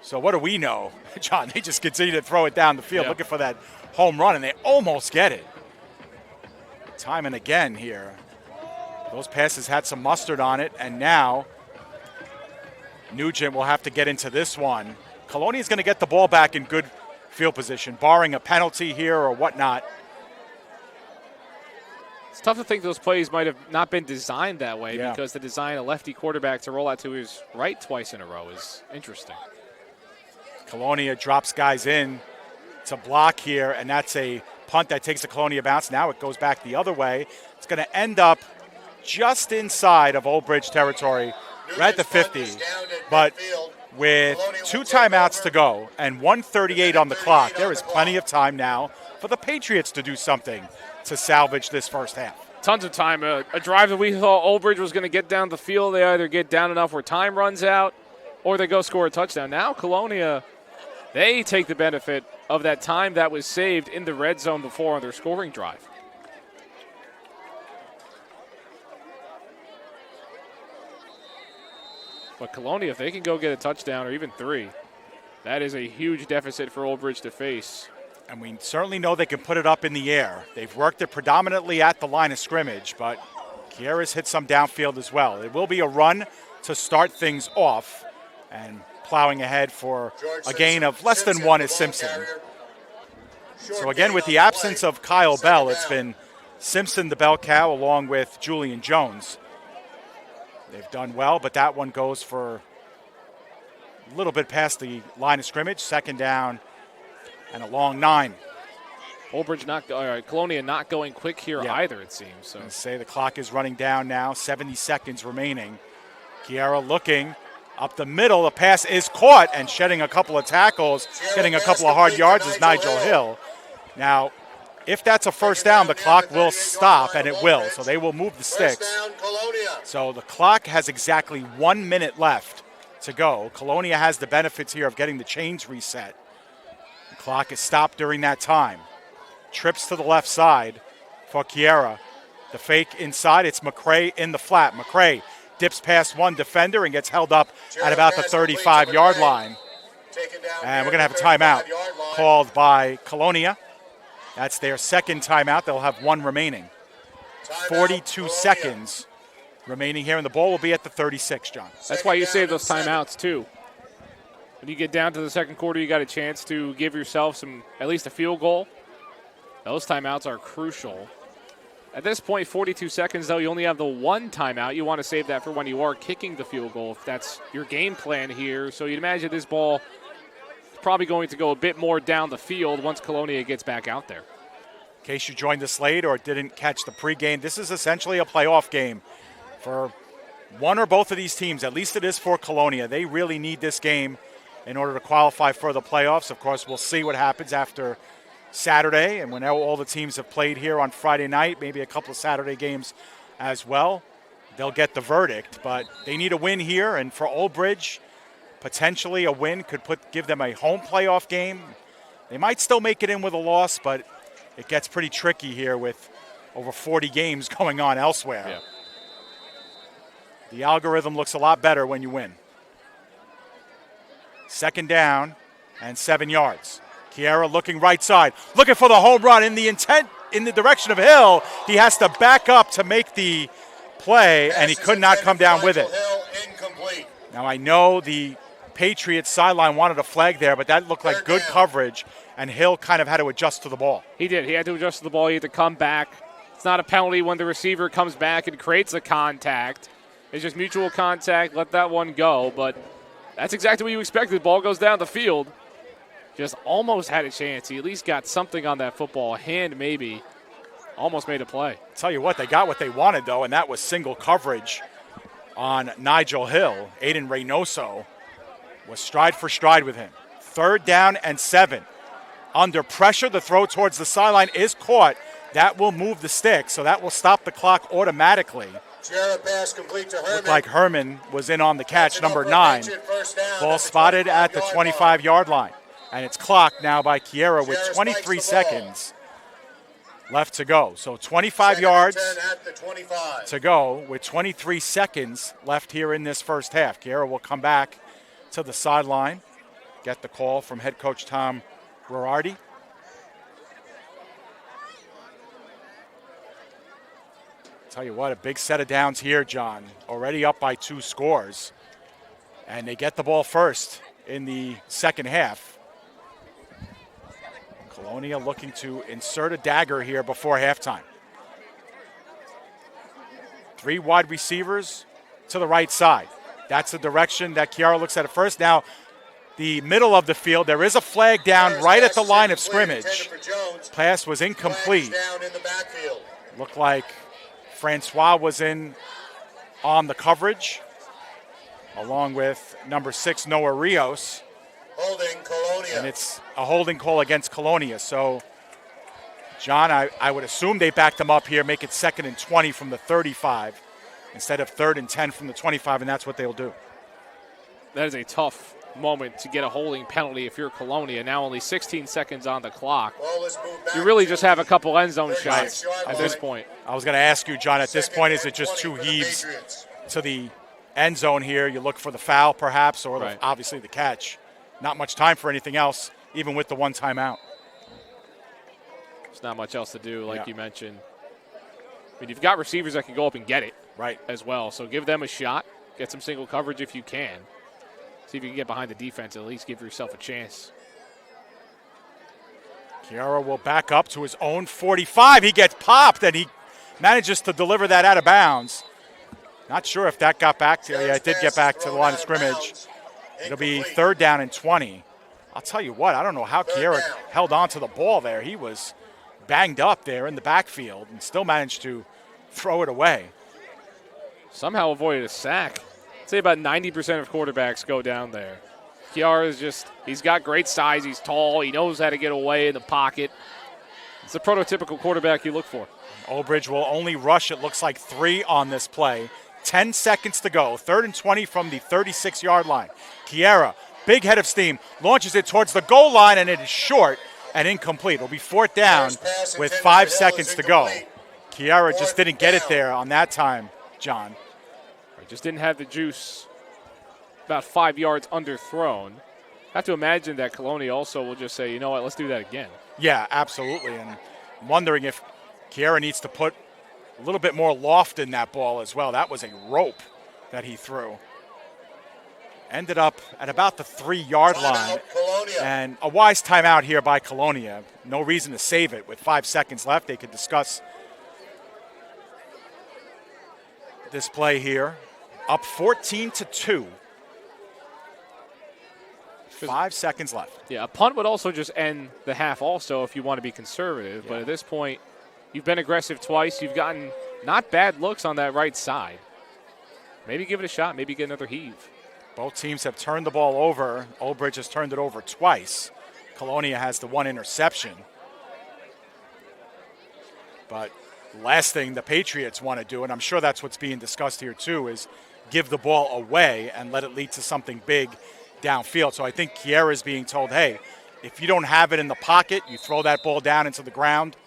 So what do we know, John? They just continue to throw it down the field looking for that home run, and they almost get it. Time and again here. Those passes had some mustard on it, and now Nugent will have to get into this one. Colonia is going to get the ball back in good field position, barring a penalty here or whatnot. It's tough to think those plays might have not been designed that way because the design a lefty quarterback to roll out to his right twice in a row is interesting. Colonia drops guys in to block here, and that's a punt that takes the Colonia bounce. Now it goes back the other way. It's going to end up just inside of Old Bridge territory, right at the 50. But with two timeouts to go and 1:38 on the clock, there is plenty of time now for the Patriots to do something to salvage this first half. Tons of time. A drive that we thought Old Bridge was going to get down the field. They either get down enough where time runs out or they go score a touchdown. Now Colonia, they take the benefit of that time that was saved in the red zone before on their scoring drive. But Colonia, if they can go get a touchdown or even three, that is a huge deficit for Old Bridge to face. And we certainly know they can put it up in the air. They've worked it predominantly at the line of scrimmage, but Kierra's hit some downfield as well. It will be a run to start things off, and plowing ahead for a gain of less than one is Simpson. So again, with the absence of Kyle Bell, it's been Simpson, the bell cow, along with Julian Jones. They've done well, but that one goes for a little bit past the line of scrimmage. Second down and a long 9. Colonia not going quick here either, it seems. So say the clock is running down now, 70 seconds remaining. Kiara looking up the middle. The pass is caught and shedding a couple of tackles, getting a couple of hard yards is Nigel Hill. Now, if that's a first down, the clock will stop, and it will. So they will move the sticks. So the clock has exactly 1 minute left to go. Colonia has the benefits here of getting the chains reset. The clock is stopped during that time. Trips to the left side for Kiera. The fake inside, it's McCray in the flat. McCray dips past one defender and gets held up at about the 35-yard line. And we're going to have a timeout called by Colonia. That's their second timeout. They'll have one remaining. 42 seconds remaining here, and the ball will be at the 36, John. That's why you save those timeouts, too. When you get down to the second quarter, you got a chance to give yourself at least a field goal. Those timeouts are crucial. At this point, 42 seconds, though, you only have the one timeout. You want to save that for when you are kicking the field goal, if that's your game plan here. So you'd imagine this ball is probably going to go a bit more down the field once Colonia gets back out there. In case you joined us late or didn't catch the pregame, this is essentially a playoff game for one or both of these teams. At least it is for Colonia. They really need this game in order to qualify for the playoffs. Of course, we'll see what happens after Saturday, and when all the teams have played here on Friday night, maybe a couple of Saturday games as well, they'll get the verdict. But they need a win here, and for Old Bridge, potentially a win could give them a home playoff game. They might still make it in with a loss, but it gets pretty tricky here with over 40 games going on elsewhere. Yeah. The algorithm looks a lot better when you win. Second down and 7 yards. Kiera looking right side, looking for the home run in the direction of Hill. He has to back up to make the play, and he could not come down with it. Now, I know the Patriots sideline wanted a flag there, but that looked like good coverage, and Hill kind of had to adjust to the ball. He did. He had to adjust to the ball. He had to come back. It's not a penalty when the receiver comes back and creates a contact. It's just mutual contact. Let that one go, but that's exactly what you expected. The ball goes down the field. Just almost had a chance. He at least got something on that football. A hand maybe. Almost made a play. Tell you what, they got what they wanted, though, and that was single coverage on Nigel Hill. Aiden Reynoso was stride for stride with him. Third down and 7. Under pressure, the throw towards the sideline is caught. That will move the stick, so that will stop the clock automatically. Pass complete to Herman. Looked like Herman was in on the catch, number 9. Ball spotted at the 25-yard line. And it's clocked now by Kiera with 23 seconds left to go. So 25 yards to go with 23 seconds left here in this first half. Kiera will come back to the sideline, get the call from head coach Tom Rorardi. Tell you what, a big set of downs here, John. Already up by 2 scores. And they get the ball first in the second half. Colonia looking to insert a dagger here before halftime. 3 wide receivers to the right side. That's the direction that Kiara looks at first. Now, the middle of the field, there is a flag down right at the line of scrimmage. Pass was incomplete. Looked like Francois was in on the coverage, along with number 6, Noah Rios. Holding Colonia. And it's a holding call against Colonia. So, John, I would assume they backed them up here, make it 2nd and 20 from the 35 instead of 3rd and 10 from the 25, and that's what they'll do. That is a tough moment to get a holding penalty if you're Colonia. Now only 16 seconds on the clock. You really just have a couple end zone shots at this point. I was going to ask you, John, at this point, is it just 2 heaves to the end zone here? You look for the foul, perhaps, or obviously the catch. Not much time for anything else, even with the one timeout. There's not much else to do, like you mentioned. I mean, you've got receivers that can go up and get it as well. So give them a shot. Get some single coverage if you can. See if you can get behind the defense, at least give yourself a chance. Kiara will back up to his own 45. He gets popped, and he manages to deliver that out of bounds. Not sure if that got back to, it did get back to the line of scrimmage. It'll be 3rd down and 20. I'll tell you what, I don't know how Kiera held on to the ball there. He was banged up there in the backfield and still managed to throw it away. Somehow avoided a sack. I'd say about 90% of quarterbacks go down there. Kiara's he's got great size. He's tall. He knows how to get away in the pocket. It's the prototypical quarterback you look for. Old Bridge will only rush, it looks like, 3 on this play. 10 seconds to go. 3rd and 20 from the 36-yard line. Kiara, big head of steam, launches it towards the goal line, and it is short and incomplete. It'll be 4th down with 5 seconds to go. Kiara just didn't get it there on that time, John. Just didn't have the juice. About 5 yards underthrown. I have to imagine that Colonia also will just say, you know what, let's do that again. Yeah, absolutely. And I'm wondering if Kiara needs to put a little bit more loft in that ball as well. That was a rope that he threw. Ended up at about the 3-yard line. And a wise timeout here by Colonia. No reason to save it. With 5 seconds left, they could discuss this play here. Up 14-2. 5 seconds left. Yeah, a punt would also just end the half also if you want to be conservative. Yeah. But at this point, you've been aggressive twice. You've gotten not bad looks on that right side. Maybe give it a shot. Maybe get another heave. Both teams have turned the ball over. Old Bridge has turned it over twice. Colonia has the 1 interception. But last thing the Patriots want to do, and I'm sure that's what's being discussed here too, is give the ball away and let it lead to something big downfield. So I think Kiara is being told, hey, if you don't have it in the pocket, you throw that ball down into the ground.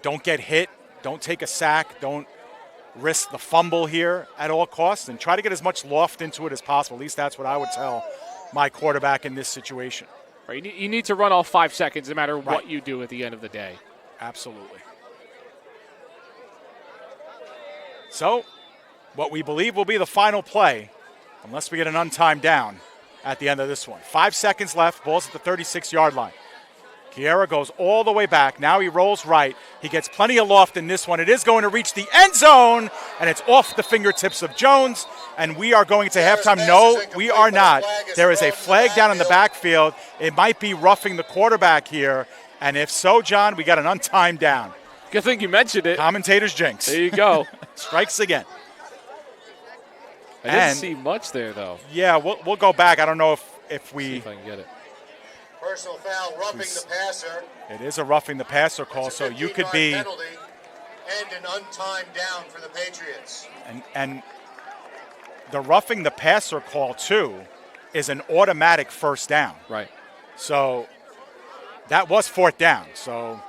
Don't get hit. Don't take a sack. Don't risk the fumble here at all costs, and try to get as much loft into it as possible. At least that's what I would tell my quarterback in this situation. Right. You need to run all 5 seconds no matter what you do at the end of the day. Absolutely. So what we believe will be the final play, unless we get an untimed down at the end of this one. 5 seconds left. Ball's at the 36-yard line. Kiara goes all the way back. Now he rolls right. He gets plenty of loft in this one. It is going to reach the end zone, and it's off the fingertips of Jones. And we are going to halftime. No, we are not. There is a flag down in the backfield. It might be roughing the quarterback here. And if so, John, we got an untimed down. Good thing you mentioned it. Commentator's jinx. There you go. Strikes again. I didn't see much there, though. Yeah, we'll go back. I don't know if we... See if I can get it. Personal foul, roughing the passer. It is a roughing the passer call, so you could be... penalty and an untimed down for the Patriots. And the roughing the passer call, too, is an automatic first down. Right. So that was 4th down. So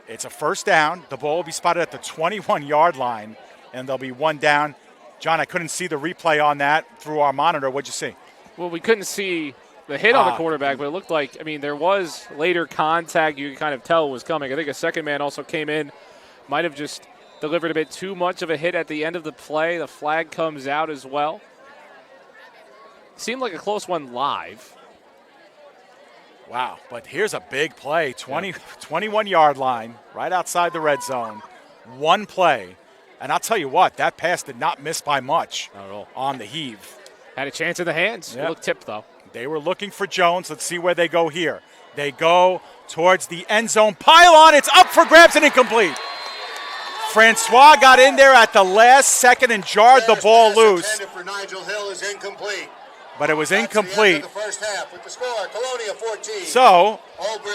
it's a first down. The ball will be spotted at the 21-yard line, and there'll be 1 down. John, I couldn't see the replay on that through our monitor. What'd you see? Well, we couldn't see the hit on the quarterback, but it looked like, I mean, there was later contact. You could kind of tell was coming. I think a second man also came in, might have just delivered a bit too much of a hit at the end of the play. The flag comes out as well. Seemed like a close one live. Wow, but here's a big play. 21-yard line, right outside the red zone. 1 play. And I'll tell you what, that pass did not miss by much on the heave. Had a chance in the hands. Yep. It looked tipped, though. They were looking for Jones. Let's see where they go here. They go towards the end zone pylon. It's up for grabs and incomplete. Francois got in there at the last second and jarred the ball loose. For Nigel Hill is incomplete. But it was incomplete. The first half with the score, Colonia 14. So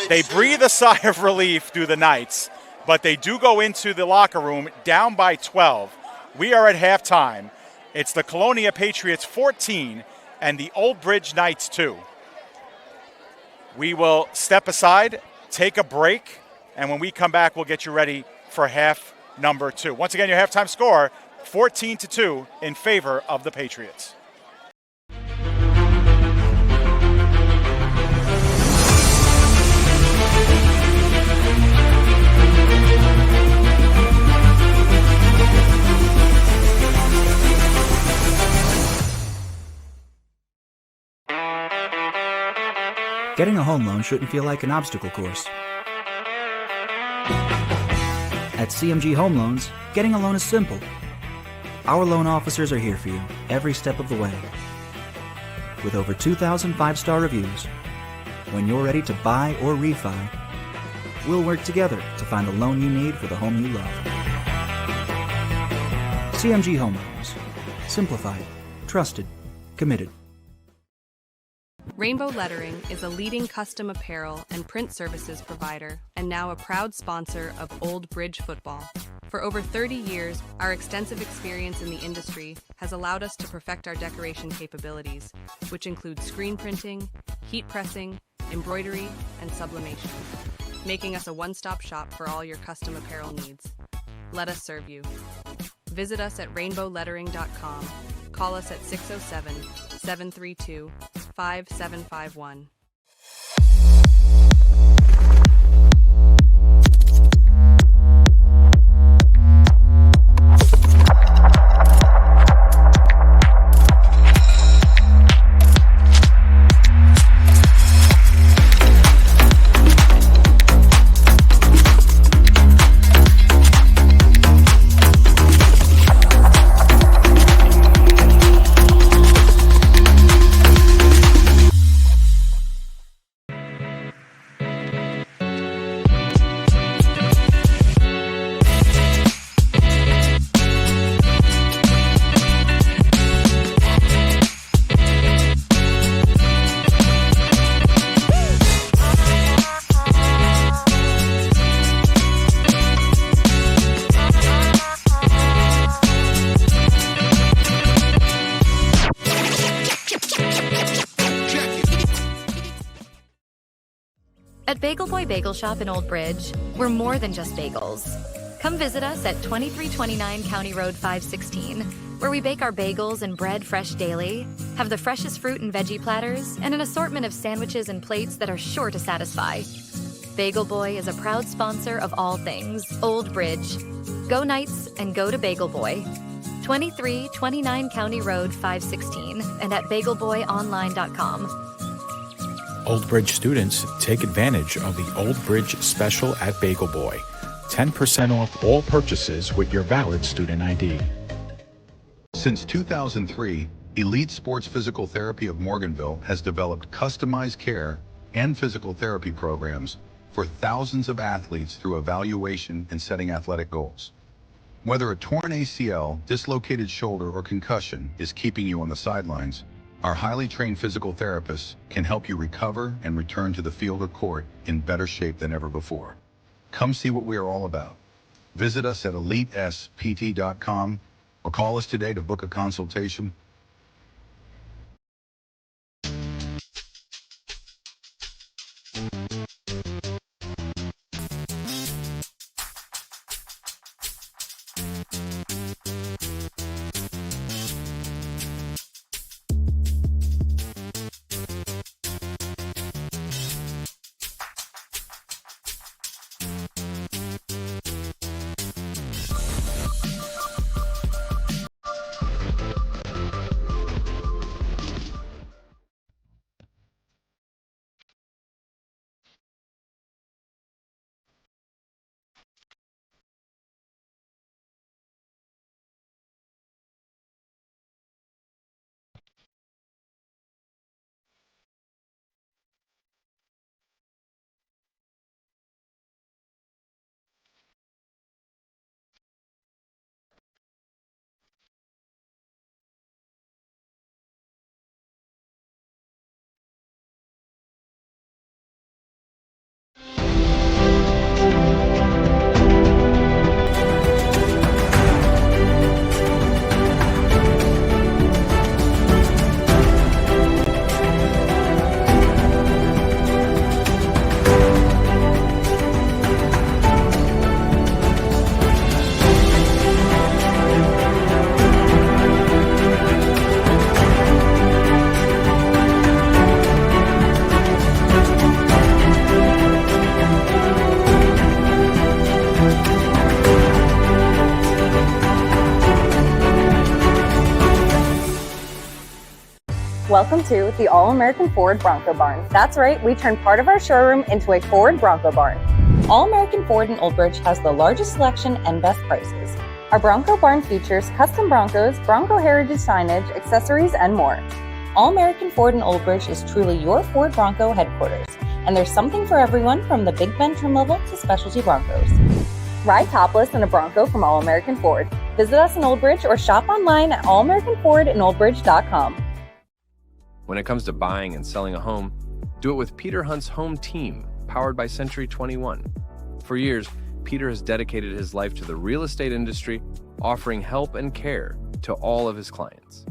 they breathe a sigh of relief through the Knights, but they do go into the locker room down by 12. We are at halftime. It's the Colonia Patriots 14 and the Old Bridge Knights 2. We will step aside, take a break, and when we come back, we'll get you ready for half number 2. Once again, your halftime score, 14-2 in favor of the Patriots. Getting a home loan shouldn't feel like an obstacle course. At CMG Home Loans, getting a loan is simple. Our loan officers are here for you every step of the way. With over 2,000 5-star reviews, when you're ready to buy or refi, we'll work together to find the loan you need for the home you love. CMG Home Loans. Simplified, trusted, committed. Rainbow Lettering is a leading custom apparel and print services provider and now a proud sponsor of Old Bridge football. For over 30 years, our extensive experience in the industry has allowed us to perfect our decoration capabilities, which include screen printing, heat pressing, embroidery, and sublimation, making us a one-stop shop for all your custom apparel needs. Let us serve you. Visit us at rainbowlettering.com. Call us at 607-732-5751. At Bagel Boy Bagel Shop in Old Bridge, we're more than just bagels. Come visit us at 2329 County Road 516, where we bake our bagels and bread fresh daily, have the freshest fruit and veggie platters, and an assortment of sandwiches and plates that are sure to satisfy. Bagel Boy is a proud sponsor of all things Old Bridge. Go Knights and go to Bagel Boy. 2329 County Road 516 and at bagelboyonline.com. Old Bridge students, take advantage of the Old Bridge special at Bagel Boy. 10% off all purchases with your valid student ID. Since 2003, Elite Sports Physical Therapy of Morganville has developed customized care and physical therapy programs for thousands of athletes through evaluation and setting athletic goals. Whether a torn ACL, dislocated shoulder, or concussion is keeping you on the sidelines, our highly trained physical therapists can help you recover and return to the field or court in better shape than ever before. Come see what we are all about. Visit us at elitespt.com or call us today to book a consultation. Welcome to the All-American Ford Bronco Barn. That's right, we turned part of our showroom into a Ford Bronco Barn. All-American Ford in Old Bridge has the largest selection and best prices. Our Bronco Barn features custom Broncos, Bronco heritage signage, accessories, and more. All-American Ford in Old Bridge is truly your Ford Bronco headquarters, And there's something for everyone from the Big Ben trim level to specialty Broncos. Ride topless in a Bronco from All American Ford. Visit us in Old Bridge or shop online at allamericanfordandoldbridge.com. When it comes to buying and selling a home, do it with Peter Hunt's home team, powered by Century 21. For years, Peter has dedicated his life to the real estate industry, offering help and care to all of his clients.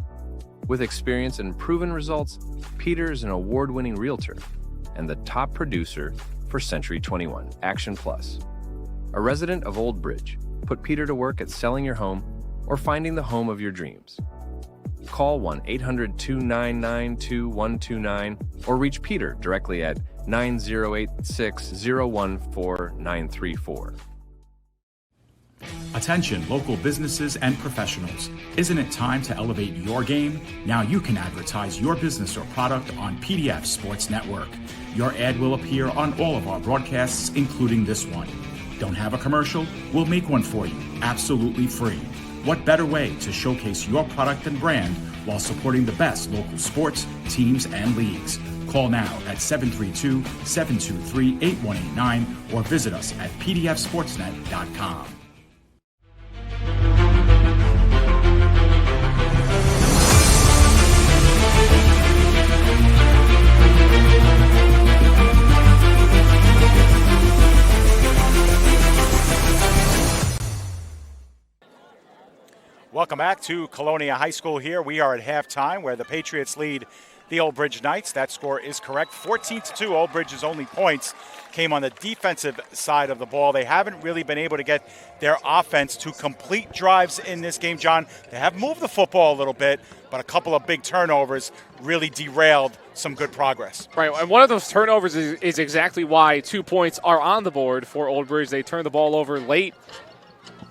With experience and proven results, Peter is an award-winning realtor and the top producer for Century 21 Action Plus. A resident of Old Bridge, put Peter to work at selling your home or finding the home of your dreams. Call 1-800-299-2129 or reach Peter directly at 9086-014-934. Attention local businesses and professionals. Isn't it time to elevate your game? Now you can advertise your business or product on PDF Sports Network. Your ad will appear on all of our broadcasts, including this one. Don't have a commercial? We'll make one for you, absolutely free. What better way to showcase your product and brand while supporting the best local sports, teams, and leagues? Call now at 732-723-8189 or visit us at pdfsportsnet.com. Welcome back to Colonia High School here. We are at halftime where the Patriots lead the Old Bridge Knights. That score is correct. 14-2. Old Bridge's only points came on the defensive side of the ball. They haven't really been able to get their offense to complete drives in this game, John. They have moved the football a little bit, but a couple of big turnovers really derailed some good progress. Right, and one of those turnovers is exactly why 2 points are on the board for Old Bridge. They turned the ball over late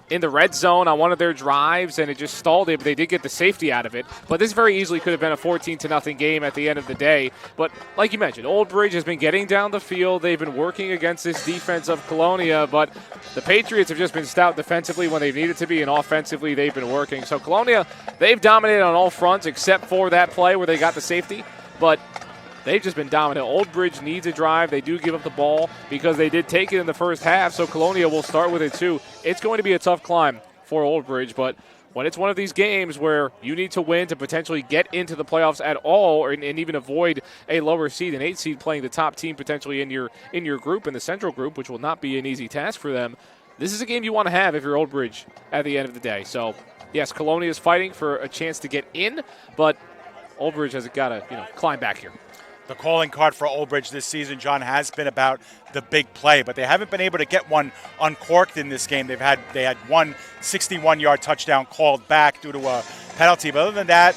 in the red zone on one of their drives, and it just stalled it, but they did get the safety out of it. But this very easily could have been a 14-0 game at the end of the day. But like you mentioned, Old Bridge has been getting down the field. They've been working against this defense of Colonia, but the Patriots have just been stout defensively when they've needed to be, and offensively they've been working. So Colonia, they've dominated on all fronts except for that play where they got the safety, but they've just been dominant. Old Bridge needs a drive. They do give up the ball because they did take it in the first half, so Colonia will start with it too. It's going to be a tough climb for Old Bridge, but when it's one of these games where you need to win to potentially get into the playoffs at all and even avoid a lower seed, an 8 seed playing the top team potentially in your group, in the Central group, which will not be an easy task for them, this is a game you want to have if you're Old Bridge at the end of the day. So, yes, Colonia is fighting for a chance to get in, but Old Bridge has got to climb back here. The calling card for Old Bridge this season, John, has been about the big play, but they haven't been able to get one uncorked in this game. They had one 61-yard touchdown called back due to a penalty. But other than that,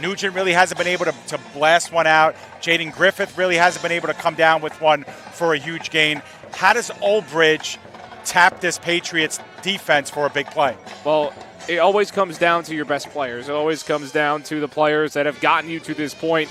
Nugent really hasn't been able to blast one out. Jaden Griffith really hasn't been able to come down with one for a huge gain. How does Old Bridge tap this Patriots defense for a big play? Well, it always comes down to your best players. It always comes down to the players that have gotten you to this point.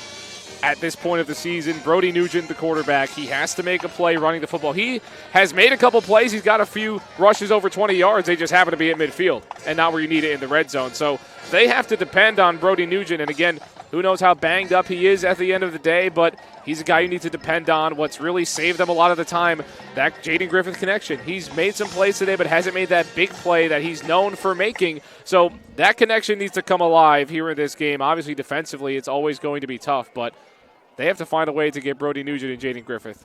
At this point of the season, Brody Nugent, the quarterback, he has to make a play running the football. He has made a couple plays. He's got a few rushes over 20 yards. They just happen to be at midfield and not where you need it in the red zone. So they have to depend on Brody Nugent. And again, who knows how banged up he is at the end of the day, but he's a guy you need to depend on. What's really saved them a lot of the time, that Jaden Griffith connection. He's made some plays today, but hasn't made that big play that he's known for making. So that connection needs to come alive here in this game. Obviously, defensively, it's always going to be tough, but they have to find a way to get Brody Nugent and Jaden Griffith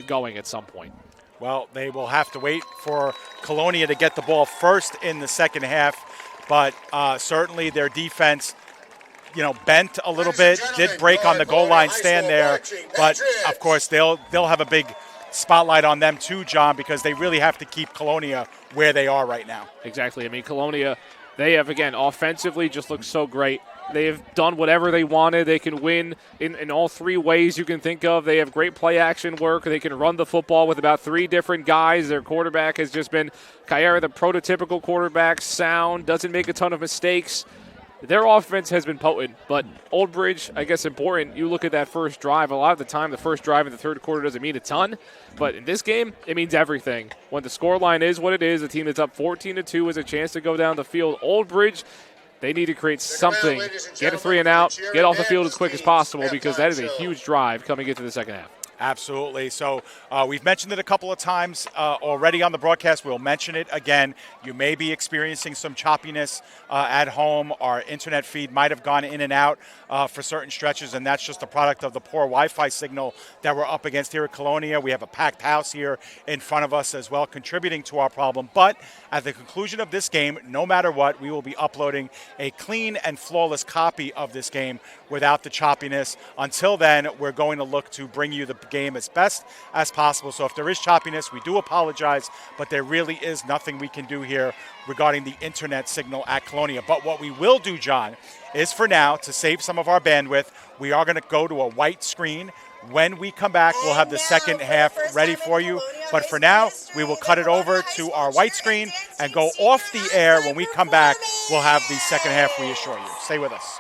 going at some point. Well, they will have to wait for Colonia to get the ball first in the second half, but certainly their defense, bent a little bit, did break on the goal line stand there, but of course they'll have a big spotlight on them too, John, because they really have to keep Colonia where they are right now. Exactly. I mean, Colonia, they have, again, offensively just looked so great. They have done whatever they wanted. They can win in all three ways you can think of. They have great play action work. They can run the football with about three different guys. Their quarterback has just been Kyra, the prototypical quarterback, sound, doesn't make a ton of mistakes. Their offense has been potent, but Old Bridge, I guess important, you look at that first drive. A lot of the time, the first drive in the third quarter doesn't mean a ton, but in this game, it means everything. When the scoreline is what it is, the team that's up 14-2 has a chance to go down the field. Old Bridge, they need to create something, get a 3 and out, get off the field as quick as possible, because that is a huge drive coming into the second half. Absolutely. So we've mentioned it a couple of times already on the broadcast. We'll mention it again. You may be experiencing some choppiness at home. Our internet feed might have gone in and out for certain stretches, and that's just a product of the poor Wi-Fi signal that we're up against here at Colonia. We have a packed house here in front of us as well, contributing to our problem. But at the conclusion of this game, no matter what, we will be uploading a clean and flawless copy of this game without the choppiness. Until then, we're going to look to bring you the game as best as possible. So if there is choppiness, we do apologize, but there really is nothing we can do here regarding the internet signal at Colonia. But what we will do, John, is for now, to save some of our bandwidth, we are going to go to a white screen. When we come back, we'll have the second half ready for you. But for now, we will cut it over to our white screen and go off the air. When we come back, we'll have the second half, we assure you. Stay with us.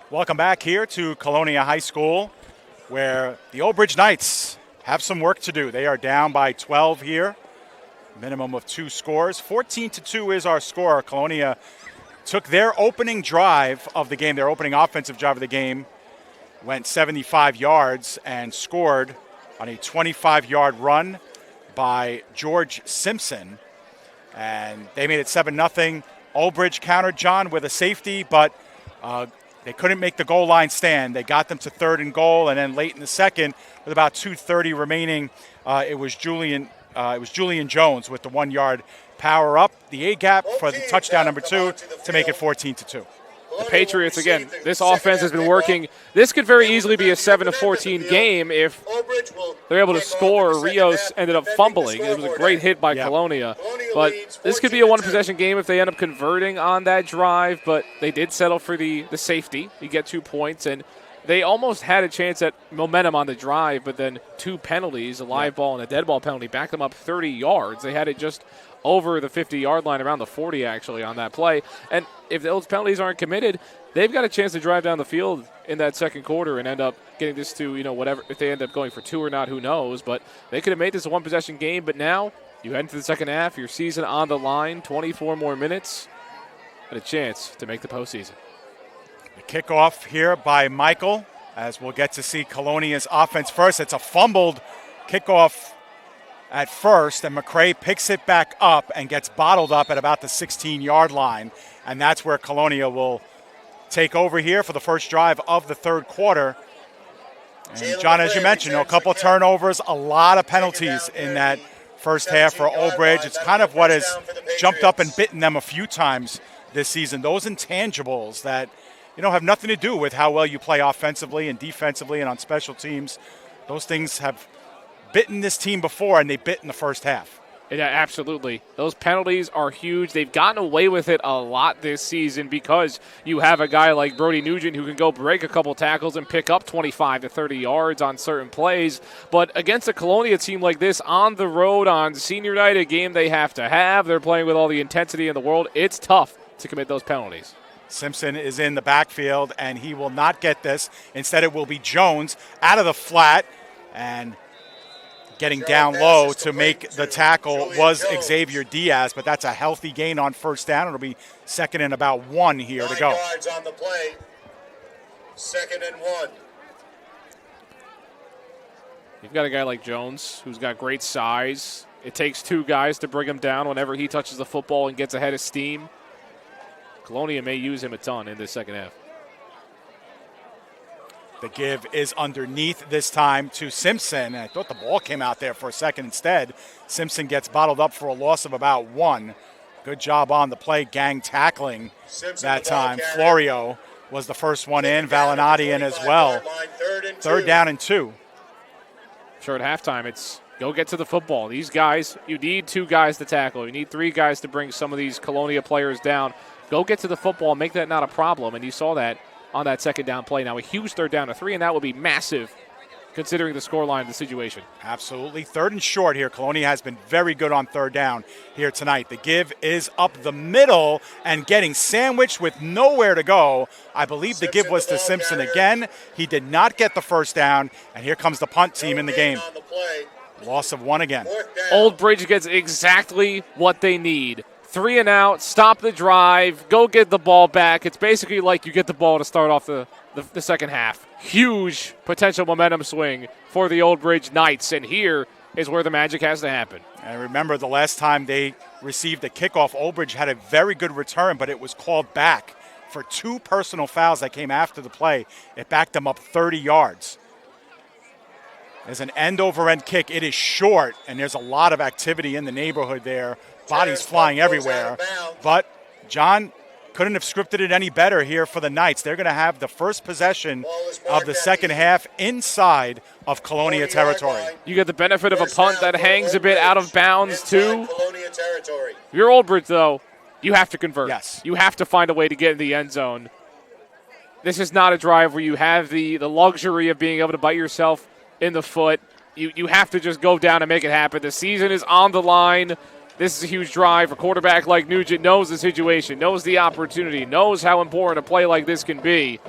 Welcome back here to Colonia High School, where the Old Bridge Knights have some work to do. They are down by 12 here, minimum of 2 scores. 14-2 is our score. Colonia took their opening drive of the game, their opening offensive drive of the game, went 75 yards and scored on a 25-yard run by George Simpson. And they made it 7-0. Old Bridge countered, John, with a safety, but they couldn't make the goal line stand. They got them to 3rd and goal, and then late in the second, with about 2:30 remaining, it was Julian Jones with the 1-yard power up, the A gap for the touchdown number 2 to make it 14-2. The Patriots, again, this offense has been working. This could very easily be a 7-14 game if they're able to score. Rios ended up fumbling. It was a great hit by Colonia. But this could be a one-possession game if they end up converting on that drive. But they did settle for the safety. You get 2 points. And they almost had a chance at momentum on the drive, but then 2 penalties, a live ball and a dead ball penalty, backed them up 30 yards. They had it just over the 50-yard line, around the 40 actually on that play. And if those penalties aren't committed, they've got a chance to drive down the field in that second quarter and end up getting this to, whatever. If they end up going for 2 or not, who knows. But they could have made this a one-possession game. But now you head into the second half, your season on the line, 24 more minutes, and a chance to make the postseason. The kickoff here by Michael, as we'll get to see Colonia's offense first. It's a fumbled kickoff at first, and McCray picks it back up and gets bottled up at about the 16-yard line, and that's where Colonia will take over here for the first drive of the third quarter. And John, as you mentioned, a couple of turnovers, a lot of penalties in that first half for Old Bridge. It's kind of what has jumped up and bitten them a few times this season. Those intangibles that have nothing to do with how well you play offensively and defensively and on special teams. Those things have bitten this team before, and they bit in the first half. Yeah, absolutely. Those penalties are huge. They've gotten away with it a lot this season because you have a guy like Brody Nugent who can go break a couple tackles and pick up 25 to 30 yards on certain plays. But against a Colonia team like this on the road on senior night, a game they have to have, they're playing with all the intensity in the world. It's tough to commit those penalties. Simpson is in the backfield, and he will not get this. Instead, it will be Jones out of the flat, and getting down low to make the tackle was Xavier Diaz, but that's a healthy gain on first down. It'll be 2nd and about 1 here to go. 9 yards on the play. 2nd and 1. You've got a guy like Jones who's got great size. It takes 2 guys to bring him down whenever he touches the football and gets ahead of steam. Colonia may use him a ton in this second half. The give is underneath this time to Simpson. I thought the ball came out there for a second instead. Simpson gets bottled up for a loss of about 1. Good job on the play, gang tackling that time. Florio was the first one in, Valinati in as well. 3rd down and 2. Sure, at halftime, it's go get to the football. These guys, you need 2 guys to tackle. You need 3 guys to bring some of these Colonia players down. Go get to the football, make that not a problem, and you saw that on that second down play. Now a huge 3rd down to 3, and that would be massive considering the scoreline of the situation. Absolutely. 3rd and short here. Colonia has been very good on 3rd down here tonight. The give is up the middle and getting sandwiched with nowhere to go. I believe the give was to Simpson again. He did not get the first down, and here comes the punt team in the game. Loss of 1 again. Old Bridge gets exactly what they need. 3 and out, stop the drive, go get the ball back. It's basically like you get the ball to start off the second half. Huge potential momentum swing for the Old Bridge Knights, and here is where the magic has to happen. And remember, the last time they received a kickoff, Old Bridge had a very good return, but it was called back for 2 personal fouls that came after the play. It backed them up 30 yards. There's an end-over-end kick. It is short, and there's a lot of activity in the neighborhood there. Bodies flying everywhere. But John couldn't have scripted it any better here for the Knights. They're going to have the first possession of the second half inside of Colonia territory. You get the benefit of a punt that hangs a bit out of bounds, too. If you're Old Bridge, though, you have to convert. Yes. You have to find a way to get in the end zone. This is not a drive where you have the luxury of being able to bite yourself in the foot. You have to just go down and make it happen. The season is on the line. This is a huge drive. A quarterback like Nugent knows the situation, knows the opportunity, knows how important a play like this can be.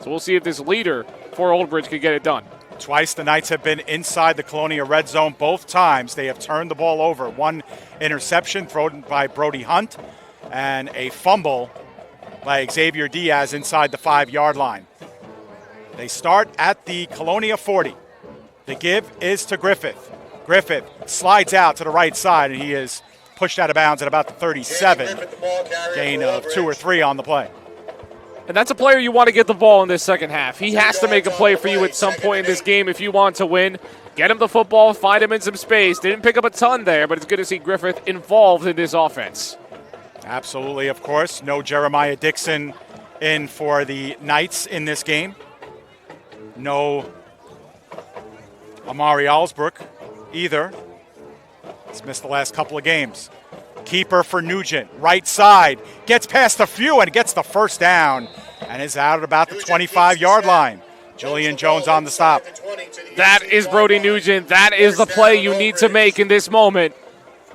So we'll see if this leader for Old Bridge can get it done. Twice the Knights have been inside the Colonia red zone. Both times they have turned the ball over. One interception thrown by Brody Hunt and a fumble by Xavier Diaz inside the 5-yard line. They start at the Colonia 40. The give is to Griffith. Griffith slides out to the right side, and he is pushed out of bounds at about the 37. Gain of 2 or 3 on the play. And that's a player you want to get the ball in this second half. He has to make a play for you at some point in this game if you want to win. Get him the football, find him in some space. Didn't pick up a ton there, but it's good to see Griffith involved in this offense. Absolutely, of course. No Jeremiah Dixon in for the Knights in this game. No Amari Alsbrook either. He's missed the last couple of games. Keeper for Nugent, right side, gets past a few and gets the first down and is out at about the 25-yard line. Julian Jones on the stop. That is Brody Nugent. That is the play you need to make in this moment.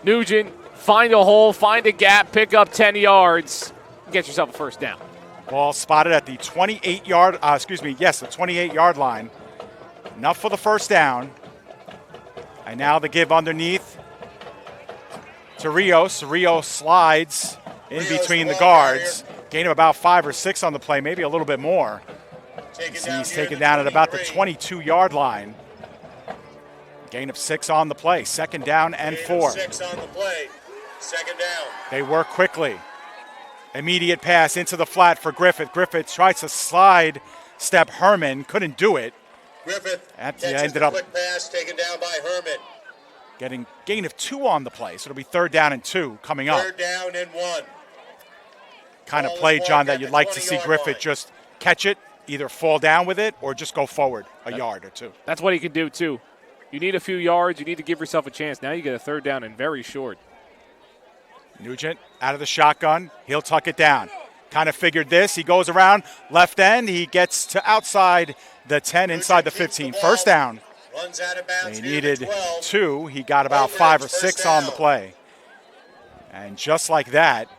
Nugent, find a hole, find a gap, pick up 10 yards, get yourself a first down. Ball spotted at the 28-yard line. Enough for the first down. And now the give underneath to Rios. Rios slides in between the guards. Gain of about 5 or 6 on the play, maybe a little bit more. He's taken down at about the 22-yard line. Gain of 6 on the play. 2nd down and 4. 6 on the play. 2nd down. They work quickly. Immediate pass into the flat for Griffith. Griffith tries to slide step Herman. Couldn't do it. Griffith ended up quick pass taken down by Herman. Getting gain of 2 on the play. So it'll be 3rd down and 2 coming up. 3rd down and 1. Kind of play, John, that you'd like to see Griffith just catch it, either fall down with it or just go forward a yard or 2. That's what he can do, too. You need a few yards. You need to give yourself a chance. Now you get a 3rd down and very short. Nugent out of the shotgun. He'll tuck it down. Kind of figured this. He goes around left end. He gets to outside the 10, inside the 15. First down. Runs out of bounds. He needed 2. He got about 5 or 6 on the play. And just like that,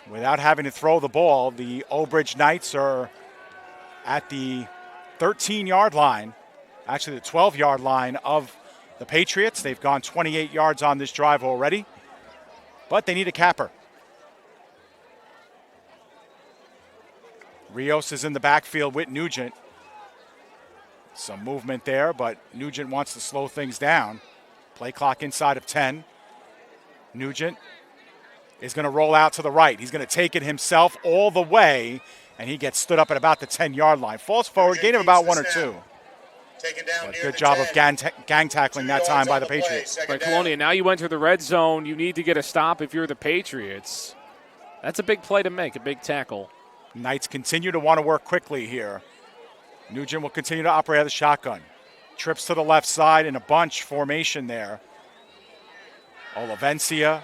without having to throw the ball, the Old Bridge Knights are at the 13-yard line, actually the 12-yard line of the Patriots. They've gone 28 yards on this drive already, but they need a capper. Rios is in the backfield with Nugent. Some movement there, but Nugent wants to slow things down. Play clock inside of 10. Nugent is going to roll out to the right. He's going to take it himself all the way, and he gets stood up at about the 10-yard line. Falls forward, gain of about 1 or 2. But good job of gang tackling that time by the Patriots. Right, Colonia, now you enter the red zone. You need to get a stop if you're the Patriots. That's a big play to make, a big tackle. Knights continue to want to work quickly here. Nugent will continue to operate out of the shotgun. Trips to the left side in a bunch formation there. Olivencia,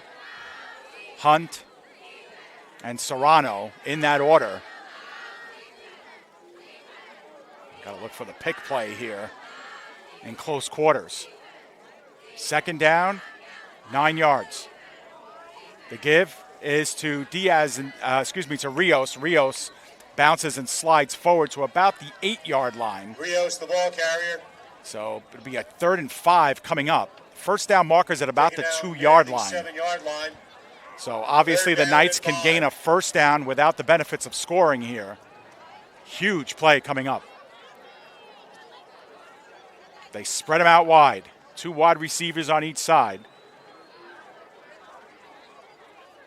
Hunt, and Serrano in that order. Got to look for the pick play here in close quarters. 2nd down, 9 yards. The give is to to Rios. Rios bounces and slides forward to about the 8-yard line. Rios, the ball carrier. So it'll be a 3rd and 5 coming up. First down markers at about the 2-yard line. 7-yard line. So obviously the Knights can gain a first down without the benefits of scoring here. Huge play coming up. They spread them out wide. 2 wide receivers on each side.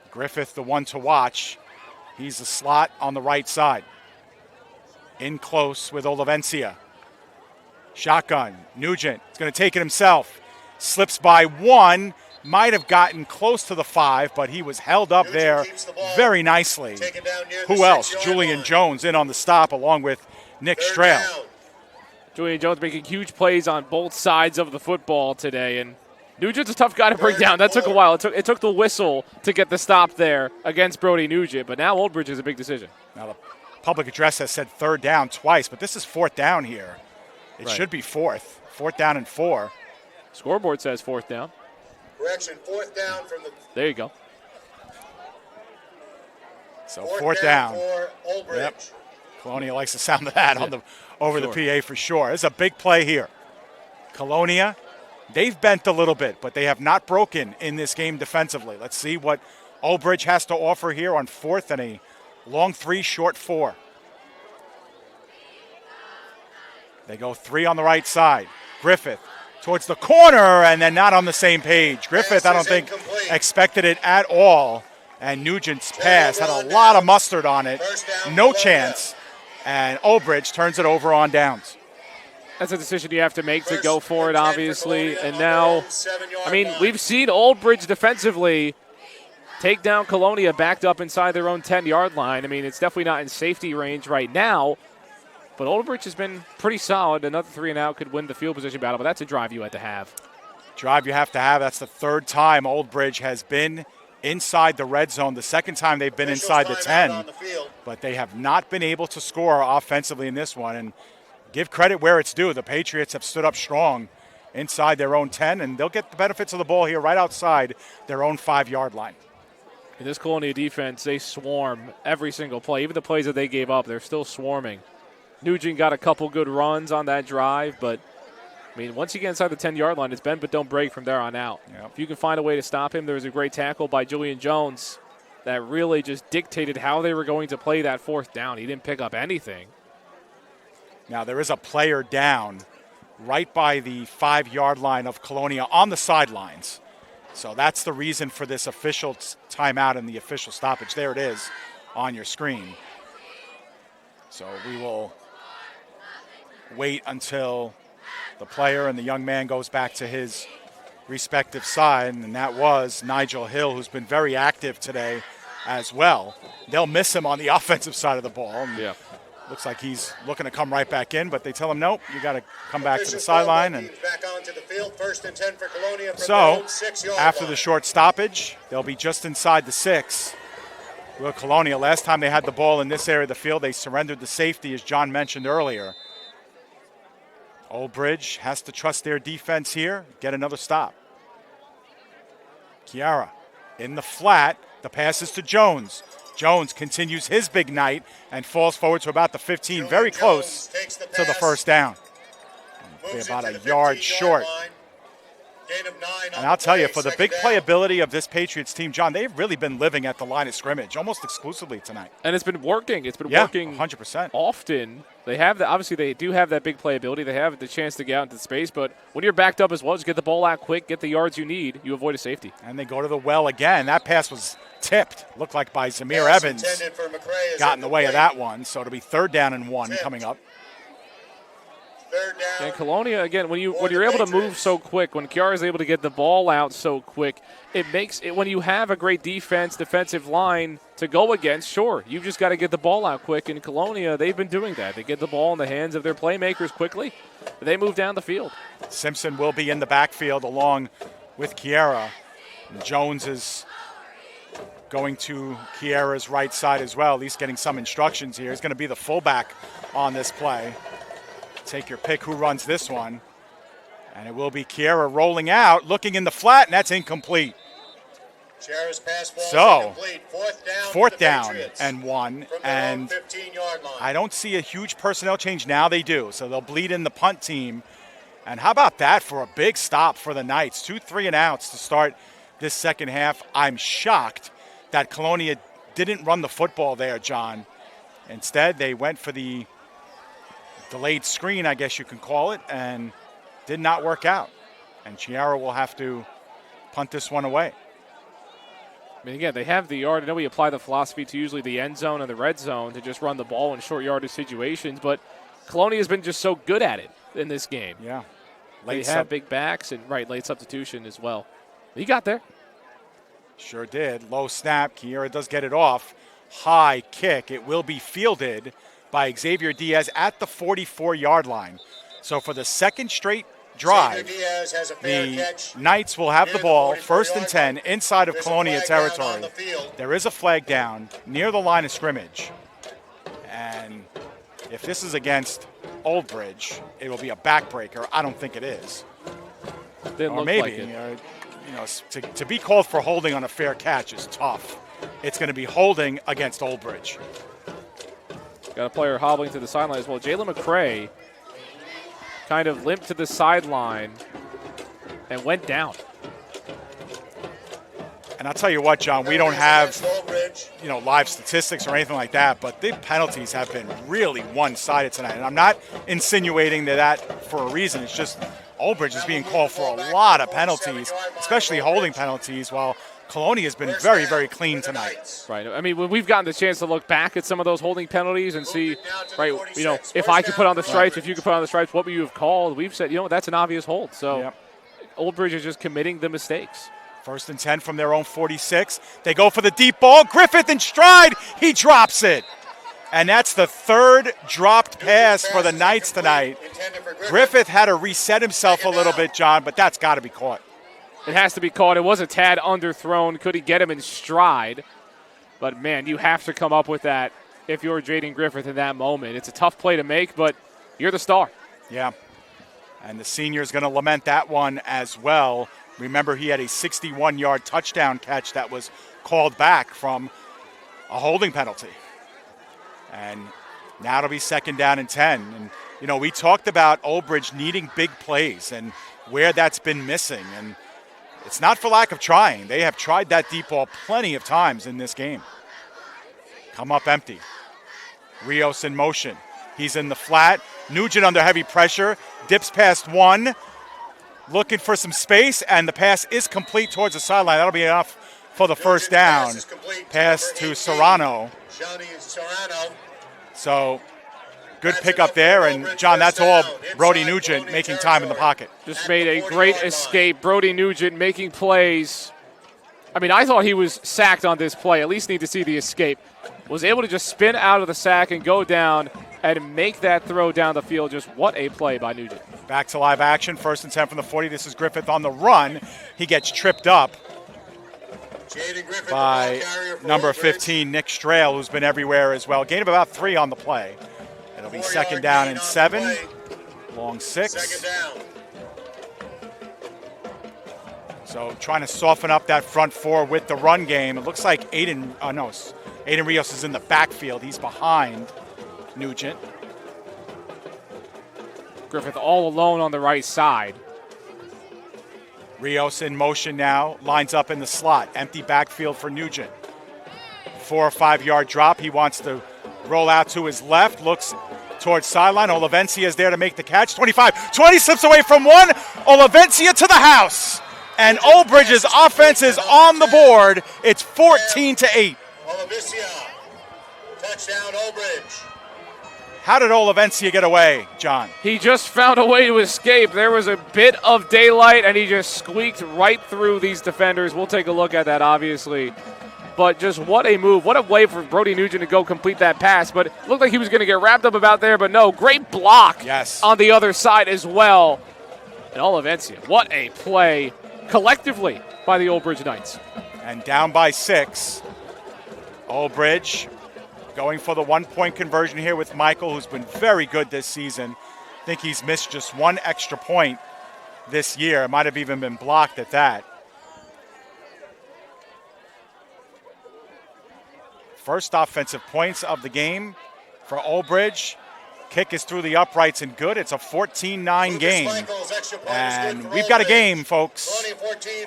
Griffith, the one to watch. He's the slot on the right side. In close with Olivencia. Shotgun. Nugent is going to take it himself. Slips by 1. Might have gotten close to the 5, but he was held up there very nicely. Who else? Julian Jones in on the stop along with Nick Strail. Julian Jones making huge plays on both sides of the football today, and Nugent's a tough guy to bring down. That took a while. It took the whistle to get the stop there against Brody Nugent, but now Old Bridge is a big decision. Now the public address has said 3rd down twice, but this is 4th down here. It should be 4th. 4th down and 4. Scoreboard says 4th down. Correction, 4th down from the. There you go. So 4th down. For Old Bridge. Yep. Colonia likes the sound of that on the over the PA for sure. It's a big play here. Colonia, they've bent a little bit, but they have not broken in this game defensively. Let's see what Old Bridge has to offer here on 4th and a long 3, short 4. They go 3 on the right side. Griffith towards the corner, and then not on the same page. Griffith, I don't think, expected it at all. And Nugent's pass had a lot of mustard on it. No chance. And Old Bridge turns it over on downs. That's a decision you have to make to go for it, obviously. And now, I mean, we've seen Old Bridge defensively take down Colonia backed up inside their own 10-yard line. I mean, it's definitely not in safety range right now. But Old Bridge has been pretty solid. Another 3-and-out could win the field position battle, but that's a drive you had to have. Drive you have to have. That's the 3rd time Old Bridge has been inside the red zone. The 2nd time they've been inside the 10. But they have not been able to score offensively in this one. And give credit where it's due. The Patriots have stood up strong inside their own 10, and they'll get the benefits of the ball here right outside their own 5-yard line. In this Colonia defense, they swarm every single play. Even the plays that they gave up, they're still swarming. Nugent got a couple good runs on that drive, but, I mean, once you get inside the 10-yard line, it's bend but don't break from there on out. Yep. If you can find a way to stop him, there was a great tackle by Julian Jones that really just dictated how they were going to play that 4th down. He didn't pick up anything. Now, there is a player down right by the 5-yard line of Colonia on the sidelines. So that's the reason for this official timeout and the official stoppage. There it is on your screen. So we will wait until the player and the young man goes back to his respective side, and that was Nigel Hill, who's been very active today as well. They'll miss him on the offensive side of the ball. Yeah. Looks like he's looking to come right back in, but they tell him, nope, you got to come back to the sideline. And back onto the field, 1st and 10 for Colonia from so their own 6-yard after line. the short stoppage, they'll be just inside the 6. Well, Colonia, last time they had the ball in this area of the field, they surrendered the safety, as John mentioned earlier. Old Bridge has to trust their defense here, get another stop. Chiara in the flat. The pass is to Jones. Jones continues his big night and falls forward to about the 15, very close to the 1st down. Be about a yard short. And I'll tell you, for the big playability of this Patriots team, John, they've really been living at the line of scrimmage almost exclusively tonight. And it's been working. It's been working 100%. Often. They have obviously they do have that big playability. They have the chance to get out into space, but when you're backed up as well, just get the ball out quick, get the yards you need, you avoid a safety. And they go to the well again. That pass was tipped, looked like by Zamir Evans. Got in the way of that one, so it'll be 3rd down and 1 coming up. 3rd down. And Colonia, again, when you're able to move so quick, when Chiara is able to get the ball out so quick, it makes it, when you have a great defensive line to go against, sure, you've just got to get the ball out quick. In Colonia, they've been doing that. They get the ball in the hands of their playmakers quickly. They move down the field. Simpson will be in the backfield along with Chiara. Jones is going to Chiara's right side as well, at least getting some instructions here. He's going to be the fullback on this play. Take your pick who runs this one. And it will be Chiara rolling out, looking in the flat, and that's incomplete. Chiara's pass ball So, incomplete. 4th down and 1. From their own 15-yard line. I don't see a huge personnel change. Now they do. So they'll bleed in the punt team. And how about that for a big stop for the Knights? 2 3-and-outs to start this 2nd half. I'm shocked that Colonia didn't run the football there, John. Instead, they went for the delayed screen, I guess you can call it, and did not work out. And Chiara will have to punt this one away. I mean, again, they have the yard. I know we apply the philosophy to usually the end zone and the red zone to just run the ball in short yardage situations, but Colonia has been just so good at it in this game. Yeah. They have big backs and, late substitution as well. He got there. Sure did. Low snap. Chiara does get it off. High kick. It will be fielded by Xavier Diaz at the 44-yard line. So for the 2nd straight drive, the Knights will have the ball, 1st and 10, inside of Colonia territory. There is a flag down near the line of scrimmage. And if this is against Old Bridge, it will be a backbreaker. I don't think it is. Didn't or look maybe, like it. To be called for holding on a fair catch is tough. It's going to be holding against Old Bridge. Got a player hobbling to the sideline as well. Jalen McCray kind of limped to the sideline and went down. And I'll tell you what, John, we don't have, live statistics or anything like that, but the penalties have been really one-sided tonight. And I'm not insinuating that for a reason. It's just Old Bridge is being called for a lot of penalties, especially holding penalties, while Colonia has been very, very clean tonight. Right. I mean, when we've gotten the chance to look back at some of those holding penalties and see, right, if I could put on the stripes, if you could put on the stripes, what would you have called? We've said, that's an obvious hold. So Old Bridge is just committing the mistakes. 1st and 10 from their own 46. They go for the deep ball. Griffith in stride. He drops it. And that's the 3rd dropped pass for the Knights tonight. Griffith had to reset himself a little bit, John, but that's got to be caught. It has to be caught. It was a tad underthrown. Could he get him in stride? But, man, you have to come up with that if you're Jaden Griffith in that moment. It's a tough play to make, but you're the star. Yeah. And the senior is going to lament that one as well. Remember, he had a 61-yard touchdown catch that was called back from a holding penalty. And now it'll be 2nd down and 10. And, we talked about Old Bridge needing big plays and where that's been missing. And it's not for lack of trying. They have tried that deep ball plenty of times in this game. Come up empty. Rios in motion. He's in the flat. Nugent under heavy pressure. Dips past one. Looking for some space, and the pass is complete towards the sideline. That'll be enough for the 1st down. Pass to Serrano. So, good pickup there, and John, that's all Brody Nugent making time in the pocket. Just made a great escape. Brody Nugent making plays. I mean, I thought he was sacked on this play. At least need to see the escape. Was able to just spin out of the sack and go down and make that throw down the field. Just what a play by Nugent. Back to live action. 1st and 10 from the 40. This is Griffith on the run. He gets tripped up by number 15, Nick Strahl, who's been everywhere as well. Gain of about 3 on the play. It'll be 2nd down and 7. Long 6. So trying to soften up that front 4 with the run game. It looks like Aiden Rios is in the backfield. He's behind Nugent. Griffith all alone on the right side. Rios in motion now, lines up in the slot. Empty backfield for Nugent. 4 or 5 yard drop. He wants to roll out to his left, looks towards sideline. Olivencia is there to make the catch. 25, 20, slips away from one. Olivencia to the house. And Old Bridge's offense is on the board. It's 14-8. Olivencia, touchdown Old Bridge. How did Olivencia get away, John? He just found a way to escape. There was a bit of daylight, and he just squeaked right through these defenders. We'll take a look at that, obviously. But just what a move. What a way for Brody Nugent to go complete that pass. But it looked like he was going to get wrapped up about there, but no. Great block on the other side as well. And Olivencia, what a play collectively by the Old Bridge Knights. And down by 6. Old Bridge going for the 1-point conversion here with Michael, who's been very good this season. I think he's missed just 1 extra point this year. It might have even been blocked at that. First offensive points of the game for Old Bridge. Kick is through the uprights and good. It's a 14-9 game. And we've got a game, folks.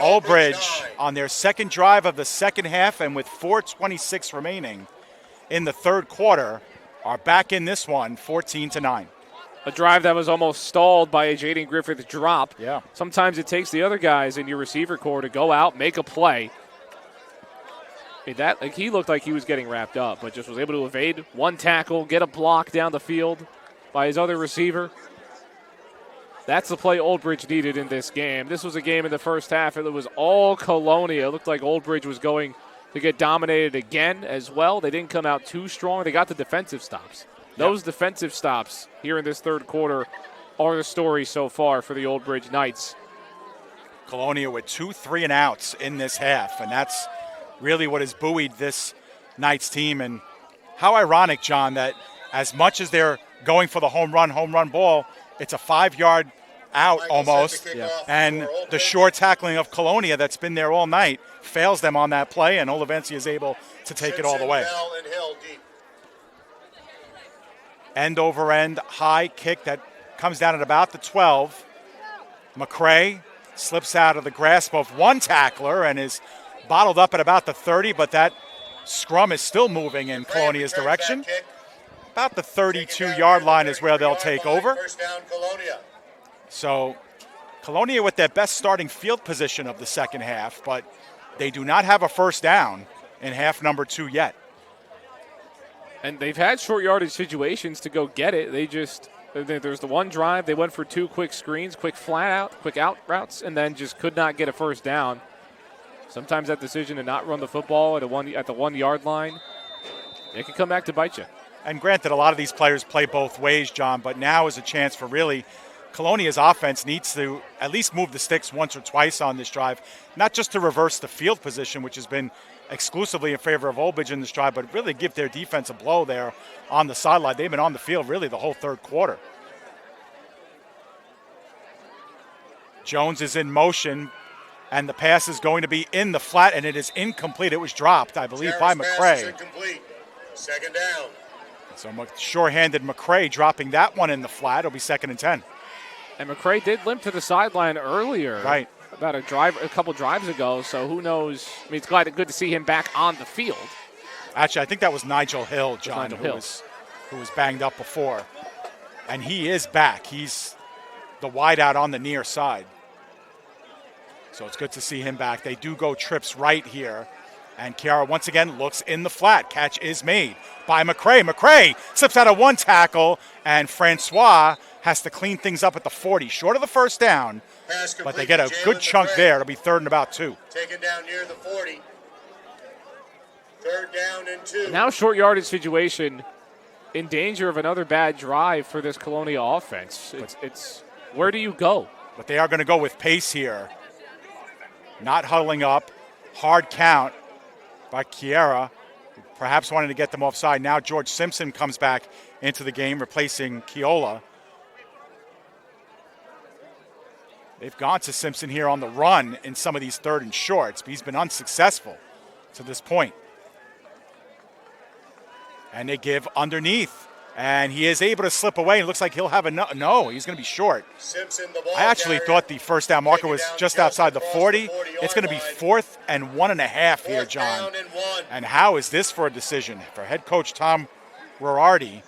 Old Bridge on their 2nd drive of the 2nd half, and with 4:26 remaining in the 3rd quarter, are back in this one, 14-9. A drive that was almost stalled by a Jaden Griffith drop. Yeah. Sometimes it takes the other guys in your receiver core to go out, make a play. He looked like he was getting wrapped up, but just was able to evade 1 tackle, get a block down the field by his other receiver. That's the play Old Bridge needed in this game. This was a game in the first half. It was all Colonia. It looked like Old Bridge was going to get dominated again as well. They didn't come out too strong. They got the defensive stops. Those defensive stops here in this 3rd quarter are the story so far for the Old Bridge Knights. Colonia with 2 3-and-outs in this half, and that's really what has buoyed this Knights team. And how ironic, John, that as much as they're going for the home run ball, it's a 5-yard out almost. And the short tackling of Colonia that's been there all night fails them on that play, and Olivencia is able to take it all the way. end over end high kick that comes down at about the 12. McCray slips out of the grasp of one tackler and is bottled up at about the 30, but that scrum is still moving in Colonia's direction. About the 32-yard line is where they'll take over. First down, Colonia. So Colonia with their best starting field position of the second half, but they do not have a first down in half number 2 yet. And they've had short yardage situations to go get it. There's the one drive. They went for 2 quick screens, quick out routes, and then just could not get a first down. Sometimes that decision to not run the football at the 1 yard line, it can come back to bite you. And granted, a lot of these players play both ways, John, but now is a chance for really Colonia's offense needs to at least move the sticks once or twice on this drive, not just to reverse the field position, which has been exclusively in favor of Old Bridge in this drive, but really give their defense a blow there on the sideline. They've been on the field really the whole third quarter. Jones is in motion, and the pass is going to be in the flat, and it is incomplete. It was dropped, I believe, by McCray. Second down. So sure-handed McCray dropping that one in the flat. It'll be 2nd and 10. And McCray did limp to the sideline earlier. Right. About a couple drives ago, so who knows? I mean, it's good to see him back on the field. Actually, I think that was Nigel Hill, John, Nigel Hill. who was banged up before. And he is back. He's the wideout on the near side. So it's good to see him back. They do go trips right here. And Chiara once again looks in the flat. Catch is made by McCray. McCray slips out of one tackle, and Francois has to clean things up at the 40. Short of the first down, but they get a good chunk there. It'll be 3rd and about 2. Taken down near the 40. 3rd down and 2. Now short yardage situation in danger of another bad drive for this Colonia offense. It's where do you go? But they are going to go with pace here. Not huddling up. Hard count by Chiara, perhaps wanting to get them offside. Now George Simpson comes back into the game, replacing Keola. They've gone to Simpson here on the run in some of these 3rd and shorts, but he's been unsuccessful to this point. And they give underneath, and he is able to slip away. It looks like he'll have no, he's going to be short. Simpson, the ball I actually thought the first down marker was just outside the 40. It's going to be 4th and 1.5 here, John. And how is this for a decision? For head coach Tom Rorardi,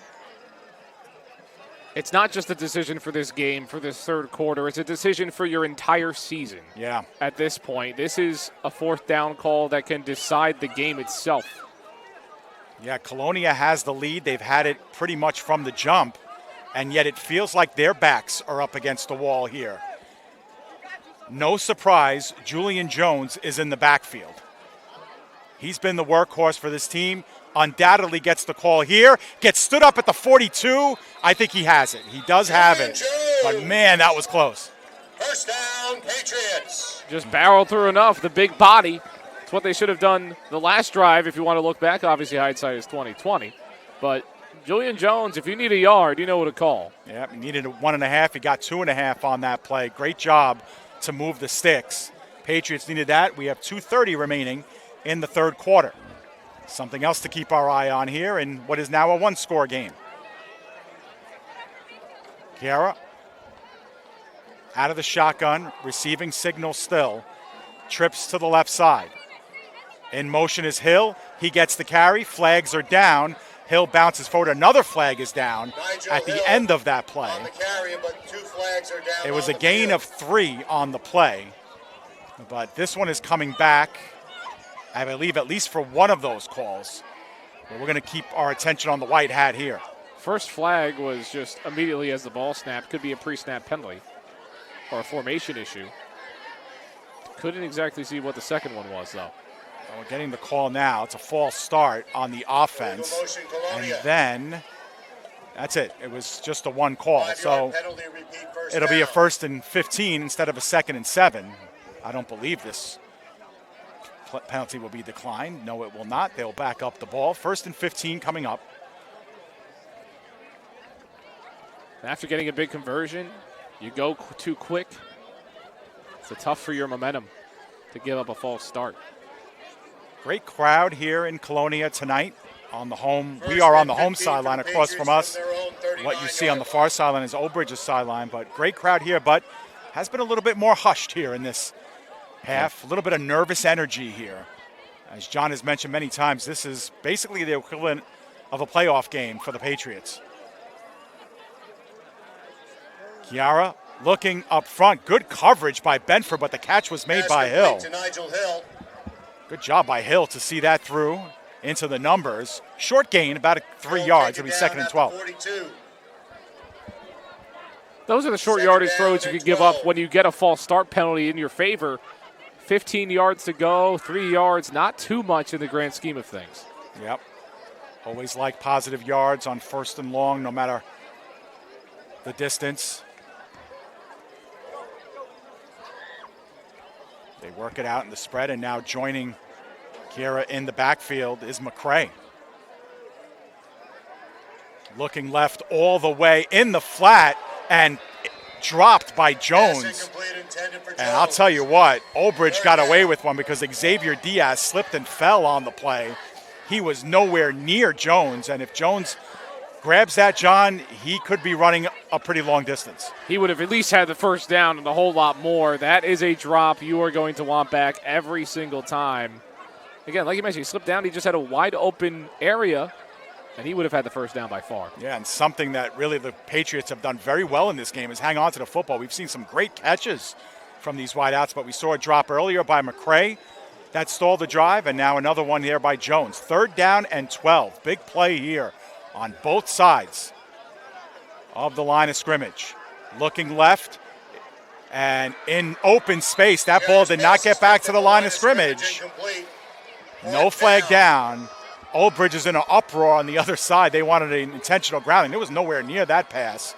It's not just a decision for this game, for this third quarter. It's a decision for your entire season. Yeah. At this point, this is a 4th down call that can decide the game itself. Yeah, Colonia has the lead. They've had it pretty much from the jump, and yet it feels like their backs are up against the wall here. No surprise, Julian Jones is in the backfield. He's been the workhorse for this team. Undoubtedly gets the call here. Gets stood up at the 42. I think he has it. He does have it. But, man, that was close. First down, Patriots. Just barreled through enough. The big body. It's what they should have done the last drive if you want to look back. Obviously, hindsight is 20/20. But Julian Jones, if you need a yard, you know what to call. Yeah, he needed 1.5. He got 2.5 on that play. Great job to move the sticks. Patriots needed that. We have 2:30 remaining in the third quarter. Something else to keep our eye on here in what is now a 1-score game. Chiara out of the shotgun, receiving signal still. Trips to the left side. In motion is Hill. He gets the carry. Flags are down. Hill bounces forward. Another flag is down at the end of that play. On the carry, but 2 flags are down. It was a gain of 3 on the play. But this one is coming back, I believe, at least for one of those calls. But we're going to keep our attention on the white hat here. First flag was just immediately as the ball snapped. Could be a pre-snap penalty or a formation issue. Couldn't exactly see what the second one was, though. Well, we're getting the call now. It's a false start on the offense. And then, that's it. It was just a 1 call. So it'll be a 1st and 15 instead of a 2nd and 7. I don't believe this penalty will be declined. No, it will not. They'll back up the ball. 1st and 15 coming up. After getting a big conversion, you go too quick. It's tough for your momentum to give up a false start. Great crowd here in Colonia tonight on the home. We are on the home sideline across from us. what you see on the far sideline is Old Bridge's sideline, but great crowd here, but has been a little bit more hushed here in this half. A little bit of nervous energy here. As John has mentioned many times, this is basically the equivalent of a playoff game for the Patriots. Chiara looking up front. Good coverage by Benford, but the catch was made by Hill. Good job by Hill to see that through into the numbers. Short gain, about 3 yards. It'll be 2nd and 12. Those are the short yardage throws you can give up when you get a false start penalty in your favor. 15 yards to go, 3 yards, not too much in the grand scheme of things. Yep. Always like positive yards on 1st and long, no matter the distance. They work it out in the spread, and now joining Chiara in the backfield is McCray. Looking left all the way in the flat and dropped by Jones. And I'll tell you what, Old Bridge got away with one because Xavier Diaz slipped and fell on the play. He was nowhere near Jones, and if Jones grabs that, John, he could be running a pretty long distance. He would have at least had the first down and a whole lot more. That is a drop you are going to want back every single time. Again, like you mentioned, he slipped down. He just had a wide open area, and he would have had the first down by far. Yeah, and something that really the Patriots have done very well in this game is hang on to the football. We've seen some great catches from these wideouts, but we saw a drop earlier by McCray. That stalled the drive, and now another one here by Jones. 3rd down and 12. Big play here on both sides of the line of scrimmage. Looking left, and in open space, that ball did not get back to the line of scrimmage. No flag down. Old Bridge is in an uproar on the other side. They wanted an intentional grounding. It was nowhere near that pass.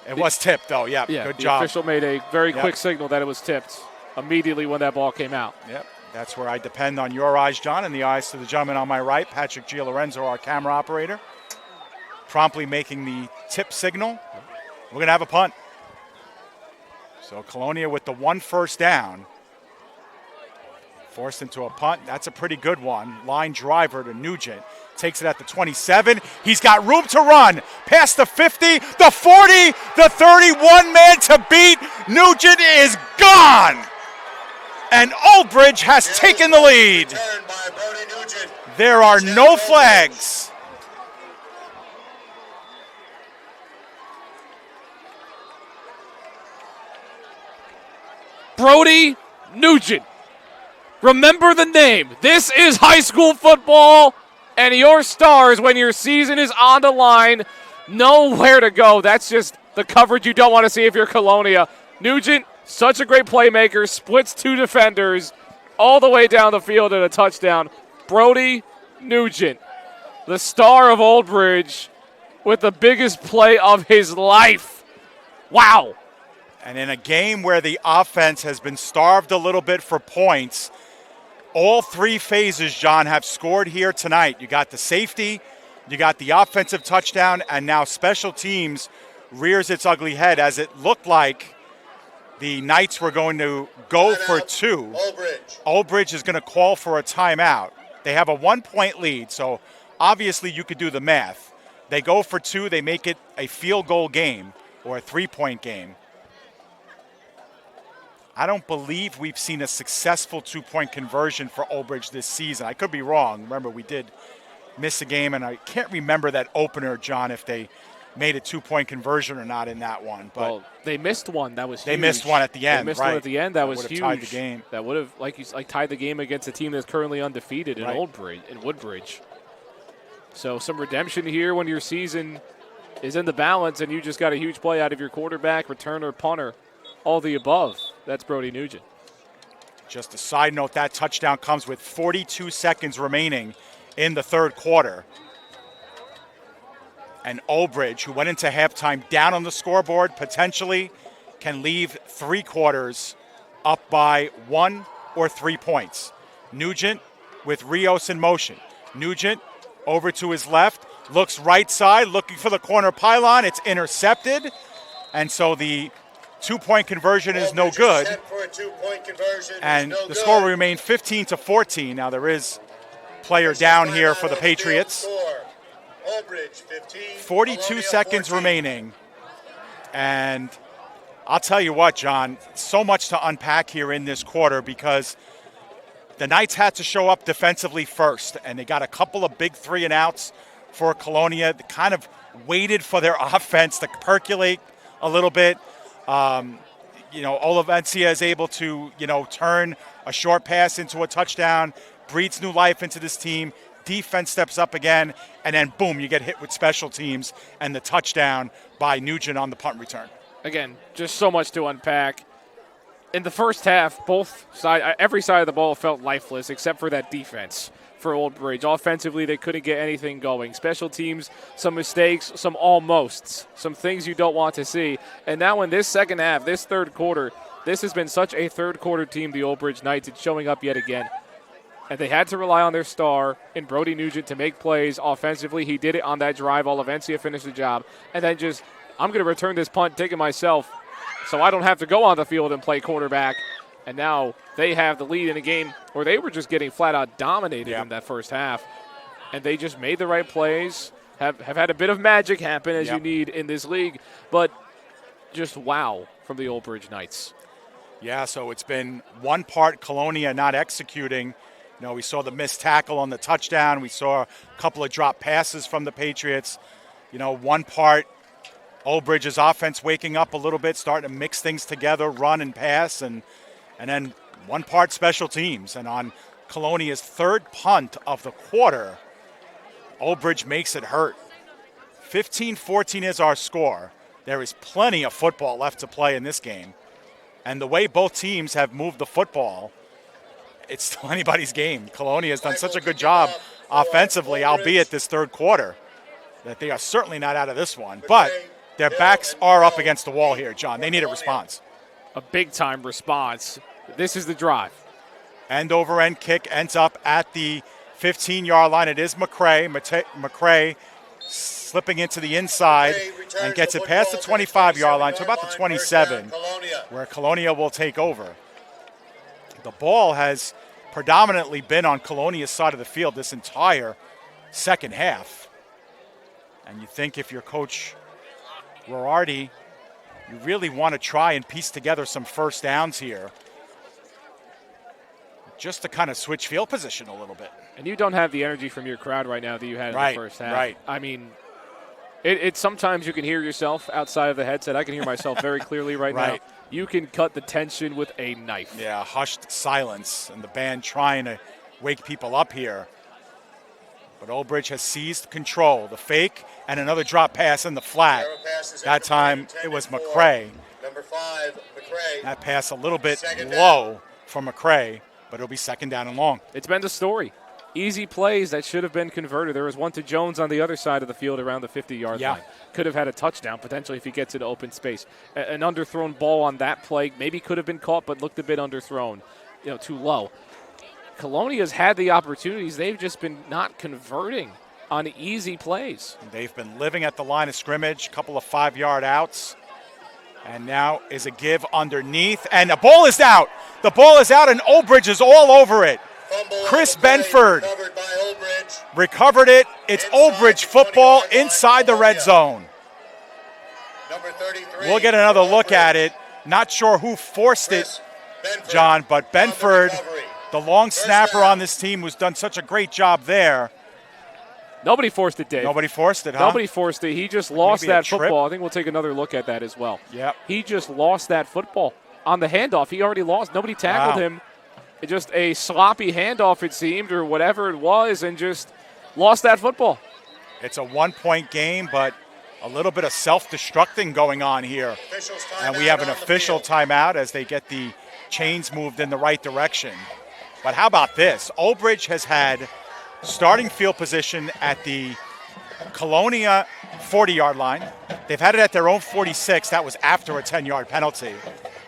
It was tipped, though. Yeah, good job. The official made a very quick signal that it was tipped immediately when that ball came out. Yep. That's where I depend on your eyes, John, and the eyes to the gentleman on my right, Patrick Gialorenzo, our camera operator, promptly making the tip signal. We're going to have a punt. So Colonia with the 1 first down. Forced into a punt. That's a pretty good one. Line driver to Nugent. Takes it at the 27. He's got room to run. Past the 50, the 40, the 31 man to beat. Nugent is gone. And Old Bridge has taken the lead. There are no flags. Brody Nugent. Remember the name. This is high school football, and your stars, when your season is on the line, know where to go. That's just the coverage you don't want to see if you're Colonia. Nugent, such a great playmaker, splits 2 defenders all the way down the field and a touchdown. Brody Nugent, the star of Old Bridge, with the biggest play of his life. Wow. And in a game where the offense has been starved a little bit for points, all 3 phases, John, have scored here tonight. You got the safety, you got the offensive touchdown, and now special teams rears its ugly head as it looked like the Knights were going to go for 2. Old Bridge is going to call for a timeout. They have a 1-point lead, so obviously you could do the math. They go for 2, they make it a field goal game or a 3-point game. I don't believe we've seen a successful 2-point conversion for Old Bridge this season. I could be wrong. Remember, we did miss a game, and I can't remember that opener, John, if they made a 2-point conversion or not in that one. But well, they missed one. That was huge. They missed one at the end. They missed right. one at the end. That was huge. Tied the game. That would have, tied the game against a team that's currently undefeated in Old Bridge, in Woodbridge. So some redemption here when your season is in the balance and you just got a huge play out of your quarterback, returner, punter, all the above. That's Brody Nugent. Just a side note, that touchdown comes with 42 seconds remaining in the 3rd quarter. And Old Bridge, who went into halftime down on the scoreboard, potentially can leave 3 quarters up by 1 or 3 points. Nugent with Rios in motion. Nugent over to his left, looks right side, looking for the corner pylon. It's intercepted. And so the 2-point conversion is no good. And the score will remain 15-14. Now there is player down here for the Patriots. Bridge 15. 42 Colonia seconds 14. remaining. And I'll tell you what, John, so much to unpack here in this quarter because the Knights had to show up defensively first, and they got a couple of big 3-and-outs for Colonia. They kind of waited for their offense to percolate a little bit. Olivencia is able to, turn a short pass into a touchdown, breathes new life into this team. Defense steps up again, and then boom, you get hit with special teams and the touchdown by Nugent on the punt return. Again, just so much to unpack. In the first half, every side of the ball felt lifeless except for that defense for Old Bridge. Offensively, they couldn't get anything going. Special teams, some mistakes, some almosts, some things you don't want to see. And now in this second half, this third quarter, this has been such a third quarter team, the Old Bridge Knights. It's showing up yet again. And they had to rely on their star in Brody Nugent to make plays offensively. He did it on that drive. Olivencia finished the job. And then I'm going to return this punt, take it myself, so I don't have to go on the field and play quarterback. And now they have the lead in a game where they were just getting flat-out dominated in that first half. And they just made the right plays, have had a bit of magic happen as you need in this league. But just wow from the Old Bridge Knights. Yeah, so it's been one part Colonia not executing. We saw the missed tackle on the touchdown. We saw a couple of drop passes from the Patriots. One part Old Bridge's offense waking up a little bit, starting to mix things together, run and pass, and then one part special teams. And on Colonia's third punt of the quarter, Old Bridge makes it hurt. 15-14 is our score. There is plenty of football left to play in this game. And the way both teams have moved the football, it's still anybody's game. Colonia has done such a good job offensively, albeit this third quarter, that they are certainly not out of this one. But their backs are up against the wall here, John. They need a response. A big-time response. This is the drive. End-over-end kick ends up at the 15-yard line. It is McCray. McCray slipping into the inside and gets it past the 25-yard line to about the 27, where Colonia will take over. The ball has predominantly been on Colonia's side of the field this entire second half. And you think if you're Coach Rorardi, you really want to try and piece together some first downs here just to kind of switch field position a little bit. And you don't have the energy from your crowd right now that you had in the first half. Right. I mean, it's sometimes you can hear yourself outside of the headset. I can hear myself very clearly right now. You can cut the tension with a knife. Yeah, hushed silence, and the band trying to wake people up here. But Old Bridge has seized control. The fake and another drop pass in the flat. That time it was McCray. Number 5, McCray. That pass a little bit low for McCray, but it'll be second down and long. It's been the story. Easy plays that should have been converted. There was one to Jones on the other side of the field around the 50-yard line. Could have had a touchdown potentially if he gets into open space. An underthrown ball on that play maybe could have been caught but looked a bit underthrown, too low. Colonia's had the opportunities. They've just been not converting on easy plays. They've been living at the line of scrimmage, a couple of 5-yard outs. And now is a give underneath, and the ball is out. The ball is out, and Old Bridge is all over it. Chris Benford recovered it. It's Old Bridge football inside the red zone. Number 33. We'll get another look at it. Not sure who forced it, John, but Benford, the long snapper on this team, who's done such a great job there. Nobody forced it, Dave. Nobody forced it, huh? Nobody forced it. He just lost Maybe that football. I think we'll take another look at that as well. Yep. He just lost that football on the handoff. He already lost. Nobody tackled him. Just a sloppy handoff, it seemed, or whatever it was, and just lost that football. It's a 1-point game, but a little bit of self-destructing going on here. And we have an official timeout as they get the chains moved in the right direction. But how about this? Old Bridge has had starting field position at the Colonia 40-yard line. They've had it at their own 46. That was after a 10-yard penalty.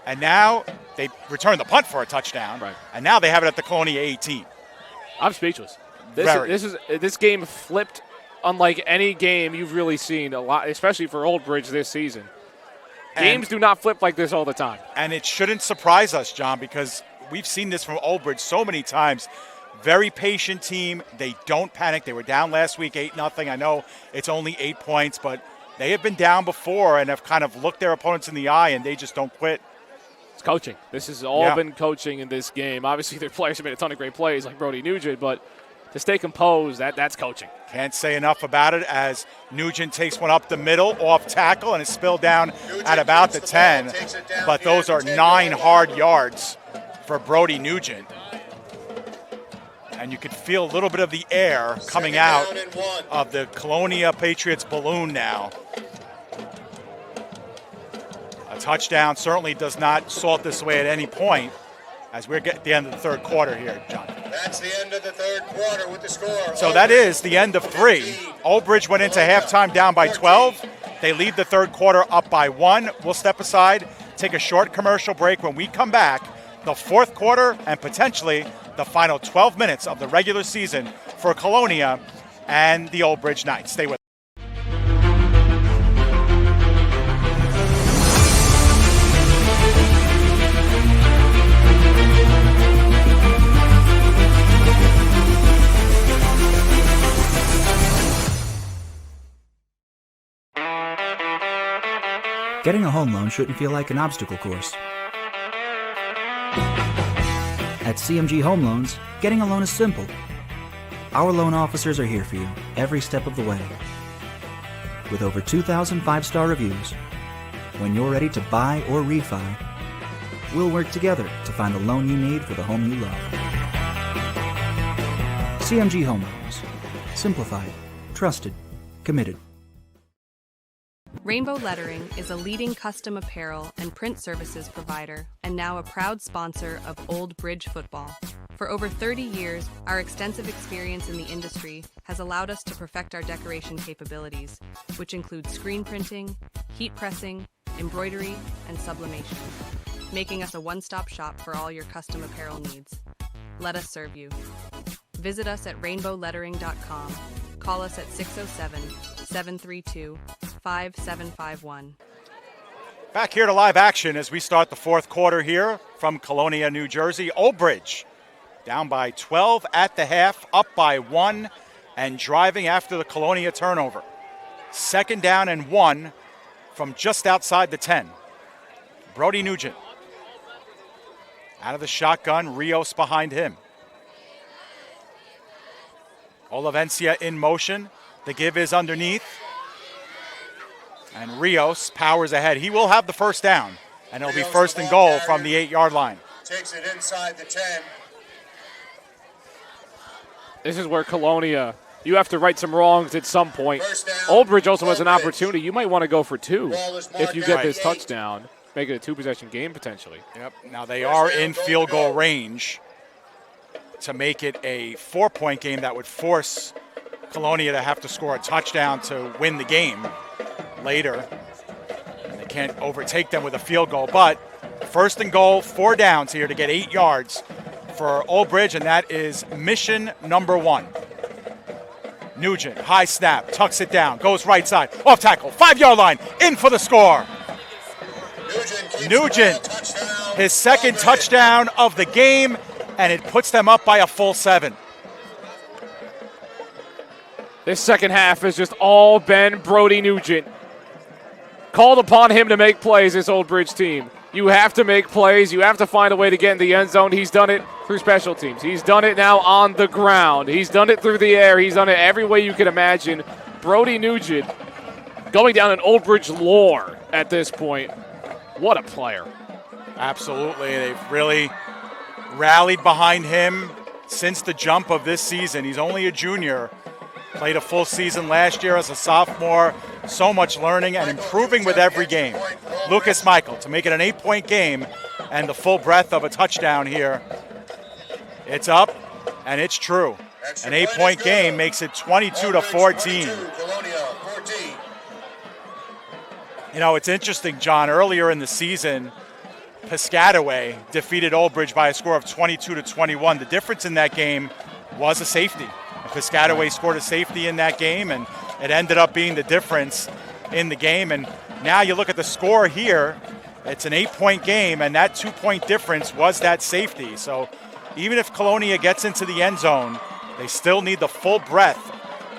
And now they return the punt for a touchdown. Right. And now they have it at the Colonia 18. I'm speechless. This game flipped unlike any game you've really seen, a lot, especially for Old Bridge this season. Games do not flip like this all the time. And it shouldn't surprise us, John, because we've seen this from Old Bridge so many times. Very patient team. They don't panic. They were down last week 8-0. I know it's only 8 points, but they have been down before and have kind of looked their opponents in the eye, and they just don't quit. It's coaching. This has all been coaching in this game. Obviously, their players have made a ton of great plays like Brody Nugent, but to stay composed, that's coaching. Can't say enough about it as Nugent takes one up the middle, off tackle, and it's spilled down at about the 10. But those are 9 hard yards for Brody Nugent. And you can feel a little bit of the air coming out of the Colonia Patriots balloon now. A touchdown certainly does not salt this away at any point as we're getting at the end of the third quarter here, John. That's the end of the third quarter with the score. So that is the end of 3. Old Bridge went into halftime down by 12. They lead the third quarter up by 1. We'll step aside, take a short commercial break. When we come back, the fourth quarter and potentially the final 12 minutes of the regular season for Colonia and the Old Bridge Knights. Stay with us. Getting a home loan shouldn't feel like an obstacle course. At CMG Home Loans, getting a loan is simple. Our loan officers are here for you every step of the way. With over 2,000 5-star reviews, when you're ready to buy or refi, we'll work together to find the loan you need for the home you love. CMG Home Loans. Simplified, trusted, committed. Rainbow Lettering is a leading custom apparel and print services provider and now a proud sponsor of Old Bridge football. For over 30 years, our extensive experience in the industry has allowed us to perfect our decoration capabilities, which include screen printing, heat pressing, embroidery, and sublimation, making us a one-stop shop for all your custom apparel needs. Let us serve you. Visit us at rainbowlettering.com. Call us at 607-732-5751. Back here to live action as we start the fourth quarter here from Colonia, New Jersey. Old Bridge down by 12 at the half, up by 1, and driving after the Colonia turnover. 2nd down and 1 from just outside the 10. Brody Nugent out of the shotgun, Rios behind him. Olavencia in motion. The give is underneath. And Rios powers ahead. He will have the first down, and it'll be 1st and goal from the 8-yard line. Takes it inside the 10. This is where Colonia, you have to right some wrongs at some point. Old Bridge also has an opportunity. You might want to go for 2 if you get this touchdown. Make it a 2-possession game potentially. Yep. Now they are in field goal range to make it a 4-point game that would force Colonia to have to score a touchdown to win the game later. And they can't overtake them with a field goal, but 1st and goal, 4 downs here to get 8 yards for Old Bridge, and that is mission number 1. Nugent, high snap, tucks it down, goes right side, off tackle, 5-yard line, in for the score. Nugent, his 2nd touchdown of the game, and it puts them up by a full 7. This second half has just all been Brody Nugent. Called upon him to make plays, this Old Bridge team. You have to make plays. You have to find a way to get in the end zone. He's done it through special teams. He's done it now on the ground. He's done it through the air. He's done it every way you can imagine. Brody Nugent going down in Old Bridge lore at this point. What a player. Absolutely. They've really rallied behind him since the jump of this season. He's only a junior. Played a full season last year as a sophomore. So much learning and improving with every game. Lucas Michael to make it an 8-point game and the full breadth of a touchdown here. It's up, and it's true. An 8-point game makes it 22-14. You know, it's interesting, John. Earlier in the season, Piscataway defeated Old Bridge by a score of 22-21. The difference in that game was a safety. Piscataway scored a safety in that game, and it ended up being the difference in the game. And now you look at the score here, it's an 8-point game, and that 2-point difference was that safety. So even if Colonia gets into the end zone, they still need the full breadth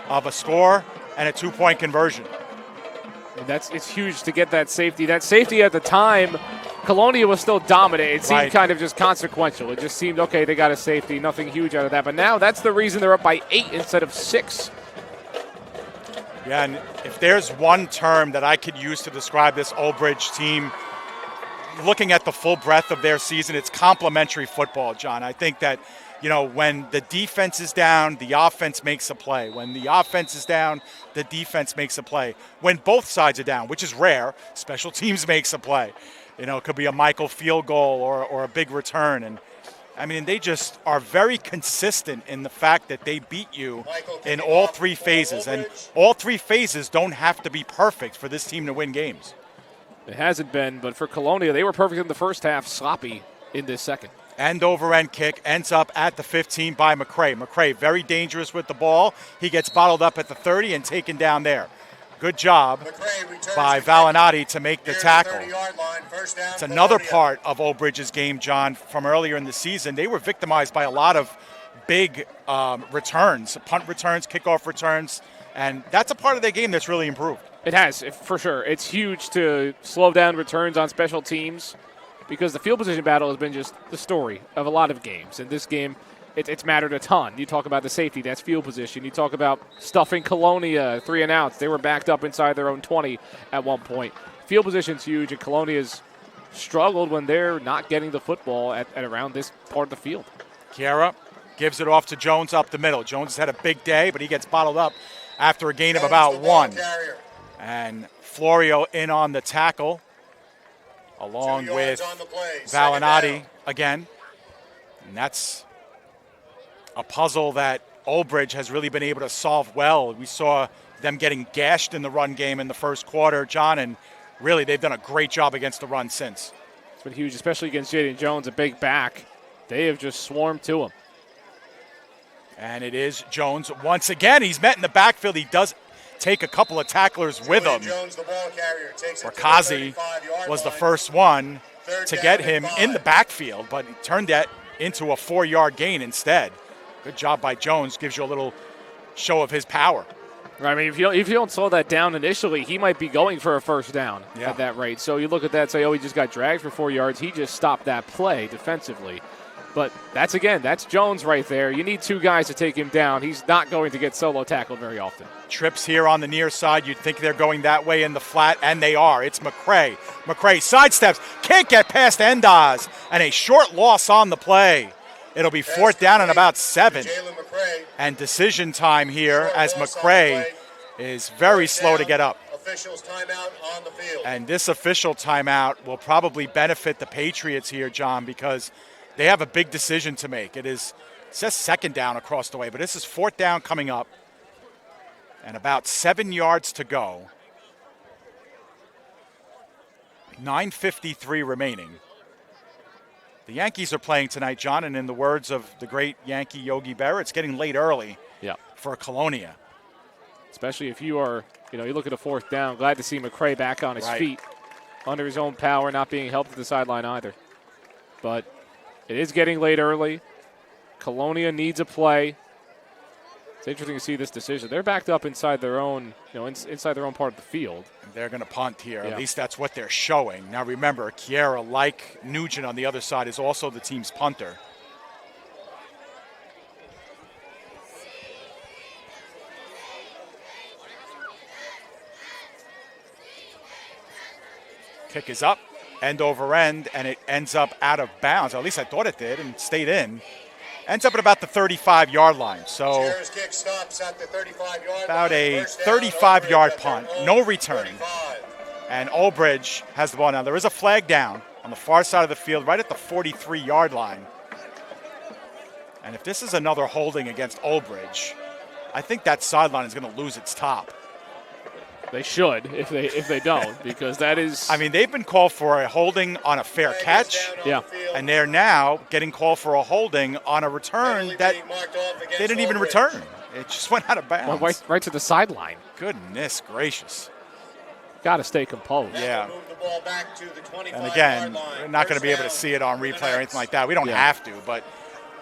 of a score and a 2-point conversion. And it's huge to get that safety. That safety at the time, Colonia was still dominant. It seemed kind of just consequential. It just seemed, okay, they got a safety, nothing huge out of that. But now that's the reason they're up by 8 instead of 6. Yeah, and if there's one term that I could use to describe this Old Bridge team, looking at the full breadth of their season, it's complementary football, John. I think that, when the defense is down, the offense makes a play. When the offense is down, the defense makes a play. When both sides are down, which is rare, special teams makes a play. It could be a Michael field goal or a big return. And, they just are very consistent in the fact that they beat you in all 3 phases. And all 3 phases don't have to be perfect for this team to win games. It hasn't been, but for Colonia, they were perfect in the first half, sloppy in this second. End-over-end kick ends up at the 15 by McCray. McCray, very dangerous with the ball. He gets bottled up at the 30 and taken down there. Good job by Valinati to make the tackle. It's another part of Old Bridge's game, John, from earlier in the season. They were victimized by a lot of big returns, punt returns, kickoff returns, and that's a part of their game that's really improved. It has, for sure. It's huge to slow down returns on special teams because the field position battle has been just the story of a lot of games. In this game, it's mattered a ton. You talk about the safety, that's field position. You talk about stuffing Colonia, 3 and outs. They were backed up inside their own 20 at one point. Field position's huge, and Colonia's struggled when they're not getting the football at around this part of the field. Chiara gives it off to Jones up the middle. Jones has had a big day, but he gets bottled up after a gain of about 1. And Florio in on the tackle, along with Valinati again. And that's a puzzle that Old Bridge has really been able to solve well. We saw them getting gashed in the run game in the first quarter, John, and really they've done a great job against the run since. It's been huge, especially against Jaden Jones, a big back. They have just swarmed to him. And it is Jones once again. He's met in the backfield. He does take a couple of tacklers with him. Kazi was the first one to get him in the backfield, but he turned that into a 4-yard gain instead. Good job by Jones. Gives you a little show of his power. If you don't slow that down initially, he might be going for a first down at that rate. So you look at that and say, he just got dragged for 4 yards. He just stopped that play defensively. But that's Jones right there. You need 2 guys to take him down. He's not going to get solo tackled very often. Trips here on the near side. You'd think they're going that way in the flat, and they are. It's McCray. McCray sidesteps. Can't get past Endaz. And a short loss on the play. It'll be 4th down and about 7. And decision time here as McCray is very slow to get up. Officials timeout on the field. And this official timeout will probably benefit the Patriots here, John, because they have a big decision to make. It says 2nd down across the way, but this is 4th down coming up. And about 7 yards to go. 9:53 remaining. The Yankees are playing tonight, John, and in the words of the great Yankee Yogi Berra, it's getting late early for Colonia. Especially if you are, you look at a 4th down. Glad to see McCray back on his feet, under his own power, not being helped at the sideline either. But it is getting late early. Colonia needs a play. It's interesting to see this decision. They're backed up inside their own, inside their own part of the field. And they're going to punt here. At least that's what they're showing. Now remember, Chiara, like Nugent on the other side, is also the team's punter. Kick is up, end over end, and it ends up out of bounds. Or at least I thought it did, and stayed in. Ends up at about the 35-yard line. So kick stops at the 35-yard about line. a 35-yard punt, no return. And Old Bridge has the ball now. There is a flag down on the far side of the field, right at the 43-yard line. And if this is another holding against Old Bridge, I think that sideline is going to lose its top. They should if they don't, because that is. They've been called for a holding on a fair catch. And they're now getting called for a holding on a return that they didn't even return. It just went out of bounds. Well, right to the sideline. Goodness gracious. Got to stay composed. Yeah. And again, we're not going to be able to see it on replay or anything like that. We don't have to, but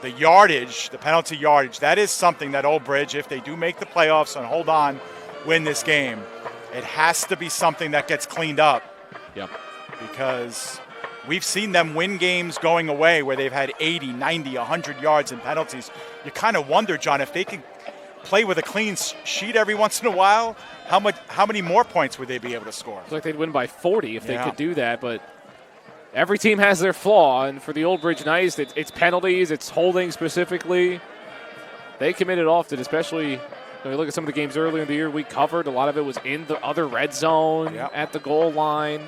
the yardage, the penalty yardage, that is something that Old Bridge, if they do make the playoffs and hold on, win this game, it has to be something that gets cleaned up. Yep. Because we've seen them win games going away where they've had 80, 90, 100 yards in penalties. You kind of wonder, John, if they can play with a clean sheet every once in a while, how many more points would they be able to score? It's like they'd win by 40 if they could do that, but every team has their flaw, and for the Old Bridge Knights, it's penalties, it's holding specifically. They committed often, especially when we look at some of the games earlier in the year we covered. A lot of it was in the other red zone at the goal line.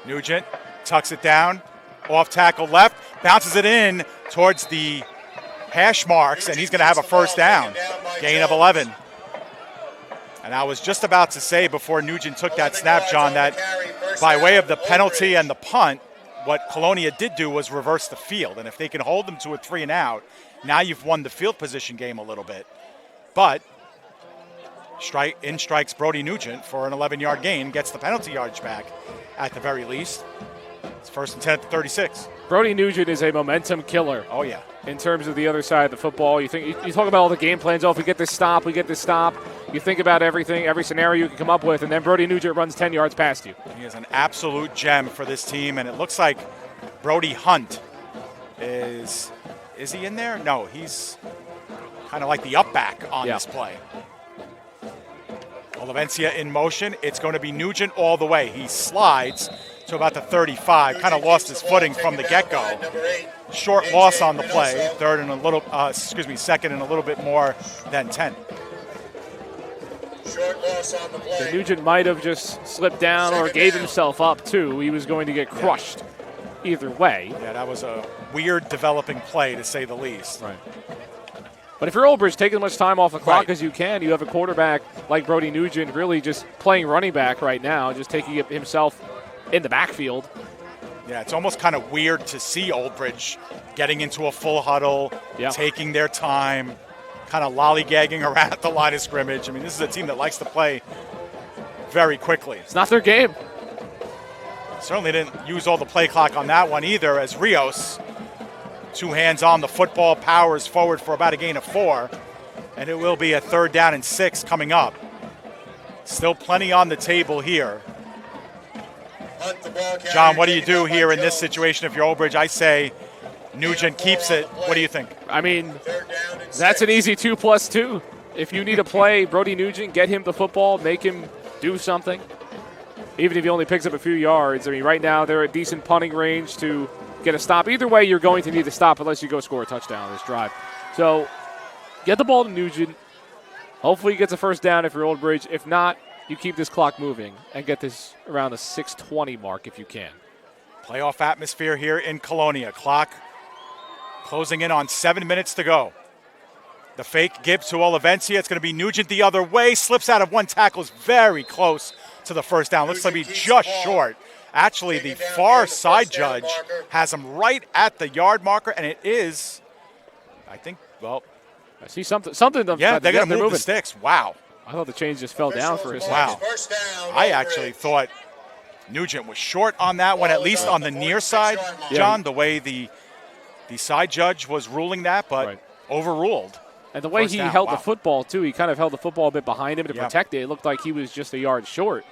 Nugent tucks it down, off tackle left, bounces it in towards the hash marks, and he's going to have a first down. Gain of 11. And I was just about to say before Nugent took that snap, John, that by way of the penalty and the punt, what Colonia did do was reverse the field. And if they can hold them to a 3 and out, now you've won the field position game a little bit. But in strikes Brody Nugent for an 11-yard gain, gets the penalty yardage back at the very least. It's 1st and 10 at the 36. Brody Nugent is a momentum killer. Oh, yeah. In terms of the other side of the football, you talk about all the game plans. Oh, if we get this stop, we get this stop. You think about everything, every scenario you can come up with, and then Brody Nugent runs 10 yards past you. He is an absolute gem for this team, and it looks like Brody Hunt is he in there? No, he's kind of like the up back on this play. Olivencia in motion. It's going to be Nugent all the way. He slides to about the 35. Kind of lost his footing from the get-go. Short loss on the play. Second and a little bit more than 10. Short loss on the play. So Nugent might have just slipped down or gave himself up too. He was going to get crushed either way. Yeah, that was a weird developing play to say the least. Right. But if you're Old Bridge, take as much time off the clock as you can. You have a quarterback like Brody Nugent really just playing running back right now, just taking it himself in the backfield. Yeah, it's almost kind of weird to see Old Bridge getting into a full huddle, taking their time, kind of lollygagging around at the line of scrimmage. I mean, this is a team that likes to play very quickly. It's not their game. Certainly didn't use all the play clock on that one either, as Rios, 2 hands on the football, powers forward for about a gain of 4, and it will be a 3rd down and 6 coming up. Still plenty on the table here. John, what do you do here in this situation if you're Old Bridge? I say Nugent keeps it. What do you think? I mean, that's an easy 2+2. If you need to play Brody Nugent, get him the football, make him do something. Even if he only picks up a few yards. I mean, right now they're at decent punting range to get a stop. Either way, you're going to need to stop unless you go score a touchdown on this drive. So get the ball to Nugent. Hopefully he gets a first down if you're Old Bridge. If not, you keep this clock moving and get this around the 6:20 mark if you can. Playoff atmosphere here in Colonia. Clock closing in on 7 minutes to go. The fake give to Olivencia. It's going to be Nugent the other way. Slips out of one tackle. Is very close to the first down. Looks like he's just short. Actually, the far side judge has him right at the yard marker, and it is, I think, well. I see something. Yeah, they're going to move the sticks. Wow. I thought the chains just fell down for his Wow. I actually thought Nugent was short on that one, at least on the near side, John, the way the side judge was ruling that, but overruled. And the way he held the football, too, he kind of held the football a bit behind him to protect it. It looked like he was just a yard short.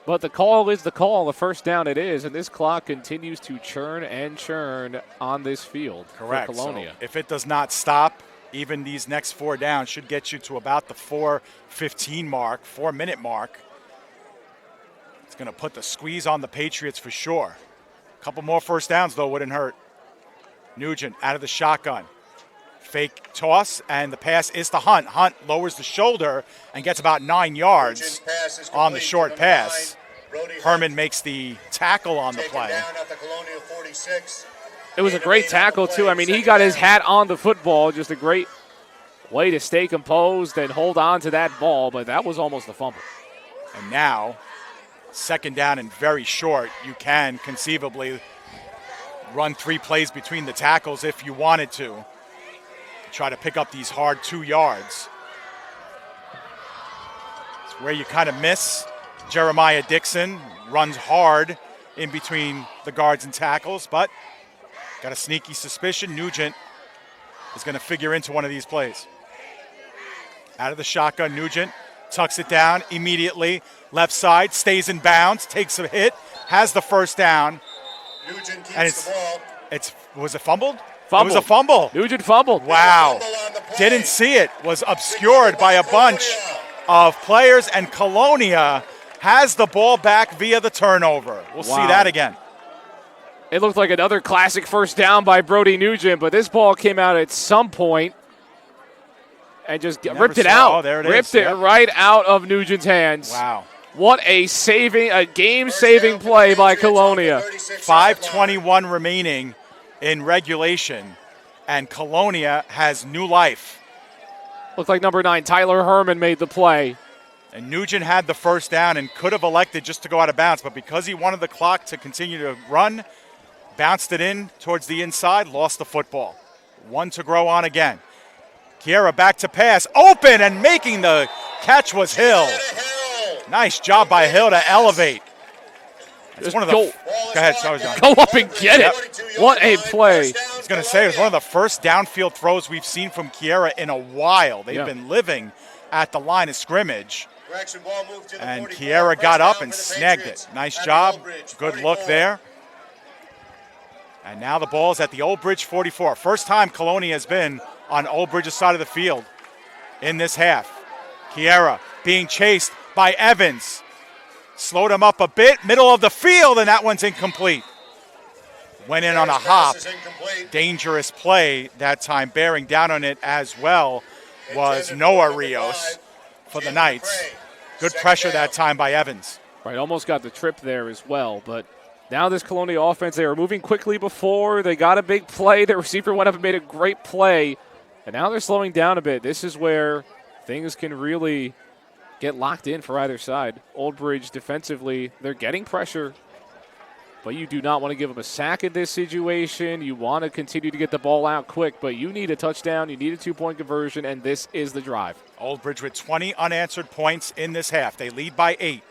But the call is the call. The first down it is, and this clock continues to churn and churn on this field. Correct. For Colonia. So if it does not stop, even these next 4 downs should get you to about the 4:15 mark, 4-minute mark. It's going to put the squeeze on the Patriots for sure. A couple more first downs, though, wouldn't hurt. Nugent out of the shotgun. Fake toss, and the pass is to Hunt. Hunt lowers the shoulder and gets about 9 yards on the short pass. Herman makes the tackle on the play. It was a great tackle, too. I mean, he got his hat on the football. Just a great way to stay composed and hold on to that ball, but that was almost a fumble. And now, 2nd down and very short. You can conceivably run 3 plays between the tackles if you wanted to. Try to pick up these hard 2 yards. It's where you kind of miss. Jeremiah Dixon runs hard in between the guards and tackles, but got a sneaky suspicion Nugent is going to figure into one of these plays. Out of the shotgun, Nugent tucks it down immediately. Left side, stays in bounds, takes a hit, has the first down. Nugent keeps And the ball. was it fumbled? Fumbled. It was a fumble. Nugent fumbled. Wow. Didn't see it. Was obscured by a bunch of players, and Colonia has the ball back via the turnover. We'll see that again. It looked like another classic first down by Brody Nugent, but this ball came out at some point and just ripped it out. Oh, there it ripped is. it Yep. right out of Nugent's hands. Wow. What a game-saving play by Colonia. 5:21 remaining in regulation, and Colonia has new life. Looked like number 9, Tyler Herman, made the play. And Nugent had the first down and could have elected just to go out of bounds, but because he wanted the clock to continue to run, bounced it in towards the inside, lost the football. One to grow on again. Kiera back to pass. Open, and making the catch was Hill. Nice job by Hill to elevate. It's one of the go ahead, sorry, John. Go up and get it. What a play. I was going to say, it was one of the first downfield throws we've seen from Kiera in a while. They've been living at the line of scrimmage. And Kiera got up and snagged it. Nice job. Good look there. And now the ball's at the Old Bridge 44. First time Colonia has been on Old Bridge's side of the field in this half. Kiera being chased by Evans. Slowed him up a bit, middle of the field, and that one's incomplete. Went in on a hop. Dangerous play that time. Bearing down on it as well was Noah Rios for the Knights. Good pressure that time by Evans. Right, almost got the trip there as well, but now this Colonia offense, they were moving quickly before. They got a big play. The receiver went up and made a great play, and now they're slowing down a bit. This is where things can really get locked in for either side. Old Bridge defensively, they're getting pressure, but you do not want to give them a sack in this situation. You want to continue to get the ball out quick, but you need a touchdown, you need a 2-point conversion, and this is the drive. Old Bridge with 20 unanswered points in this half. They lead by 8.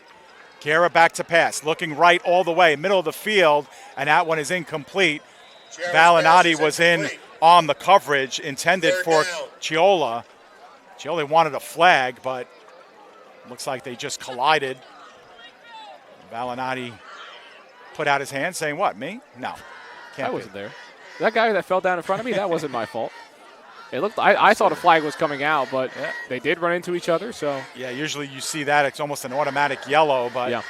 Kiera back to pass, looking right all the way, middle of the field, and that one is incomplete. Valinati was in on the coverage intended for Chiola. Chiola wanted a flag, but looks like they just collided. Valinati put out his hand saying, what, me? No. I wasn't there. That guy that fell down in front of me, that wasn't my fault. It looked. I thought a flag was coming out, but they did run into each other. So yeah, usually you see that. It's almost an automatic yellow, but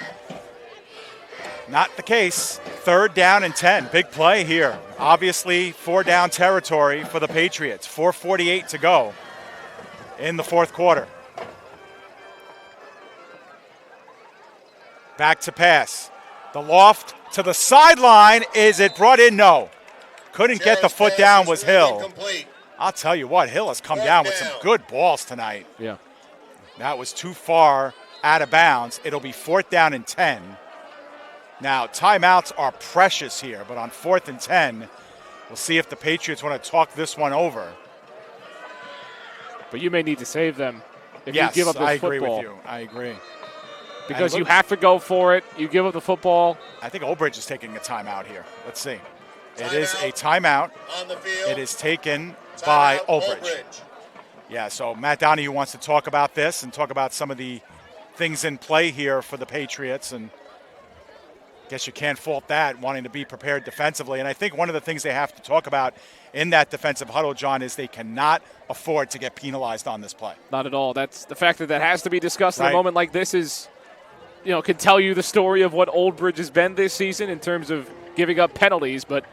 not the case. 3rd down and 10. Big play here. Obviously, 4-down territory for the Patriots. 4:48 to go in the 4th quarter. Back to pass. The loft to the sideline. Is it brought in? No. Couldn't get the foot down was Hill. I'll tell you what, Hill has come down with some good balls tonight. Yeah. That was too far out of bounds. It'll be 4th down and 10. Now, timeouts are precious here, but on 4th and 10, we'll see if the Patriots want to talk this one over. But you may need to save them if you give up this I agree football. with you. I agree. Because you have to go for it. You give up the football. I think Old Bridge is taking a timeout here. Let's see. It is a timeout. On the field. It is taken by Old Bridge. Yeah, so Matt Donahue wants to talk about this and talk about some of the things in play here for the Patriots, and I guess you can't fault that, wanting to be prepared defensively. And I think one of the things they have to talk about in that defensive huddle, John, is they cannot afford to get penalized on this play. Not at all. That's the fact that has to be discussed in a moment like this is, can tell you the story of what Old Bridge has been this season in terms of giving up penalties, but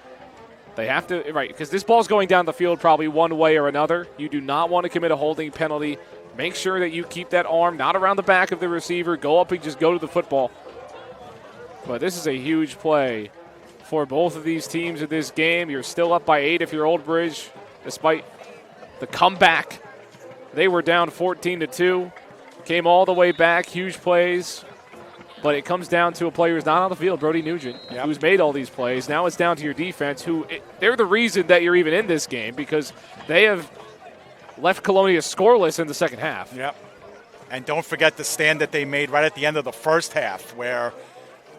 they have to, because this ball's going down the field probably one way or another. You do not want to commit a holding penalty. Make sure that you keep that arm not around the back of the receiver. Go up and just go to the football. But this is a huge play for both of these teams in this game. You're still up by 8 if you're Old Bridge, despite the comeback. They were down 14-2. Came all the way back, huge plays. But it comes down to a player who's not on the field, Brody Nugent, who's made all these plays. Now it's down to your defense, they're the reason that you're even in this game because they have left Colonia scoreless in the second half. Yep. And don't forget the stand that they made right at the end of the first half where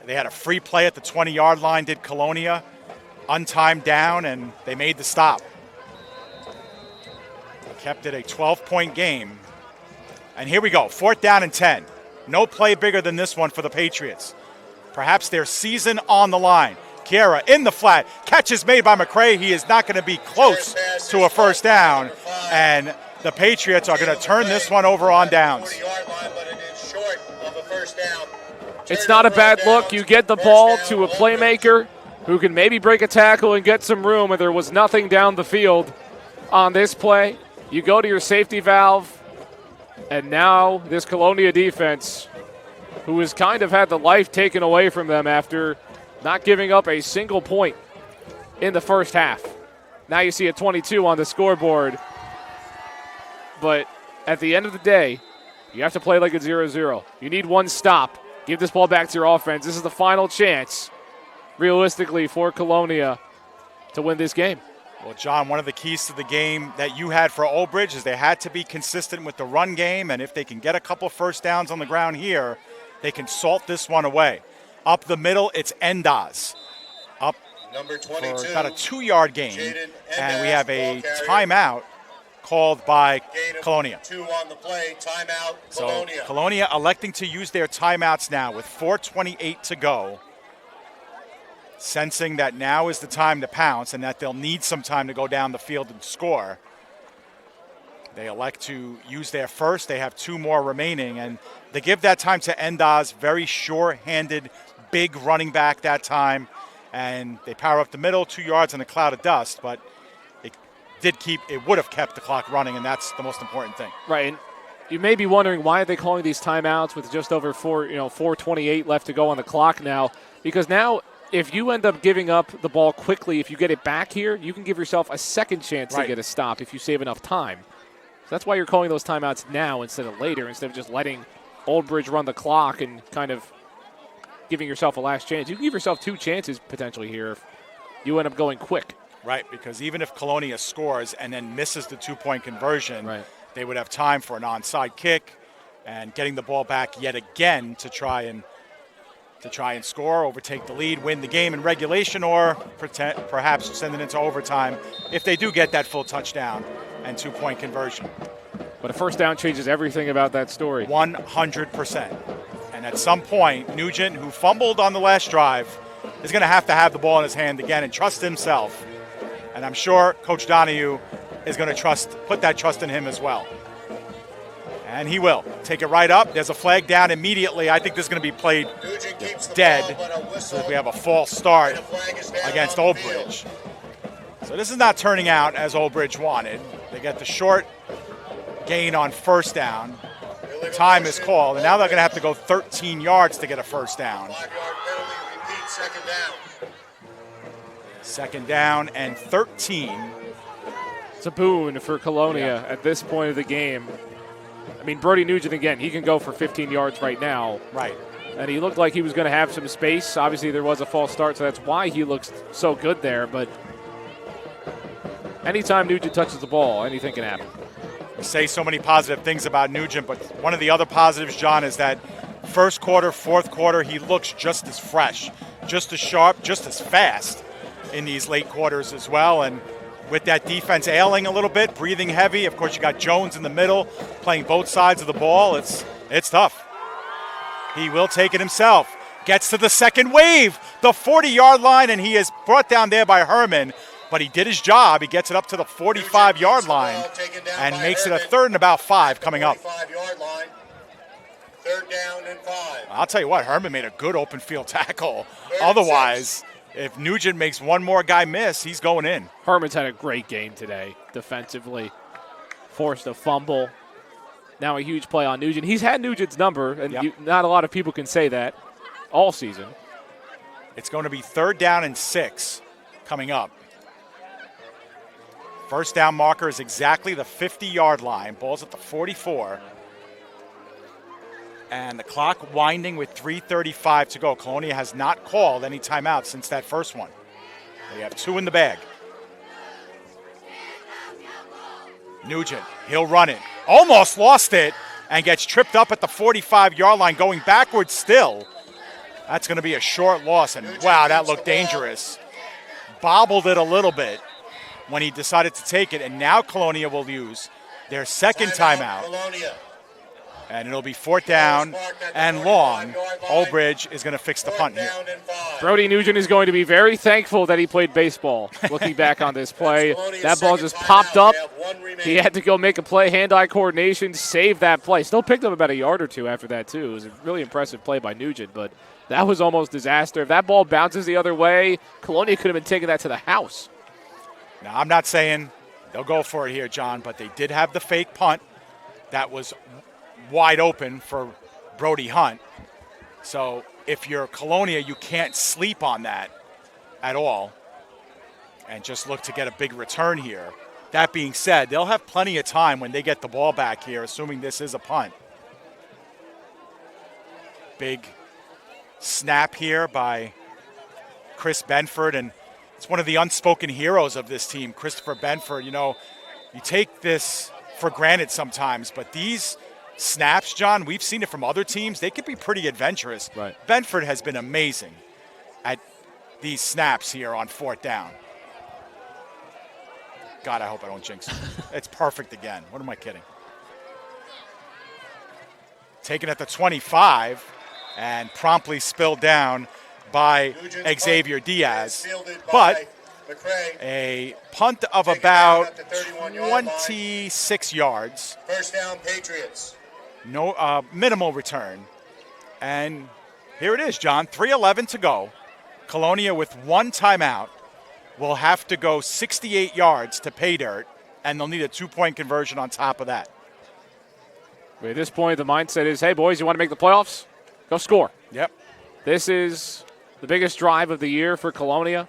they had a free play at the 20-yard line, did Colonia, untimed down, and they made the stop. kept it a 12-point game. And here we go, 4th down and 10. No play bigger than this one for the Patriots. Perhaps their season on the line. Kiera in the flat. Catch is made by McCray. He is not going to be close to a first down. And the Patriots are going to turn this one over on downs. It's not a bad look. You get the ball to a playmaker who can maybe break a tackle and get some room, and there was nothing down the field on this play. You go to your safety valve, and now this Colonia defense, who has kind of had the life taken away from them after not giving up a single point in the first half. Now you see a 22 on the scoreboard. But at the end of the day, you have to play like a 0-0. You need one stop. Give this ball back to your offense. This is the final chance, realistically, for Colonia to win this game. Well, John, one of the keys to the game that you had for Old Bridge is they had to be consistent with the run game, and if they can get a couple first downs on the ground here, they can salt this one away. Up the middle, it's Endaz. Up Number 22, for about a 2-yard gain, and we have a timeout called by Colonia. 2 on the play, timeout, Colonia. So Colonia electing to use their timeouts now with 4:28 to go, sensing that now is the time to pounce and that they'll need some time to go down the field and score. They elect to use their first. They have 2 more remaining, and they give that time to Endaz, very sure-handed, big running back that time, and they power up the middle, 2 yards in a cloud of dust, but it would have kept the clock running, and that's the most important thing. Right, and you may be wondering why are they calling these timeouts with just over 4:28 left to go on the clock now, because now if you end up giving up the ball quickly, if you get it back here, you can give yourself a second chance to get a stop if you save enough time. So that's why you're calling those timeouts now instead of later, instead of just letting Old Bridge run the clock and kind of giving yourself a last chance. You can give yourself 2 chances potentially here if you end up going quick. Right, because even if Colonia scores and then misses the 2-point conversion, they would have time for an onside kick and getting the ball back yet again to try and score, overtake the lead, win the game in regulation, or perhaps send it into overtime if they do get that full touchdown and 2-point conversion. But a first down changes everything about that story. 100%. And at some point, Nugent, who fumbled on the last drive, is going to have the ball in his hand again and trust himself. And I'm sure Coach Donahue is going to put that trust in him as well. And he will. Take it right up. There's a flag down immediately. I think this is going to be played dead. So if we have a false start against Old Bridge. So this is not turning out as Old Bridge wanted. They get the short gain on first down. Time is called, and now they're going to have to go 13 yards to get a first down. 5-yard penalty, repeat, second down. Second down and 13. It's a boon for Colonia at this point of the game. I mean, Brody Nugent, again, he can go for 15 yards right now. Right. And he looked like he was going to have some space. Obviously, there was a false start, so that's why he looks so good there. But anytime Nugent touches the ball, anything can happen. We say so many positive things about Nugent, but one of the other positives, John, is that first quarter, fourth quarter, he looks just as fresh, just as sharp, just as fast in these late quarters as well. And with that defense ailing a little bit, breathing heavy, of course you got Jones in the middle playing both sides of the ball. It's tough. He will take it himself. Gets to the second wave, the 40-yard line, and he is brought down there by Herman. But he did his job. He gets it up to the 45-yard line and makes it a 3rd and about 5 coming up. 45-yard line. 3rd down and 5. I'll tell you what, Herman made a good open field tackle. Otherwise, if Nugent makes one more guy miss, he's going in. Herman's had a great game today defensively. Forced a fumble. Now a huge play on Nugent. He's had Nugent's number, and not a lot of people can say that all season. It's going to be 3rd down and 6 coming up. First down marker is exactly the 50-yard line. Ball's at the 44. And the clock winding with 3:35 to go. Colonia has not called any timeouts since that first one. They have 2 in the bag. Nugent, he'll run it. Almost lost it and gets tripped up at the 45-yard line, going backwards still. That's going to be a short loss. And wow, that looked dangerous. Bobbled it a little bit when he decided to take it, and now Colonia will use their second timeout. And it'll be 4th down and long. Old Bridge is going to fix the punt here. Brody Nugent is going to be very thankful that he played baseball, looking back on this play. That ball just popped up. He had to go make a play, hand-eye coordination, save that play. Still picked up about a yard or two after that, too. It was a really impressive play by Nugent, but that was almost disaster. If that ball bounces the other way, Colonia could have been taking that to the house. Now, I'm not saying they'll go for it here, John, but they did have the fake punt that was wide open for Brody Hunt. So if you're Colonia, you can't sleep on that at all and just look to get a big return here. That being said, they'll have plenty of time when they get the ball back here, assuming this is a punt. Big snap here by Chris Benford, and it's one of the unspoken heroes of this team, Christopher Benford. You know, you take this for granted sometimes, but these snaps, John, we've seen it from other teams. They could be pretty adventurous. Right. Benford has been amazing at these snaps here on 4th down. God, I hope I don't jinx it. It's perfect again. What am I kidding? Taken at the 25 and promptly spilled down by Xavier Diaz. But a punt of about 26 yards. First down, Patriots. No minimal return. And here it is, John. 3:11 to go. Colonia with 1 timeout will have to go 68 yards to pay dirt, and they'll need a 2-point conversion on top of that. At this point, the mindset is, hey, boys, you want to make the playoffs? Go score. Yep. This is the biggest drive of the year for Colonia.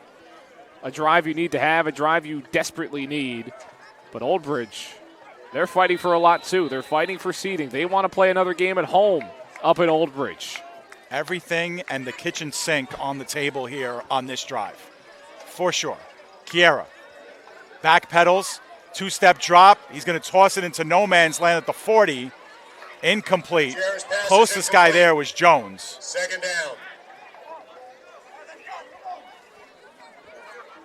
A drive you need to have, a drive you desperately need. But Old Bridge, they're fighting for a lot, too. They're fighting for seeding. They want to play another game at home up in Old Bridge. Everything and the kitchen sink on the table here on this drive, for sure. Kiera, back pedals, 2-step drop. He's going to toss it into no man's land at the 40. Incomplete. Closest guy there was Jones. Second down.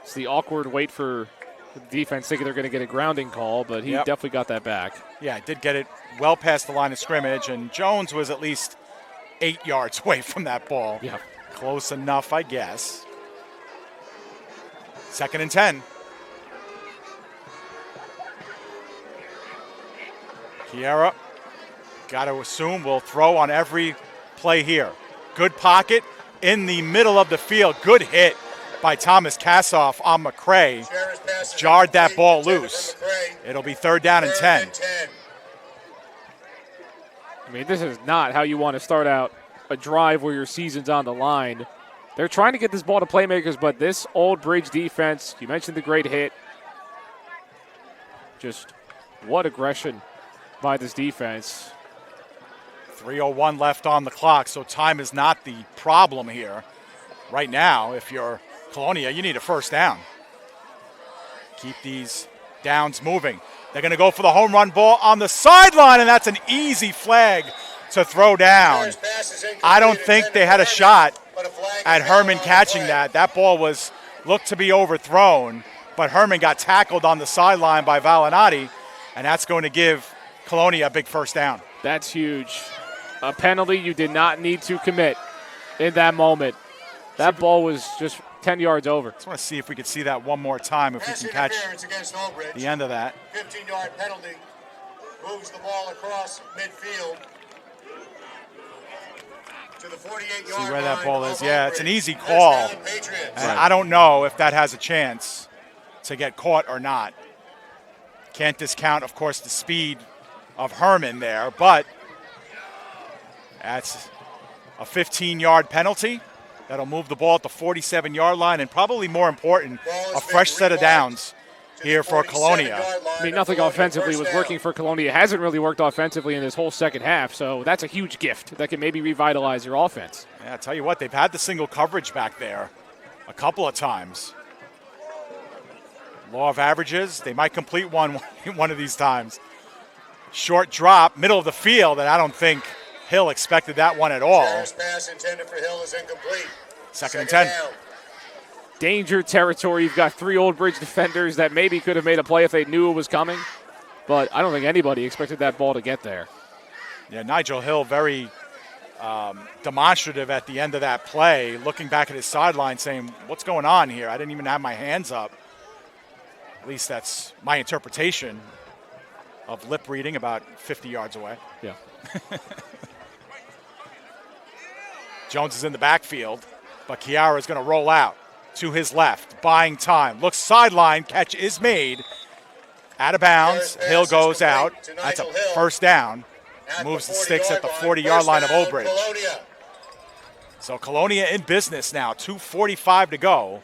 It's the awkward wait for the defense thinking they're going to get a grounding call, but he definitely got that back. Yeah, did get it well past the line of scrimmage, and Jones was at least 8 yards away from that ball. Yeah. Close enough, I guess. 2nd and 10. Kiera, got to assume, will throw on every play here. Good pocket in the middle of the field. Good hit by Thomas Kassoff on McCray. Jarred that ball loose. It'll be 3rd down and 10. I mean, this is not how you want to start out a drive where your season's on the line. They're trying to get this ball to playmakers, but this Old Bridge defense, you mentioned the great hit. Just what aggression by this defense. 3:01 left on the clock, so time is not the problem here. Right now, if you're Colonia, you need a 1st down. Keep these downs moving. They're going to go for the home run ball on the sideline, and that's an easy flag to throw down. I don't think they had a shot at Herman catching that. That ball looked to be overthrown, but Herman got tackled on the sideline by Valinati, and that's going to give Colonia a big 1st down. That's huge. A penalty you did not need to commit in that moment. That ball was just 10 yards over. Just want to see if we could see that one more time, if we can catch the end of that. 15-yard penalty. Moves the ball across midfield to the 48-yard line. See where that ball is. Yeah, it's an easy call. And I don't know if that has a chance to get caught or not. Can't discount, of course, the speed of Herman there, but that's a 15-yard penalty. That'll move the ball at the 47-yard line, and probably more important, a fresh set of downs here for Colonia. I mean, nothing offensively was working for Colonia. It hasn't really worked offensively in this whole second half, so that's a huge gift that can maybe revitalize your offense. Yeah, I'll tell you what, they've had the single coverage back there a couple of times. Law of averages, they might complete one of these times. Short drop, middle of the field, and I don't think Hill expected that one at all. Pass intended for Hill is incomplete. Second and 10. Down. Danger territory. You've got 3 Old Bridge defenders that maybe could have made a play if they knew it was coming. but I don't think anybody expected that ball to get there. Yeah, Nigel Hill very demonstrative at the end of that play, looking back at his sideline saying, what's going on here? I didn't even have my hands up. At least that's my interpretation of lip reading about 50 yards away. Yeah. Jones is in the backfield, but Chiara is going to roll out to his left, buying time. Looks sideline, catch is made. Out of bounds, Hill goes out. That's a first down. Moves the sticks at the 40-yard line of Old Bridge. So Colonia in business now, 2:45 to go.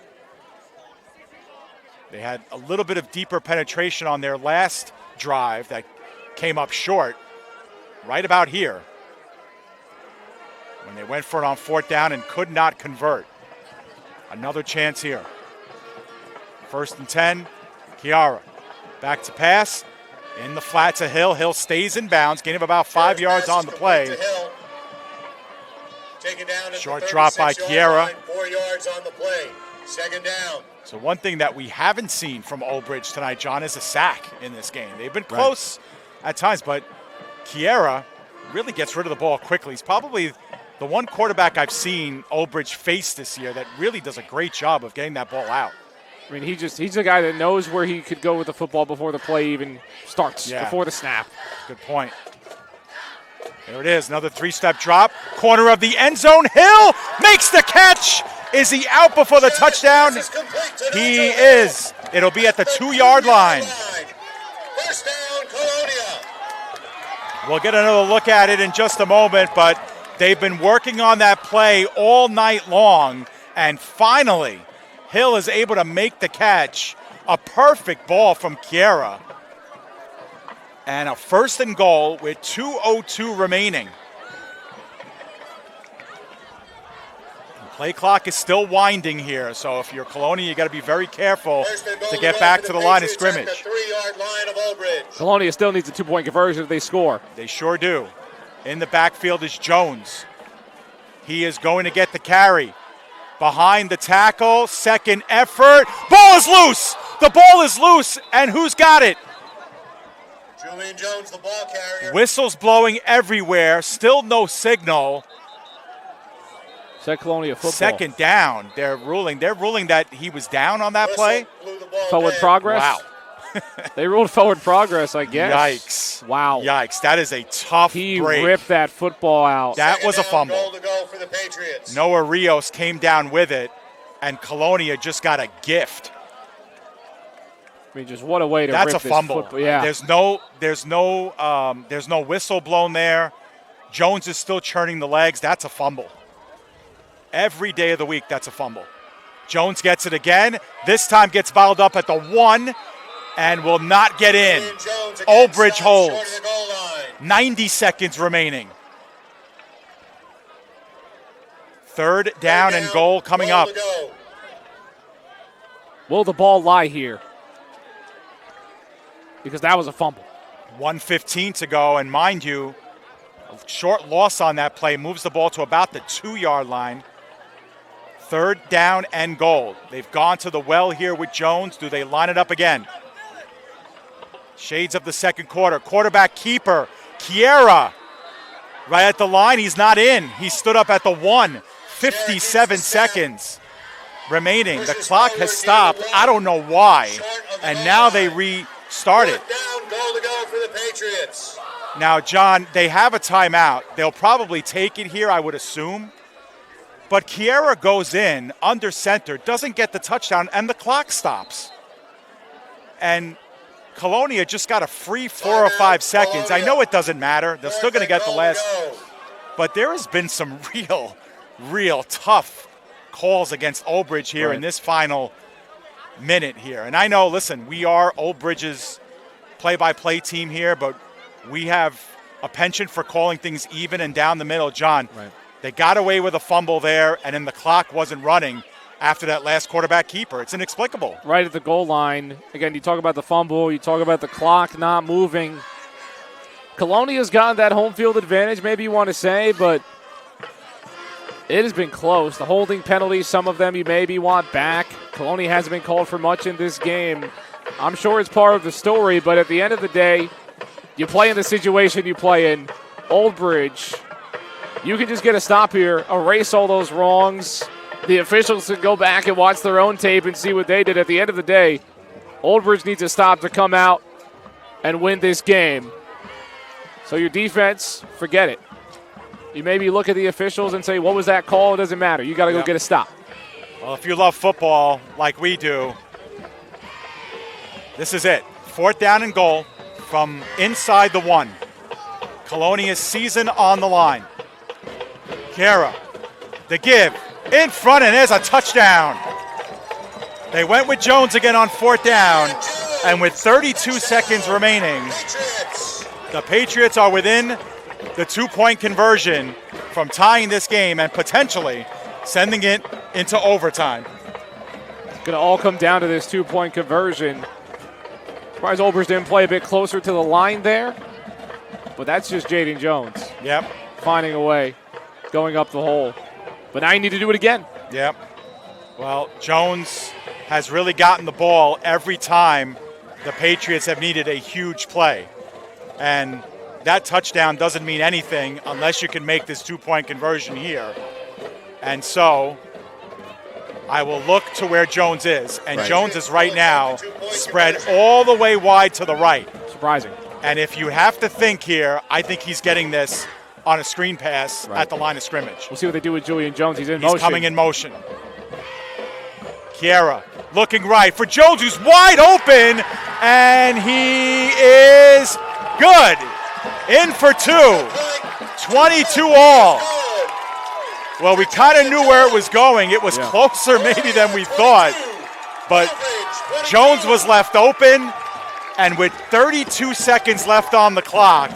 They had a little bit of deeper penetration on their last drive that came up short, right about here, when they went for it on fourth down and could not convert. Another chance here. 1st and 10, Chiara. Back to pass. In the flat to Hill. Hill stays in bounds, gain of about 5 yards on the play. Short drop by Chiara. 4 yards on the play. 2nd down. So one thing that we haven't seen from Old Bridge tonight, John, is a sack in this game. They've been close at times, but Chiara really gets rid of the ball quickly. He's probably the one quarterback I've seen Old Bridge face this year that really does a great job of getting that ball out. I mean, he's a guy that knows where he could go with the football before the play even starts, before the snap. Good point. There it is, another 3-step drop. Corner of the end zone. Hill makes the catch. Is he out before the touchdown? He is. It'll be at the 2-yard line. First down, Colonia. We'll get another look at it in just a moment, but they've been working on that play all night long, and finally, Hill is able to make the catch. A perfect ball from Chiara. And a 1st and goal with 2:02 remaining. The play clock is still winding here, so if you're Colonia, you got to be very careful to get back to the line of scrimmage. 3-yard line of Old Bridge. Colonia still needs a 2-point conversion if they score. They sure do. In the backfield is Jones. He is going to get the carry. Behind the tackle, 2nd effort. Ball is loose. The ball is loose, and who's got it? Julian Jones, the ball carrier. Whistles blowing everywhere. Still no signal. Set Colonia football. 2nd down. They're ruling that he was down on that play. Forward progress. Wow. They ruled forward progress, I guess. Yikes. Wow. Yikes. That is a tough He break. ripped that football out. That was a fumble. Goal to go for the Patriots. Noah Rios came down with it, and Colonia just got a gift. I mean, just what a way to That's rip a fumble. this football. Yeah. There's no whistle blown there. Jones is still churning the legs. That's a fumble. Every day of the week, that's a fumble. Jones gets it again. This time gets bottled up at the 1 and will not get in. Old Bridge holds. 90 seconds remaining. 3rd down and goal coming up. Will the ball lie here? Because that was a fumble. 1:15 to go, and mind you, a short loss on that play moves the ball to about the 2-yard line. 3rd down and goal. They've gone to the well here with Jones. Do they line it up again? Shades of the 2nd quarter. Quarterback keeper, Chiara. Right at the line, he's not in. He stood up at the 1. 57 seconds remaining. The clock has stopped. I don't know why. And now they restart it. Down, goal to go for the Patriots. Now, John, they have a timeout. They'll probably take it here, I would assume. But Chiara goes in under center, doesn't get the touchdown, and the clock stops. And Colonia just got a free 4 or 5 seconds. I know it doesn't matter. They're still going to get the last. But there has been some real tough calls old Old Bridge here in this final minute here. And I know, listen, we are Old Bridge's play-by-play team here, but we have a penchant for calling things even and down the middle. John, they got away with a fumble there, and then the clock wasn't running after that last quarterback keeper. It's inexplicable. Right at the goal line. Again, you talk about the fumble. You talk about the clock not moving. Colonia's gotten that home field advantage, maybe you want to say, but it has been close. The holding penalties, some of them you maybe want back. Colonia hasn't been called for much in this game. I'm sure it's part of the story, but at the end of the day, you play in the situation you play in. Old Bridge, you can just get a stop here, erase all those wrongs. The officials can go back and watch their own tape and see what they did. At the end of the day, Old Bridge needs a stop to come out and win this game. So your defense, forget it. You maybe look at the officials and say, what was that call? It doesn't matter. You got to go get a stop. Well, if you love football like we do, this is it. 4th down and goal from inside the 1. Colonia's season on the line. Kiera, the give, in front, and there's a touchdown. They went with Jones again on 4th down, and with 32 seconds remaining, the Patriots are within the 2-point conversion from tying this game and potentially sending it into overtime. It's going to all come down to this 2-point conversion. Surprised Old Bridge didn't play a bit closer to the line there. But that's just Jaden Jones. Yep. Finding a way, going up the hole. But now you need to do it again. Yep. Well, Jones has really gotten the ball every time the Patriots have needed a huge play. And that touchdown doesn't mean anything unless you can make this 2-point conversion here. And so I will look to where Jones is. And Jones is right now spread all the way wide to the right. Surprising. And if you have to think here, I think he's getting this on a screen pass at the line of scrimmage. We'll see what they do with Julian Jones. He's in motion. He's coming in motion. Kiera looking right for Jones, who's wide open, and he is good. In for 2. 22 all. Well, we kind of knew where it was going. It was closer maybe than we thought. But Jones was left open. And with 32 seconds left on the clock,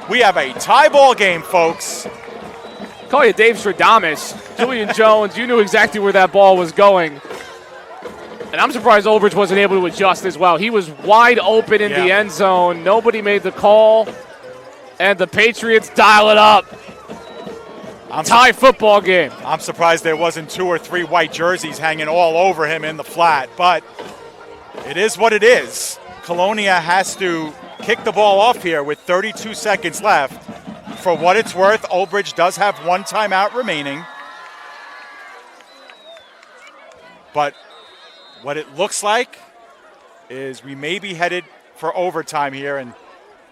we have a tie ball game, folks. Call you Dave Stradamus. Julian Jones, you knew exactly where that ball was going. And I'm surprised Old Bridge wasn't able to adjust as well. He was wide open in the end zone. Nobody made the call. And the Patriots dial it up. Tie football game. I'm surprised there wasn't 2 or 3 white jerseys hanging all over him in the flat. But it is what it is. Colonia has to kick the ball off here with 32 seconds left. For what it's worth, Old Bridge does have 1 timeout remaining. But what it looks like is we may be headed for overtime here. And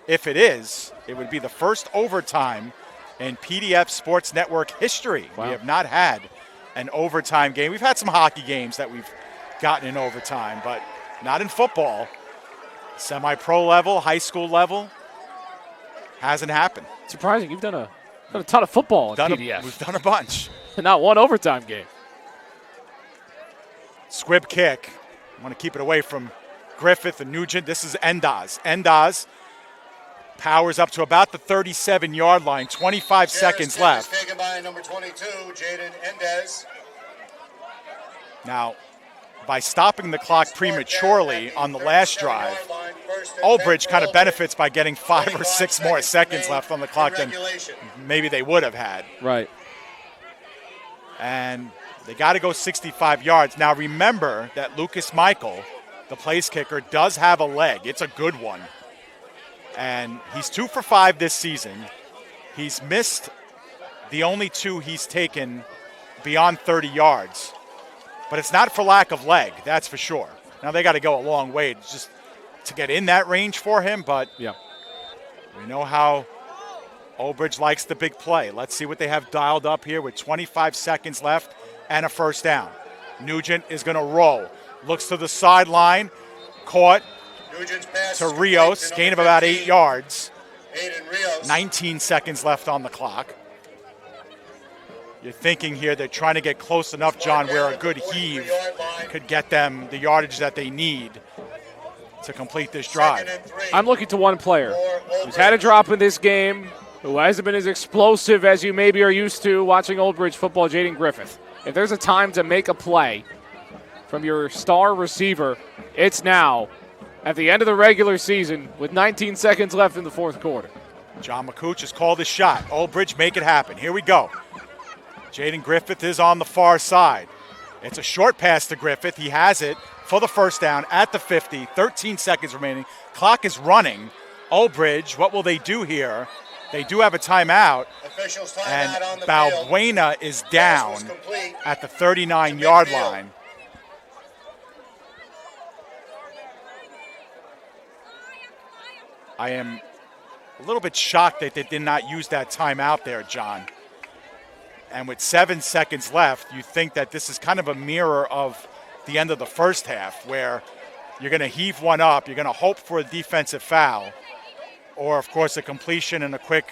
if it is, it would be the first overtime in PDF Sports Network history. Wow. We have not had an overtime game. We've had some hockey games that we've gotten in overtime, but not in football. Semi-pro level, high school level, hasn't happened. Surprising. You've done a ton of football at PDF. We've done a bunch. Not one overtime game. Squib kick. I want to keep it away from Griffith and Nugent. This is Endaz. Endaz powers up to about the 37-yard line. 25 seconds left. Taken by number 22, Jaden Endez. Now, by stopping the clock prematurely on the last drive, Old Bridge kind of benefits by getting 5 or 6 more seconds left on the clock than maybe they would have had. Right. And they got to go 65 yards. Now, remember that Lucas Michael, the place kicker, does have a leg. It's a good one. And he's 2 for 5 this season. He's missed the only 2 he's taken beyond 30 yards. But it's not for lack of leg, that's for sure. Now, they got to go a long way just to get in that range for him, but we know how Old Bridge likes the big play. Let's see what they have dialed up here with 25 seconds left and a first down. Nugent is going to roll. Looks to the sideline. Caught to Rios. Gain of about 8 yards. 19 seconds left on the clock. You're thinking here they're trying to get close enough, John, where a good heave could get them the yardage that they need to complete this drive. I'm looking to one player who's had a drop in this game, who hasn't been as explosive as you maybe are used to watching Old Bridge football, Jaden Griffith. If there's a time to make a play from your star receiver, it's now at the end of the regular season with 19 seconds left in the fourth quarter. John McCooch has called his shot. Old Bridge, make it happen. Here we go. Jaden Griffith is on the far side. It's a short pass to Griffith. He has it, for the first down at the 50, 13 seconds remaining. Clock is running. Old Bridge, what will they do here? They do have a timeout, and Balbuena is down at the 39-yard line. I am a little bit shocked that they did not use that timeout there, John. And with 7 seconds left, you think that this is kind of a mirror of the end of the first half, where you're going to heave one up, you're going to hope for a defensive foul, or, of course, a completion and a quick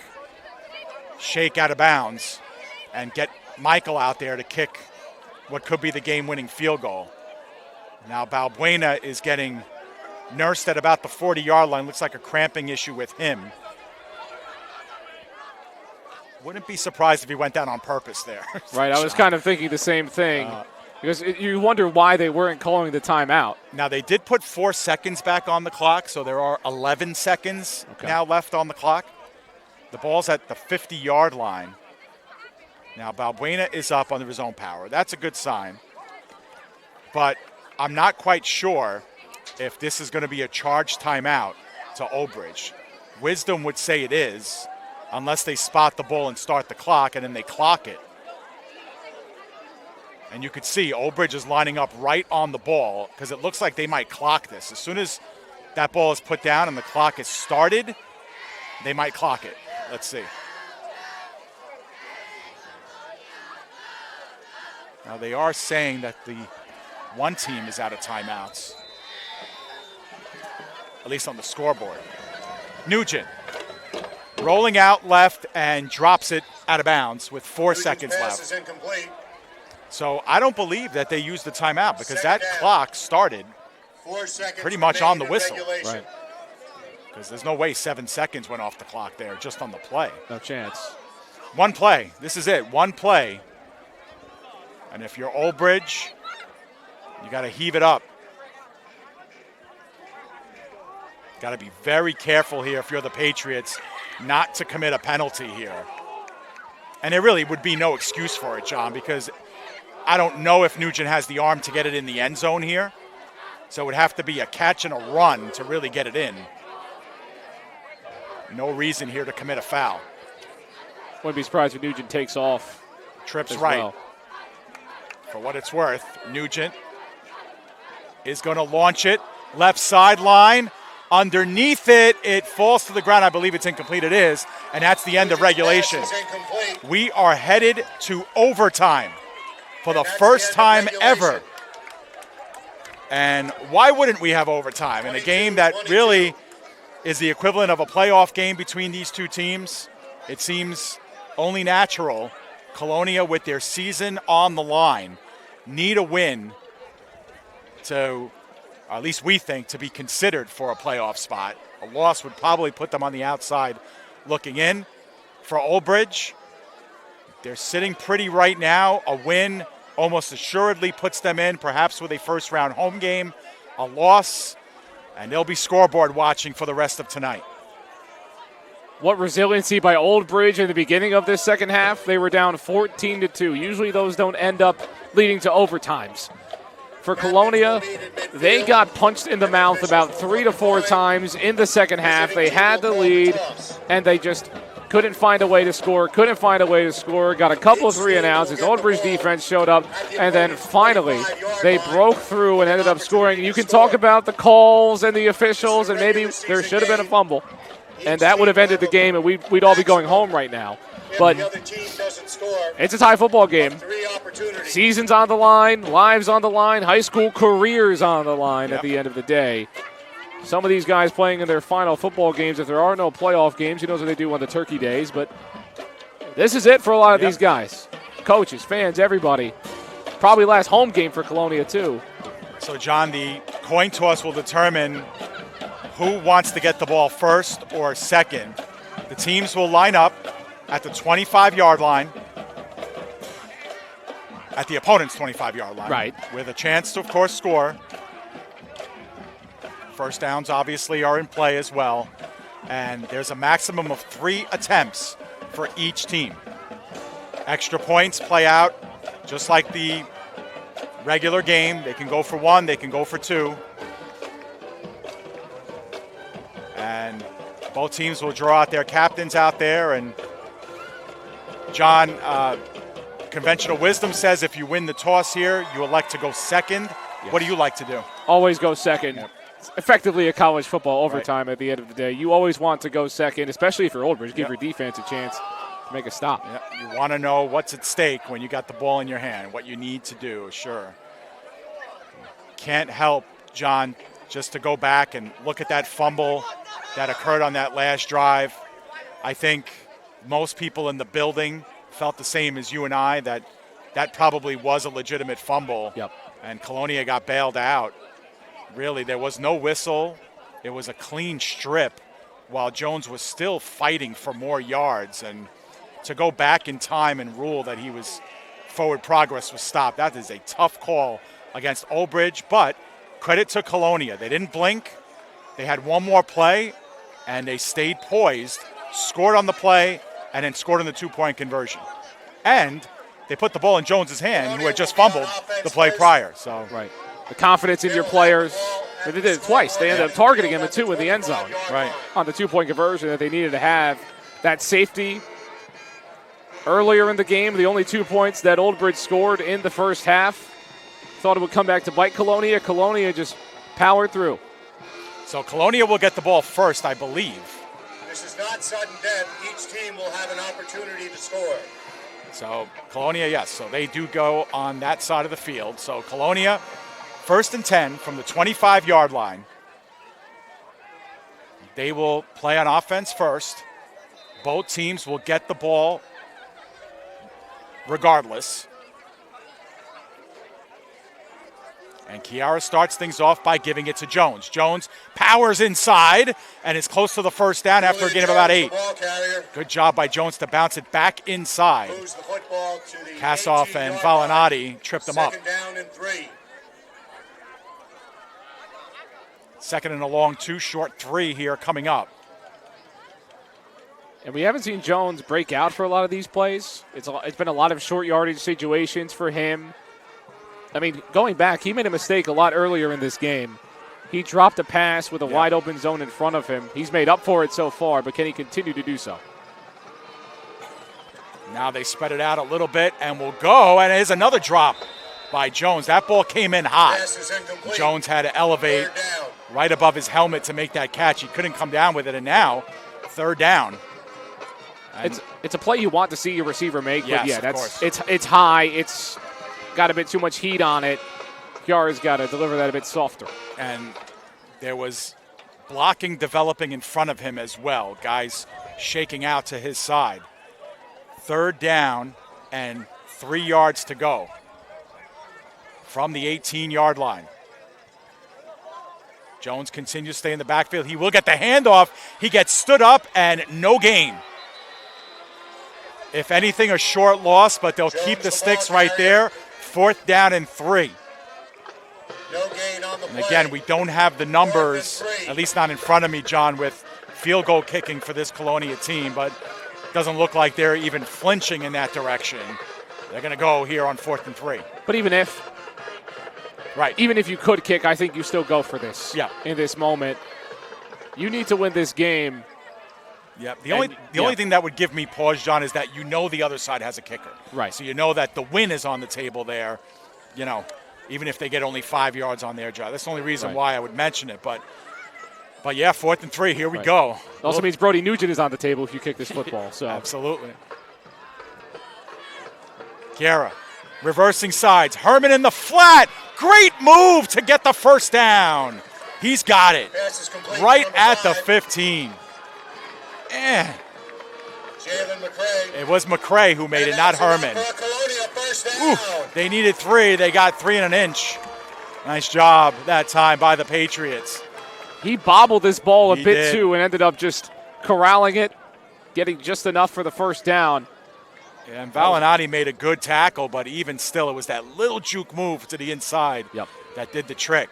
shake out of bounds and get Michael out there to kick what could be the game-winning field goal. Now Balbuena is getting nursed at about the 40-yard line. Looks like a cramping issue with him. Wouldn't be surprised if he went down on purpose there. Right, I was kind of thinking the same thing. Because you wonder why they weren't calling the timeout. Now, they did put 4 seconds back on the clock, so there are 11 seconds now left on the clock. The ball's at the 50-yard line. Now, Balbuena is up under his own power. That's a good sign. But I'm not quite sure if this is going to be a charged timeout to Old Bridge. Wisdom would say it is, unless they spot the ball and start the clock, and then they clock it. And you could see Old Bridge is lining up right on the ball because it looks like they might clock this. As soon as that ball is put down and the clock is started, they might clock it. Let's see. Now they are saying that the one team is out of timeouts, at least on the scoreboard. Nugent rolling out left and drops it out of bounds with 4 seconds left. So I don't believe that they used the timeout because that clock started pretty much on the whistle. Right. Because there's no way 7 seconds went off the clock there just on the play. No chance. One play. This is it. One play. And if you're Old Bridge, you got to heave it up. Got to be very careful here if you're the Patriots not to commit a penalty here. And there really would be no excuse for it, John, because I don't know if Nugent has the arm to get it in the end zone here. So it would have to be a catch and a run to really get it in. No reason here to commit a foul. Wouldn't be surprised if Nugent takes off. Trips right. Well. For what it's worth, Nugent is going to launch it. Left sideline. Underneath it, it falls to the ground. I believe it's incomplete. It is. And that's the end of regulation. We are headed to overtime for the first time ever. And why wouldn't we have overtime in a game that really is the equivalent of a playoff game between these two teams? It seems only natural. Colonia, with their season on the line, need a win to, or at least we think, to be considered for a playoff spot. A loss would probably put them on the outside looking in. For Old Bridge, they're sitting pretty right now. A win almost assuredly puts them in, perhaps with a first-round home game. A loss, and they'll be scoreboard watching for the rest of tonight. What resiliency by Old Bridge in the beginning of this second half. They were down 14-2. Usually those don't end up leading to overtimes. For Colonia, they got punched in the mouth about 3 to 4 times in the second half. They had the lead, and they just couldn't find a way to score, got a couple of 3-and-outs. His Old Bridge defense showed up, and then finally they broke through and ended up scoring. You can talk about the calls and the officials, and maybe there should have been a fumble, and that would have ended the game, and we'd all be going home right now. But it's a tie football game. Season's on the line, lives on the line, high school careers on the line at the end of the day. Some of these guys playing in their final football games, if there are no playoff games, who knows what they do on the turkey days. But this is it for a lot of these guys. Coaches, fans, everybody. Probably last home game for Colonia, too. So, John, the coin toss will determine who wants to get the ball first or second. The teams will line up at the 25-yard line, at the opponent's 25-yard line. Right. With a chance to, of course, score. First downs obviously are in play as well. And there's a maximum of 3 attempts for each team. Extra points play out just like the regular game. They can go for one, they can go for two. And both teams will draw out their captains out there. And John, conventional wisdom says if you win the toss here, you elect to go second. Yes. What do you like to do? Always go second. Yep. It's effectively a college football overtime at the end of the day. You always want to go second, especially if you're Old Bridge. Give your defense a chance to make a stop. Yep. You want to know what's at stake when you got the ball in your hand, what you need to do, sure. Can't help, John, just to go back and look at that fumble that occurred on that last drive. I think most people in the building felt the same as you and I, that that probably was a legitimate fumble. Yep. And Colonia got bailed out. Really, there was no whistle. It was a clean strip while Jones was still fighting for more yards. And to go back in time and rule that he was forward progress was stopped, that is a tough call against Old Bridge. But credit to Colonia. They didn't blink. They had one more play, and they stayed poised, scored on the play, and then scored on the two-point conversion. And they put the ball in Jones's hand, who had just fumbled the play prior. So right. The confidence in your players. They did it twice. They ended up targeting him in the end zone. Right. On the two-point conversion that they needed to have. That safety earlier in the game, the only 2 points that Old Bridge scored in the first half. Thought it would come back to bite Colonia. Colonia just powered through. So Colonia will get the ball first, I believe. This is not sudden death. Each team will have an opportunity to score. So Colonia, yes. So they do go on that side of the field. So Colonia, 1st and 10 from the 25-yard line. They will play on offense first. Both teams will get the ball regardless. And Kiara starts things off by giving it to Jones. Jones powers inside and is close to the first down after a gain of about 8. Good job by Jones to bounce it back inside. Kassoff and Valinati tripped them up. Down and 3. Second and a long 2, short 3 here coming up. And we haven't seen Jones break out for a lot of these plays. It's been a lot of short yardage situations for him. I mean, going back, he made a mistake a lot earlier in this game. He dropped a pass with a wide open zone in front of him. He's made up for it so far, but can he continue to do so? Now they spread it out a little bit and will go, and there's another drop by Jones. That ball came in hot. Jones had to elevate right above his helmet to make that catch. He couldn't come down with it, and now 3rd down. And it's a play you want to see your receiver make, yes, but yeah, of course. it's high. It's got a bit too much heat on it. Kiara's got to deliver that a bit softer. And there was blocking developing in front of him as well. Guys shaking out to his side. 3rd down and 3 yards to go from the 18-yard line. Jones continues to stay in the backfield. He will get the handoff. He gets stood up and no gain. If anything, a short loss, but they'll keep the sticks right there. 4th down and 3. No gain on the and again, we don't have the numbers, at least not in front of me, John, with field goal kicking for this Colonia team, but it doesn't look like they're even flinching in that direction. They're going to go here on 4th and 3. But even if you could kick, I think you still go for this. Yeah. In this moment, you need to win this game. Yeah. The only thing that would give me pause, John, is that you know the other side has a kicker. Right. So you know that the win is on the table there. You know, even if they get only 5 yards on their job. That's the only reason why I would mention it. But yeah, 4th and 3. Here we go. It also means Brody Nugent is on the table if you kick this football. So absolutely. Guerra reversing sides. Herman in the flat. Great move to get the 1st down. He's got it right at the 15. It was McCray who made it, not Herman. They needed 3. They got 3 and an inch. Nice job that time by the Patriots. He bobbled this ball a He bit did. too and ended up just corralling it, getting just enough for the 1st down. Yeah, and Valinati made a good tackle, but even still, it was that little juke move to the inside that did the trick.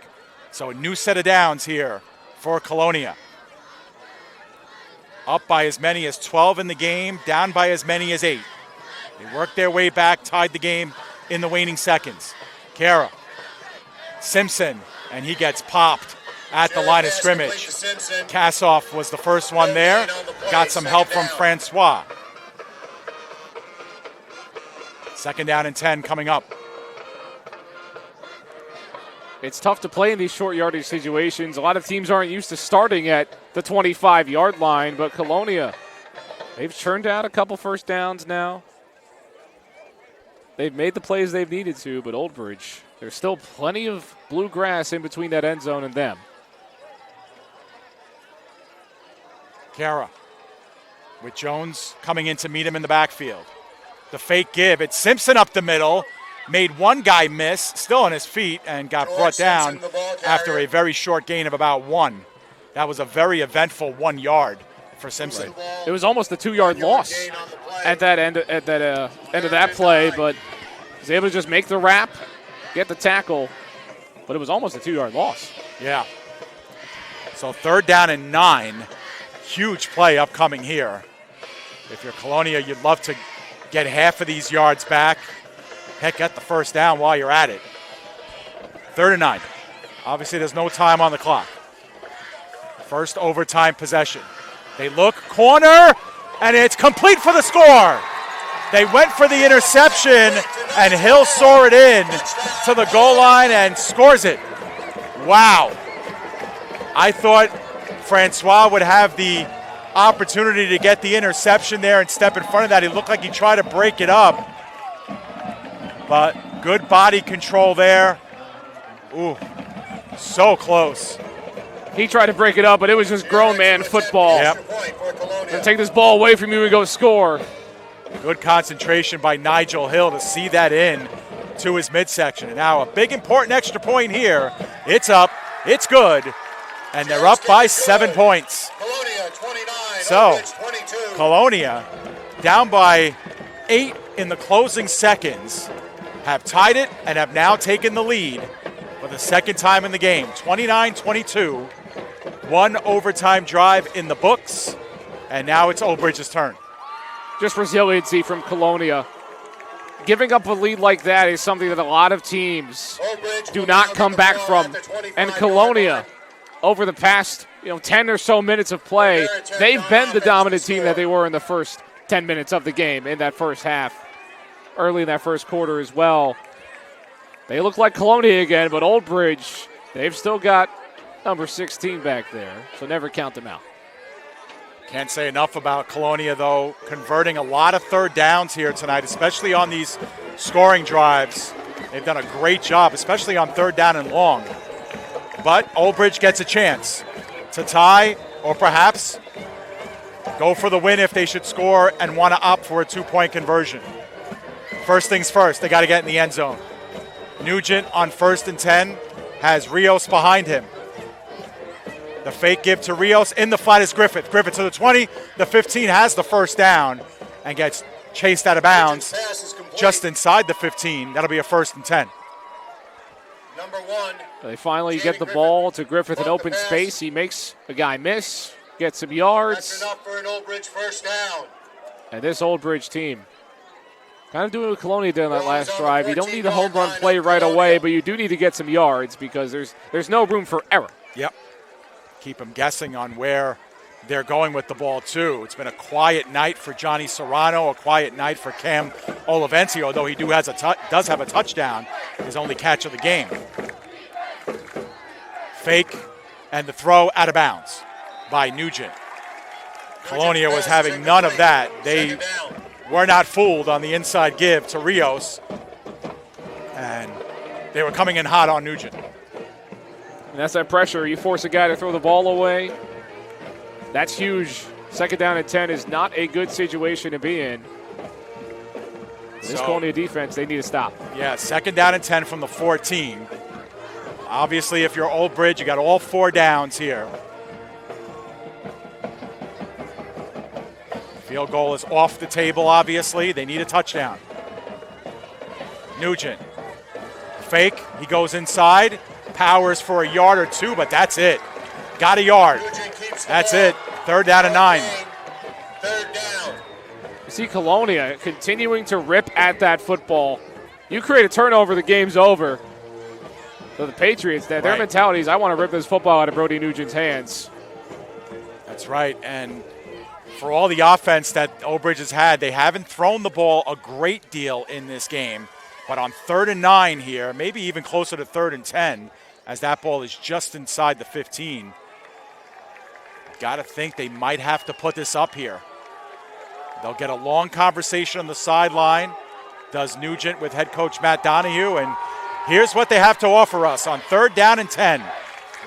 So a new set of downs here for Colonia. Up by as many as 12 in the game, down by as many as 8. They worked their way back, tied the game in the waning seconds. Kara Simpson, and he gets popped at the line of scrimmage. Kassoff was the first one there. Got some help from Francois. 2nd down and 10 coming up. It's tough to play in these short yardage situations. A lot of teams aren't used to starting at the 25-yard line, but Colonia, they've churned out a couple first downs now. They've made the plays they've needed to, but Old Bridge, there's still plenty of blue grass in between that end zone and them. Kara with Jones coming in to meet him in the backfield. The fake give. It's Simpson up the middle. Made one guy miss, still on his feet, and got brought down after a very short gain of about 1. That was a very eventful 1 yard for Simpson. It was almost a 2-yard loss at that end of that play, but was able to just make the wrap, get the tackle, but it was almost a 2-yard loss. Yeah. So 3rd down and 9. Huge play upcoming here. If you're Colonia, you'd love to get half of these yards back. Heck, get the first down while you're at it. 3rd and 9. Obviously, there's no time on the clock. First overtime possession. They look, corner, and it's complete for the score. They went for the interception, and Hill saw it in to the goal line and scores it. Wow. I thought Francois would have the opportunity to get the interception there and step in front of that. He looked like he tried to break it up. But good body control there. Ooh, so close. He tried to break it up, but it was just grown man football. Yep. Gonna take this ball away from you and go score. Good concentration by Nigel Hill to see that in to his midsection. And now a big important extra point here. It's up, it's good, and they're up by 7 points. So, Colonia down by 8 in the closing seconds, have tied it and have now taken the lead for the 2nd time in the game. 29-22, 1 overtime drive in the books, and now it's Old Bridge's turn. Just resiliency from Colonia. Giving up a lead like that is something that a lot of teams do not come back from. And Colonia, over the past 10 or so minutes of play, they've been the dominant team that they were in the first 10 minutes of the game in that first half. Early in that first quarter as well. They look like Colonia again, but Old Bridge, they've still got number 16 back there, so never count them out. Can't say enough about Colonia, though, converting a lot of 3rd downs here tonight, especially on these scoring drives. They've done a great job, especially on 3rd down and long. But Old Bridge gets a chance to tie or perhaps go for the win if they should score and want to opt for a 2-point conversion. First things first, they got to get in the end zone. Nugent on 1st and 10 has Rios behind him. The fake give to Rios. In the flat is Griffith. Griffith to the 20. The 15 has the first down and gets chased out of bounds just inside the 15. That'll be a 1st and 10. Number 1. They finally get the ball to Griffith in open space. He makes a guy miss, gets some yards. That's enough for an Old Bridge first down. And this Old Bridge team, kind of doing what Colonia did on that last drive. You don't need a home run play right away, but you do need to get some yards because there's no room for error. Yep. Keep them guessing on where they're going with the ball, too. It's been a quiet night for Johnny Serrano, a quiet night for Cam Olivencia, although he does have a touchdown, his only catch of the game. Fake and the throw out of bounds by Nugent. Colonia was having none of that. They were not fooled on the inside give to Rios, and they were coming in hot on Nugent. And that's that pressure. You force a guy to throw the ball away. That's huge. 2nd down and 10 is not a good situation to be in. This Colonia defense, they need to stop. Yeah, 2nd down and 10 from the 14. Obviously, if you're Old Bridge, you got all 4 downs here. Field goal is off the table, obviously. They need a touchdown. Nugent. Fake. He goes inside. Powers for a yard or 2, but that's it. Got a yard. That's it. 3rd down and 9. 3rd down. You see Colonia continuing to rip at that football. You create a turnover, the game's over. So the Patriots, their Right. mentality is, I want to rip this football out of Brody Nugent's hands. That's right. And for all the offense that Old Bridge has had, they haven't thrown the ball a great deal in this game. But on 3rd and 9 here, maybe even closer to 3rd and 10, as that ball is just inside the 15. Got to think they might have to put this up here. They'll get a long conversation on the sideline, does Nugent with head coach Matt Donahue, and here's what they have to offer us on 3rd down and 10.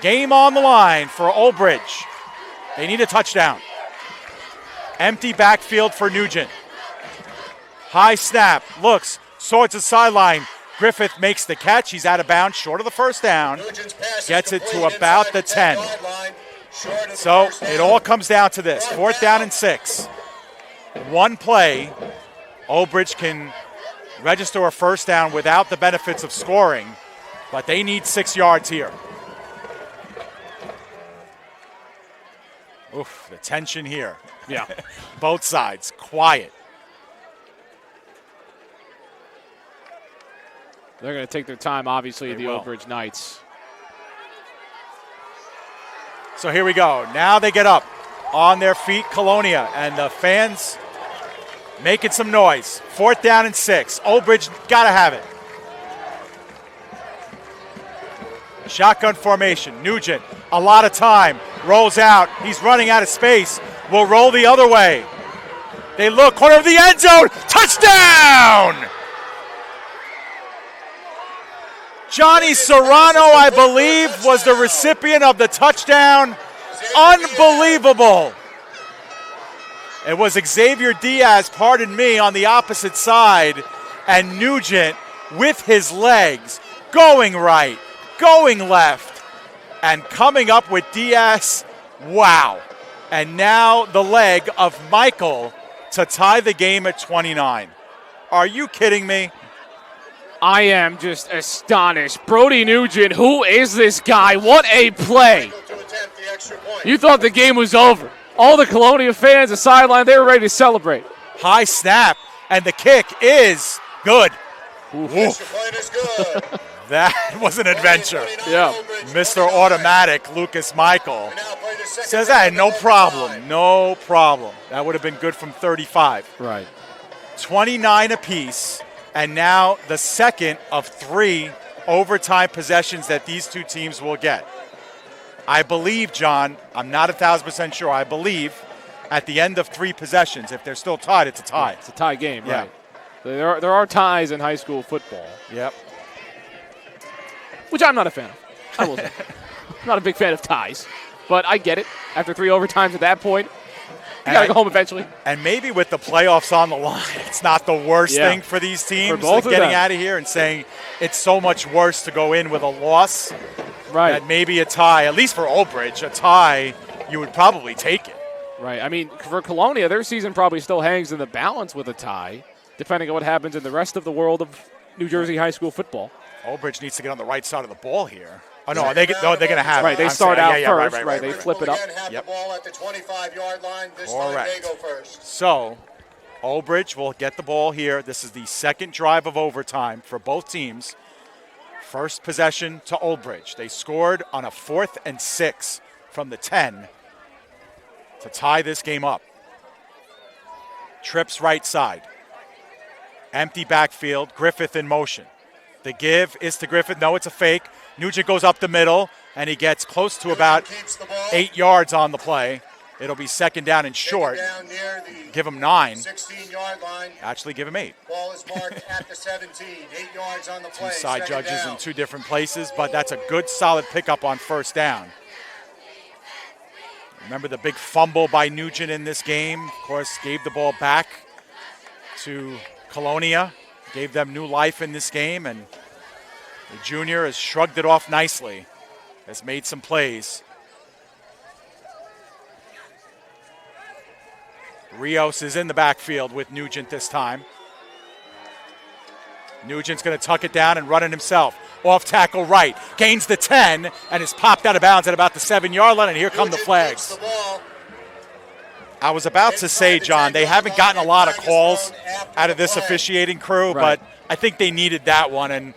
Game on the line for Old Bridge. They need a touchdown. Empty backfield for Nugent. High snap, looks, swords the sideline. Griffith makes the catch. He's out of bounds, short of the first down. Gets it to about the 10. So it all comes down to this. 4th down and 6. One play, Old Bridge can register a first down without the benefits of scoring, but they need 6 yards here. Oof, the tension here. Yeah. Both sides, quiet. They're going to take their time, obviously, They the will. Old Bridge Knights. So here we go. Now they get up on their feet, Colonia, and the fans making some noise. 4th down and 6. Old Bridge got to have it. Shotgun formation. Nugent, a lot of time, rolls out. He's running out of space. Will roll the other way. They look, corner of the end zone. Touchdown! Johnny Serrano, I believe, was the recipient of the touchdown. Unbelievable. It was Xavier Diaz, pardon me, on the opposite side, and Nugent with his legs going right, going left, and coming up with Diaz. Wow. And now the leg of Michael to tie the game at 29. Are you kidding me? I am just astonished. Brody Nugent, who is this guy? What a play. You thought the game was over. All the Colonia fans, the sideline, they were ready to celebrate. High snap, and the kick is good. That was an adventure. Yeah. Mr. Automatic, Lucas Michael, says, hey, no problem, no problem. That would have been good from 35. Right. 29 apiece, and now the second of 3 overtime possessions that these two teams will get. I believe, John, I'm not 1,000% sure, I believe at the end of 3 possessions, if they're still tied, it's a tie. It's a tie game, Yeah. right. There are ties in high school football. Yep. Which I'm not a fan of. I will say. I'm not a big fan of ties. But I get it. After 3 overtimes at that point, you got to go home eventually. And maybe with the playoffs on the line, it's not the worst Yeah. thing for these teams. For both of getting them. out of here and saying it's so much worse to go in with a loss. Right. That maybe a tie, at least for Old Bridge, a tie, you would probably take it. Right. I mean, for Colonia, their season probably still hangs in the balance with a tie, depending on what happens in the rest of the world of New Jersey high school football. Old Bridge needs to get on the right side of the ball here. Oh, no, they're going to have Right, it. they I'm start saying- out yeah, first. right. They flip it up. Have the ball at the 25-yard line. This Correct. time they go first. So, Old Bridge will get the ball here. This is the second drive of overtime for both teams. First possession to Old Bridge. They scored on a 4th and 6 from the 10 to tie this game up. Trips right side. Empty backfield. Griffith in motion. The give is to Griffith. No, it's a fake. Nugent goes up the middle, and he gets close to about 8 yards on the play. It'll be 2nd down and short. Give him 9. 16-yard line. Actually, give him 8. Ball is marked at the 17. 8 yards on the play. 2 side 2nd judges down. in 2 different places, but that's a good, solid pickup on 1st down. Remember the big fumble by Nugent in this game? Of course, gave the ball back to Colonia, gave them new life in this game, and the junior has shrugged it off nicely, has made some plays. Rios is in the backfield with Nugent this time. Nugent's going to tuck it down and run it himself. Off tackle right, gains the 10, and is popped out of bounds at about the 7-yard line, and here come the flags. I was about to say, John, they haven't gotten a lot of calls out of this officiating crew, but I think they needed that one, and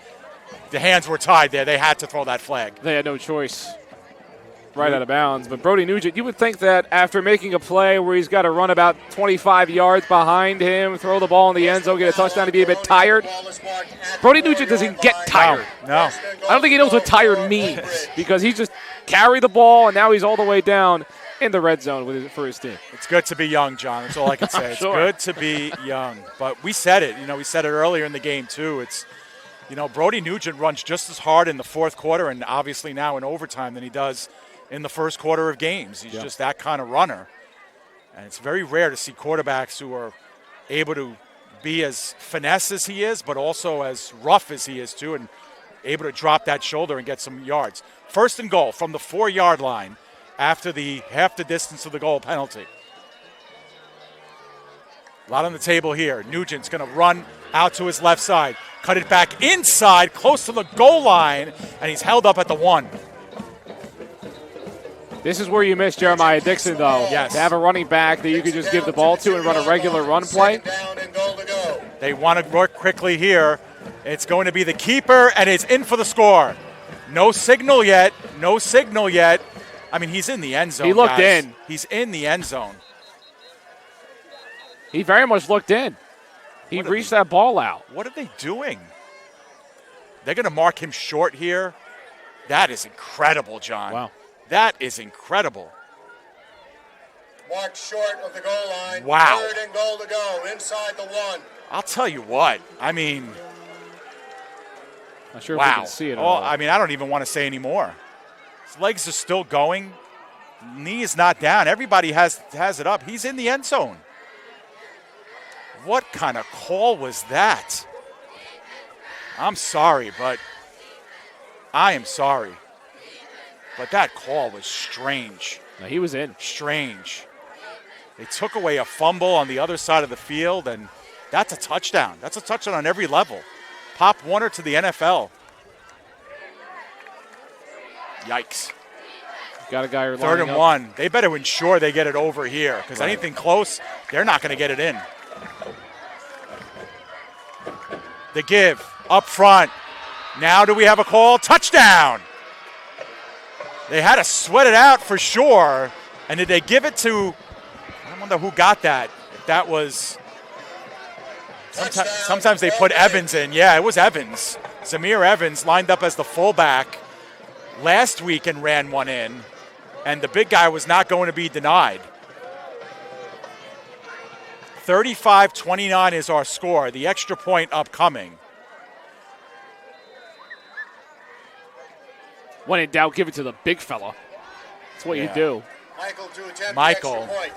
the hands were tied there. They had to throw that flag. They had no choice. Right out of bounds. But Brody Nugent, you would think that after making a play where he's got to run about 25 yards behind him, throw the ball in the end zone, get a touchdown, to be a bit tired. Brody Nugent doesn't get tired. No. I don't think he knows what tired means because he just carried the ball, and now he's all the way down in the red zone for his team. It's good to be young, John. That's all I can say. It's Sure. good to be young. But we said it. We said it earlier in the game, too. It's, Brody Nugent runs just as hard in the fourth quarter and obviously now in overtime than he does in the first quarter of games. He's just that kind of runner. And it's very rare to see quarterbacks who are able to be as finesse as he is, but also as rough as he is, too, and able to drop that shoulder and get some yards. First and goal from the 4-yard line after the half the distance of the goal penalty. A lot on the table here. Nugent's going to run out to his left side, cut it back inside, close to the goal line, and he's held up at the 1. This is where you miss Jeremiah Dixon, though. Yes. To have a running back that you could just give the ball to and run a regular run play. They want to work quickly here. It's going to be the keeper, and it's in for the score. No signal yet. No signal yet. I mean, he's in the end zone. He looked guys. in. He's in the end zone. He very much looked in. He reached that ball out. What are they doing? They're going to mark him short here. That is incredible, John. Wow. That is incredible. Marked short of the goal line. Wow. 3rd and goal to go inside the 1. I'll tell you what. I mean, not sure if wow. we can see it. I mean, I don't even want to say any more. His legs are still going. Knee is not down. Everybody has it up. He's in the end zone. What kind of call was that? I'm sorry, but I am sorry. But that call was strange. No, he was in. Strange. They took away a fumble on the other side of the field, and that's a touchdown. That's a touchdown on every level. Pop Warner to the NFL. Yikes. Got a guy 3rd and 1. They better ensure they get it over here because anything close, they're not going to get it in. The give up front. Now do we have a call? Touchdown. They had to sweat it out for sure. And did they give it to, I wonder who got that. If that was, sometimes they put Evans in. Yeah, it was Evans. Zamir Evans lined up as the fullback last week and ran one in. And the big guy was not going to be denied. 35-29 is our score. The extra point upcoming. When in doubt, give it to the big fella. That's what you do. Michael to attempt Michael the extra point.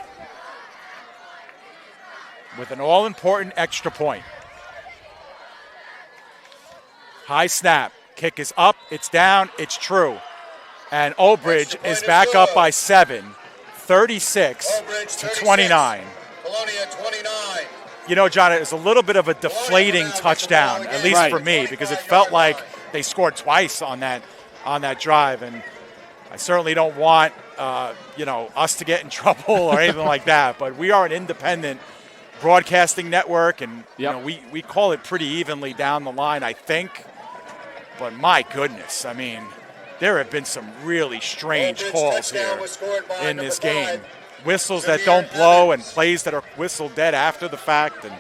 With an all-important extra point. High snap. Kick is up. It's down. It's true. And Old Bridge is back up by 7. 36-29. Colonia 29. You know, John, it was a little bit of a deflating touchdown, at least for me, because it felt like they scored twice on that drive, and I certainly don't want us to get in trouble or anything like that. But we are an independent broadcasting network, and we call it pretty evenly down the line, I think. But my goodness, I mean, there have been some really strange calls here in this game. Whistles that don't blow and plays that are whistled dead after the fact, and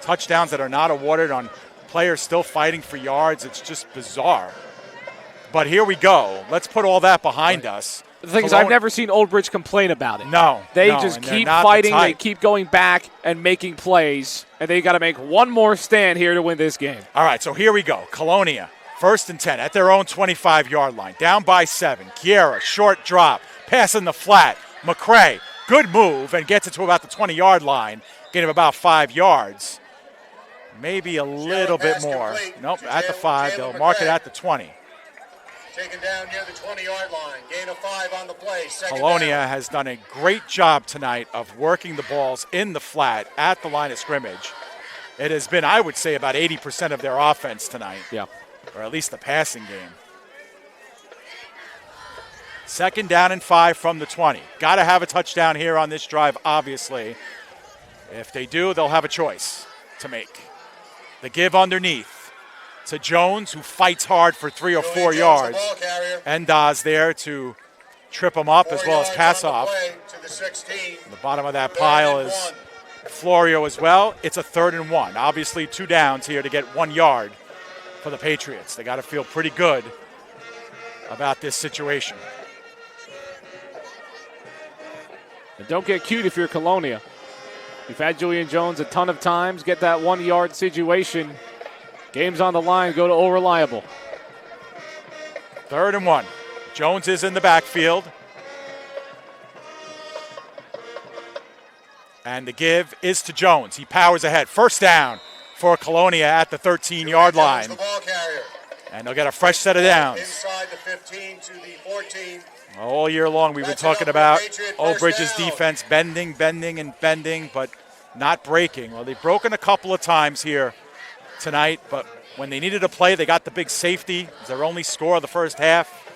touchdowns that are not awarded on players still fighting for yards. It's just bizarre. But here we go. Let's put all that behind us. The thing is, I've never seen Old Bridge complain about it. No. They just keep fighting. They keep going back and making plays, and they got to make one more stand here to win this game. All right, so here we go. Colonia, 1st and 10 at their own 25-yard line. Down by 7. Kiera, short drop. Pass in the flat. McCray, good move, and gets it to about the 20-yard line. Get him about 5 yards. Maybe a little bit more. Nope, at the 5. They'll mark it at the 20. Taken down near the 20-yard line. Gain of 5 on the play. Colonia has done a great job tonight of working the balls in the flat at the line of scrimmage. It has been, I would say, about 80% of their offense tonight. Yeah. Or at least the passing game. 2nd down and 5 from the 20. Got to have a touchdown here on this drive, obviously. If they do, they'll have a choice to make. The give underneath to Jones, who fights hard for 3 or 4 yards. Endaz there to trip him up, as well as Kassoff. The bottom of that pile is Florio as well. It's a 3rd and 1. Obviously 2 downs here to get 1 yard for the Patriots. They got to feel pretty good about this situation. And don't get cute if you're Colonia. You've had Julian Jones a ton of times get that 1 yard situation. Game's on the line, go to All Reliable. 3rd and 1. Jones is in the backfield. And the give is to Jones. He powers ahead. 1st down for Colonia at the 13-yard line. And they'll get a fresh set of downs. Inside the 15 to the 14. All year long we've been talking about Old Bridge's defense bending, and bending, but not breaking. Well, they've broken a couple of times here tonight, but when they needed to play, they got the big safety. It was their only score of the first half.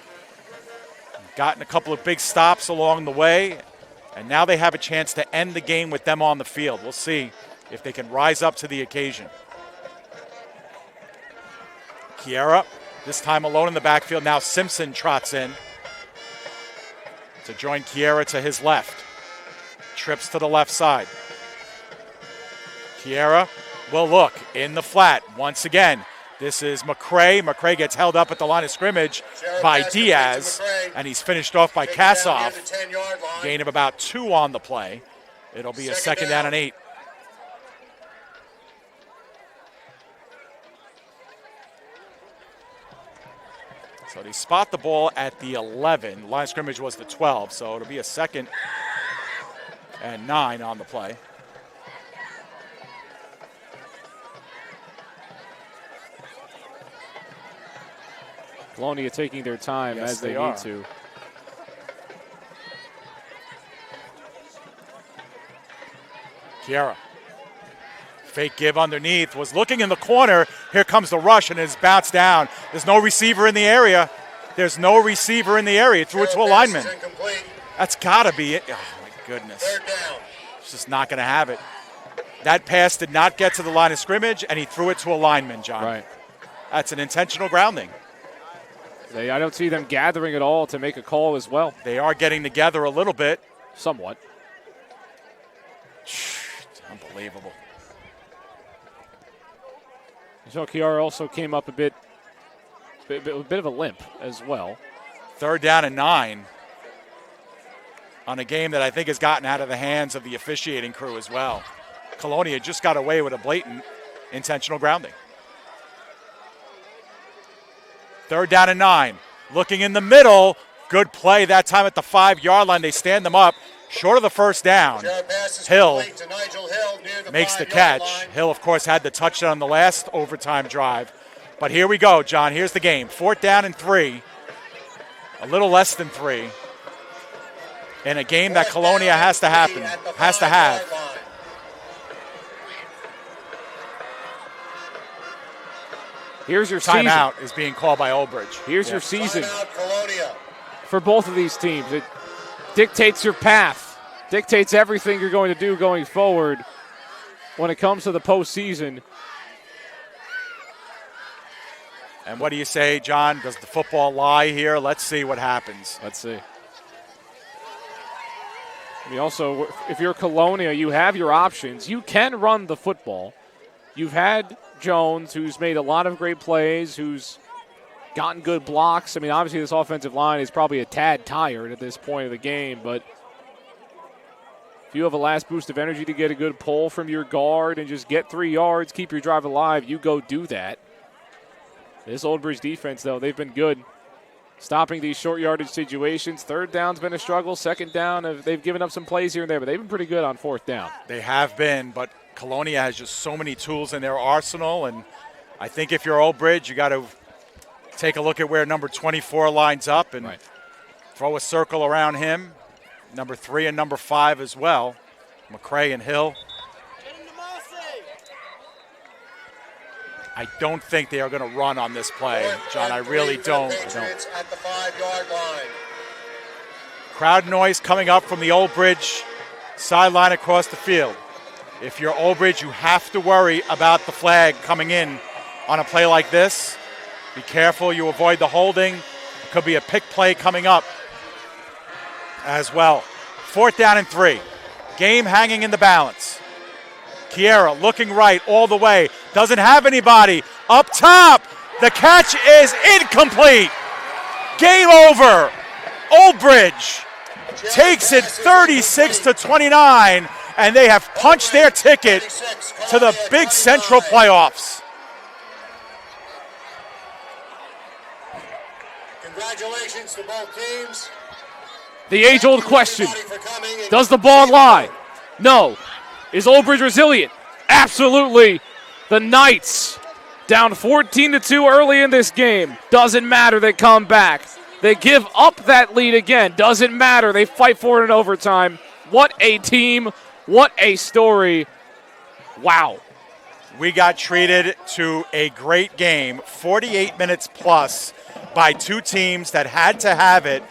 Gotten a couple of big stops along the way, and now they have a chance to end the game with them on the field. We'll see if they can rise up to the occasion. Kiera, this time alone in the backfield. Now Simpson trots in to join Kiera to his left. Trips to the left side. Kiera will look in the flat once again. This is McCray. McCray gets held up at the line of scrimmage by Diaz, and he's finished off by Kassoff. Gain of about 2 on the play. It'll be a 2nd down and 8. So they spot the ball at the 11. The line of scrimmage was the 12, so it'll be a 2nd and 9 on the play. Colonia taking their time as they need to. Kiera. Fake give underneath, was looking in the corner. Here comes the rush, and it's bounced down. There's no receiver in the area. Threw it to a lineman. That's got to be it. Oh, my goodness. It's just not going to have it. That pass did not get to the line of scrimmage, and he threw it to a lineman, John. Right. That's an intentional grounding. I don't see them gathering at all to make a call as well. They are getting together a little bit. Somewhat. It's unbelievable. So Kiara also came up a bit of a limp as well. 3rd down and 9 on a game that I think has gotten out of the hands of the officiating crew as well. Colonia just got away with a blatant intentional grounding. 3rd down and 9. Looking in the middle. Good play that time at the 5-yard line. They stand them up short of the 1st down. Hill makes the catch. Hill, of course, had the touchdown on the last overtime drive. But here we go, John. Here's the game. 4th down and 3. A little less than 3. In a game that Colonia has to have. Here's your season. Timeout is being called by Old Bridge. Here's your season for both of these teams. It dictates your path, dictates everything you're going to do going forward when it comes to the postseason. And what do you say, John? Does the football lie here? Let's see what happens. Let's see. I mean, also, if you're Colonia, you have your options. You can run the football. You've had Jones, who's made a lot of great plays, who's gotten good blocks. I mean, obviously this offensive line is probably a tad tired at this point of the game, but if you have a last boost of energy to get a good pull from your guard and just get 3 yards, keep your drive alive, you go do that. This Old Bridge defense, though, they've been good stopping these short yardage situations. 3rd down's been a struggle. 2nd down, they've given up some plays here and there, but they've been pretty good on 4th down. They have been, but Colonia has just so many tools in their arsenal, and I think if you're Old Bridge, you got to take a look at where number 24 lines up and throw a circle around him. Number 3 and number 5 as well, McCray and Hill. I don't think they are going to run on this play, John. I really don't. At the 5-yard line. Crowd noise coming up from the Old Bridge sideline across the field. If you're Old Bridge, you have to worry about the flag coming in on a play like this. Be careful you avoid the holding. Could be a pick play coming up as well. 4th down and 3. Game hanging in the balance. Kiera looking right all the way. Doesn't have anybody. Up top. The catch is incomplete. Game over. Old Bridge takes it 36-29, and they have punched their ticket to the Big Central playoffs. Congratulations to both teams. The age-old question, does the ball lie? No. Is Old Bridge resilient? Absolutely. The Knights down 14-2 early in this game. Doesn't matter, they come back. They give up that lead again. Doesn't matter, they fight for it in overtime. What a team, what a story. Wow. We got treated to a great game, 48 minutes plus, by two teams that had to have it,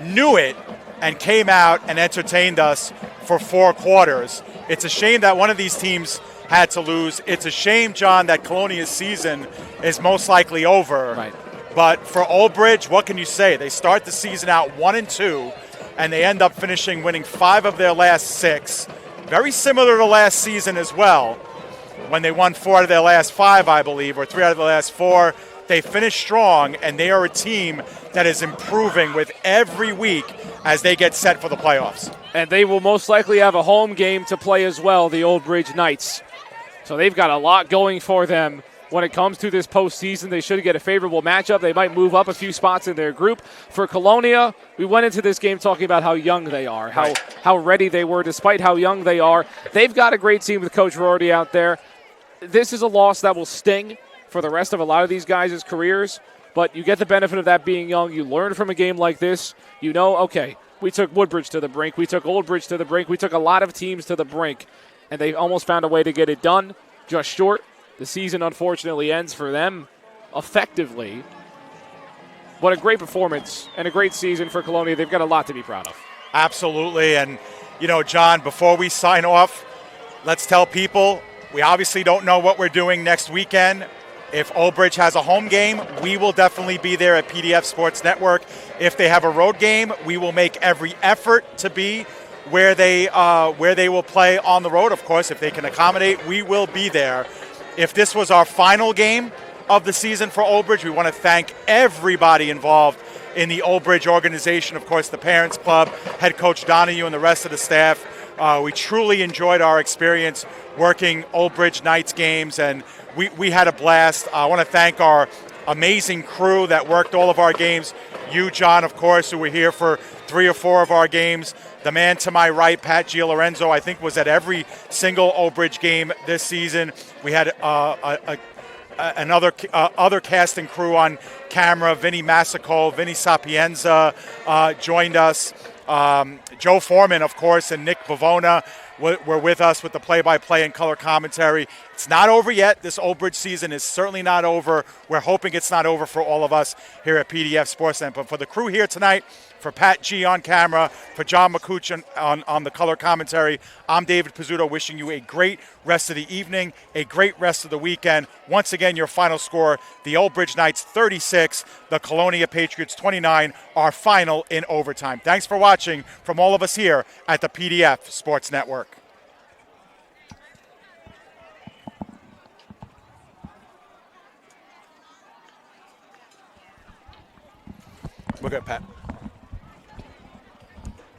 knew it, and came out and entertained us for 4 quarters. It's a shame that one of these teams had to lose. It's a shame, John, that Colonia's season is most likely over. Right. But for Old Bridge, what can you say? They start the season out 1-2, and they end up finishing winning 5 of their last 6. Very similar to last season as well, when they won 4 out of their last 5, I believe, or 3 out of the last 4. They finished strong, and they are a team that is improving with every week as they get set for the playoffs. And they will most likely have a home game to play as well, the Old Bridge Knights. So they've got a lot going for them when it comes to this postseason. They should get a favorable matchup. They might move up a few spots in their group. For Colonia, we went into this game talking about how young they are, how ready they were despite how young they are. They've got a great team with Coach Rorty out there. This is a loss that will sting for the rest of a lot of these guys' careers, but you get the benefit of that being young. You learn from a game like this. You know, okay, we took Woodbridge to the brink. We took Old Bridge to the brink. We took a lot of teams to the brink, and they almost found a way to get it done, just short. The season, unfortunately, ends for them effectively. But a great performance and a great season for Colonia. They've got a lot to be proud of. Absolutely. And, you know, John, before we sign off, let's tell people we obviously don't know what we're doing next weekend. If Old Bridge has a home game, we will definitely be there at PDF Sports Network. If they have a road game, we will make every effort to be where they will play on the road. Of course, if they can accommodate, we will be there. If this was our final game of the season for Old Bridge, we want to thank everybody involved in the Old Bridge organization. Of course, the Parents Club, head coach Donahue, and the rest of the staff. We truly enjoyed our experience working Old Bridge Knights games, and we had a blast. I want to thank our amazing crew that worked all of our games. You, John, of course, who were here for 3 or 4 of our games. The man to my right, Pat Gialorenzo, I think was at every single Old Bridge game this season. We had other cast and crew on camera. Vinny Massico, Vinny Sapienza joined us. Joe Foreman, of course, and Nick Bavona were with us with the play-by-play and color commentary. It's not over yet. This Old Bridge season is certainly not over. We're hoping it's not over for all of us here at PDF Sportsnet. But for the crew here tonight, for Pat G on camera, for John McCooch on the color commentary, I'm David Pizzuto wishing you a great rest of the evening, a great rest of the weekend. Once again, your final score, the Old Bridge Knights 36, the Colonia Patriots 29, our final in overtime. Thanks for watching from all of us here at the PDF Sports Network. We're good, Pat.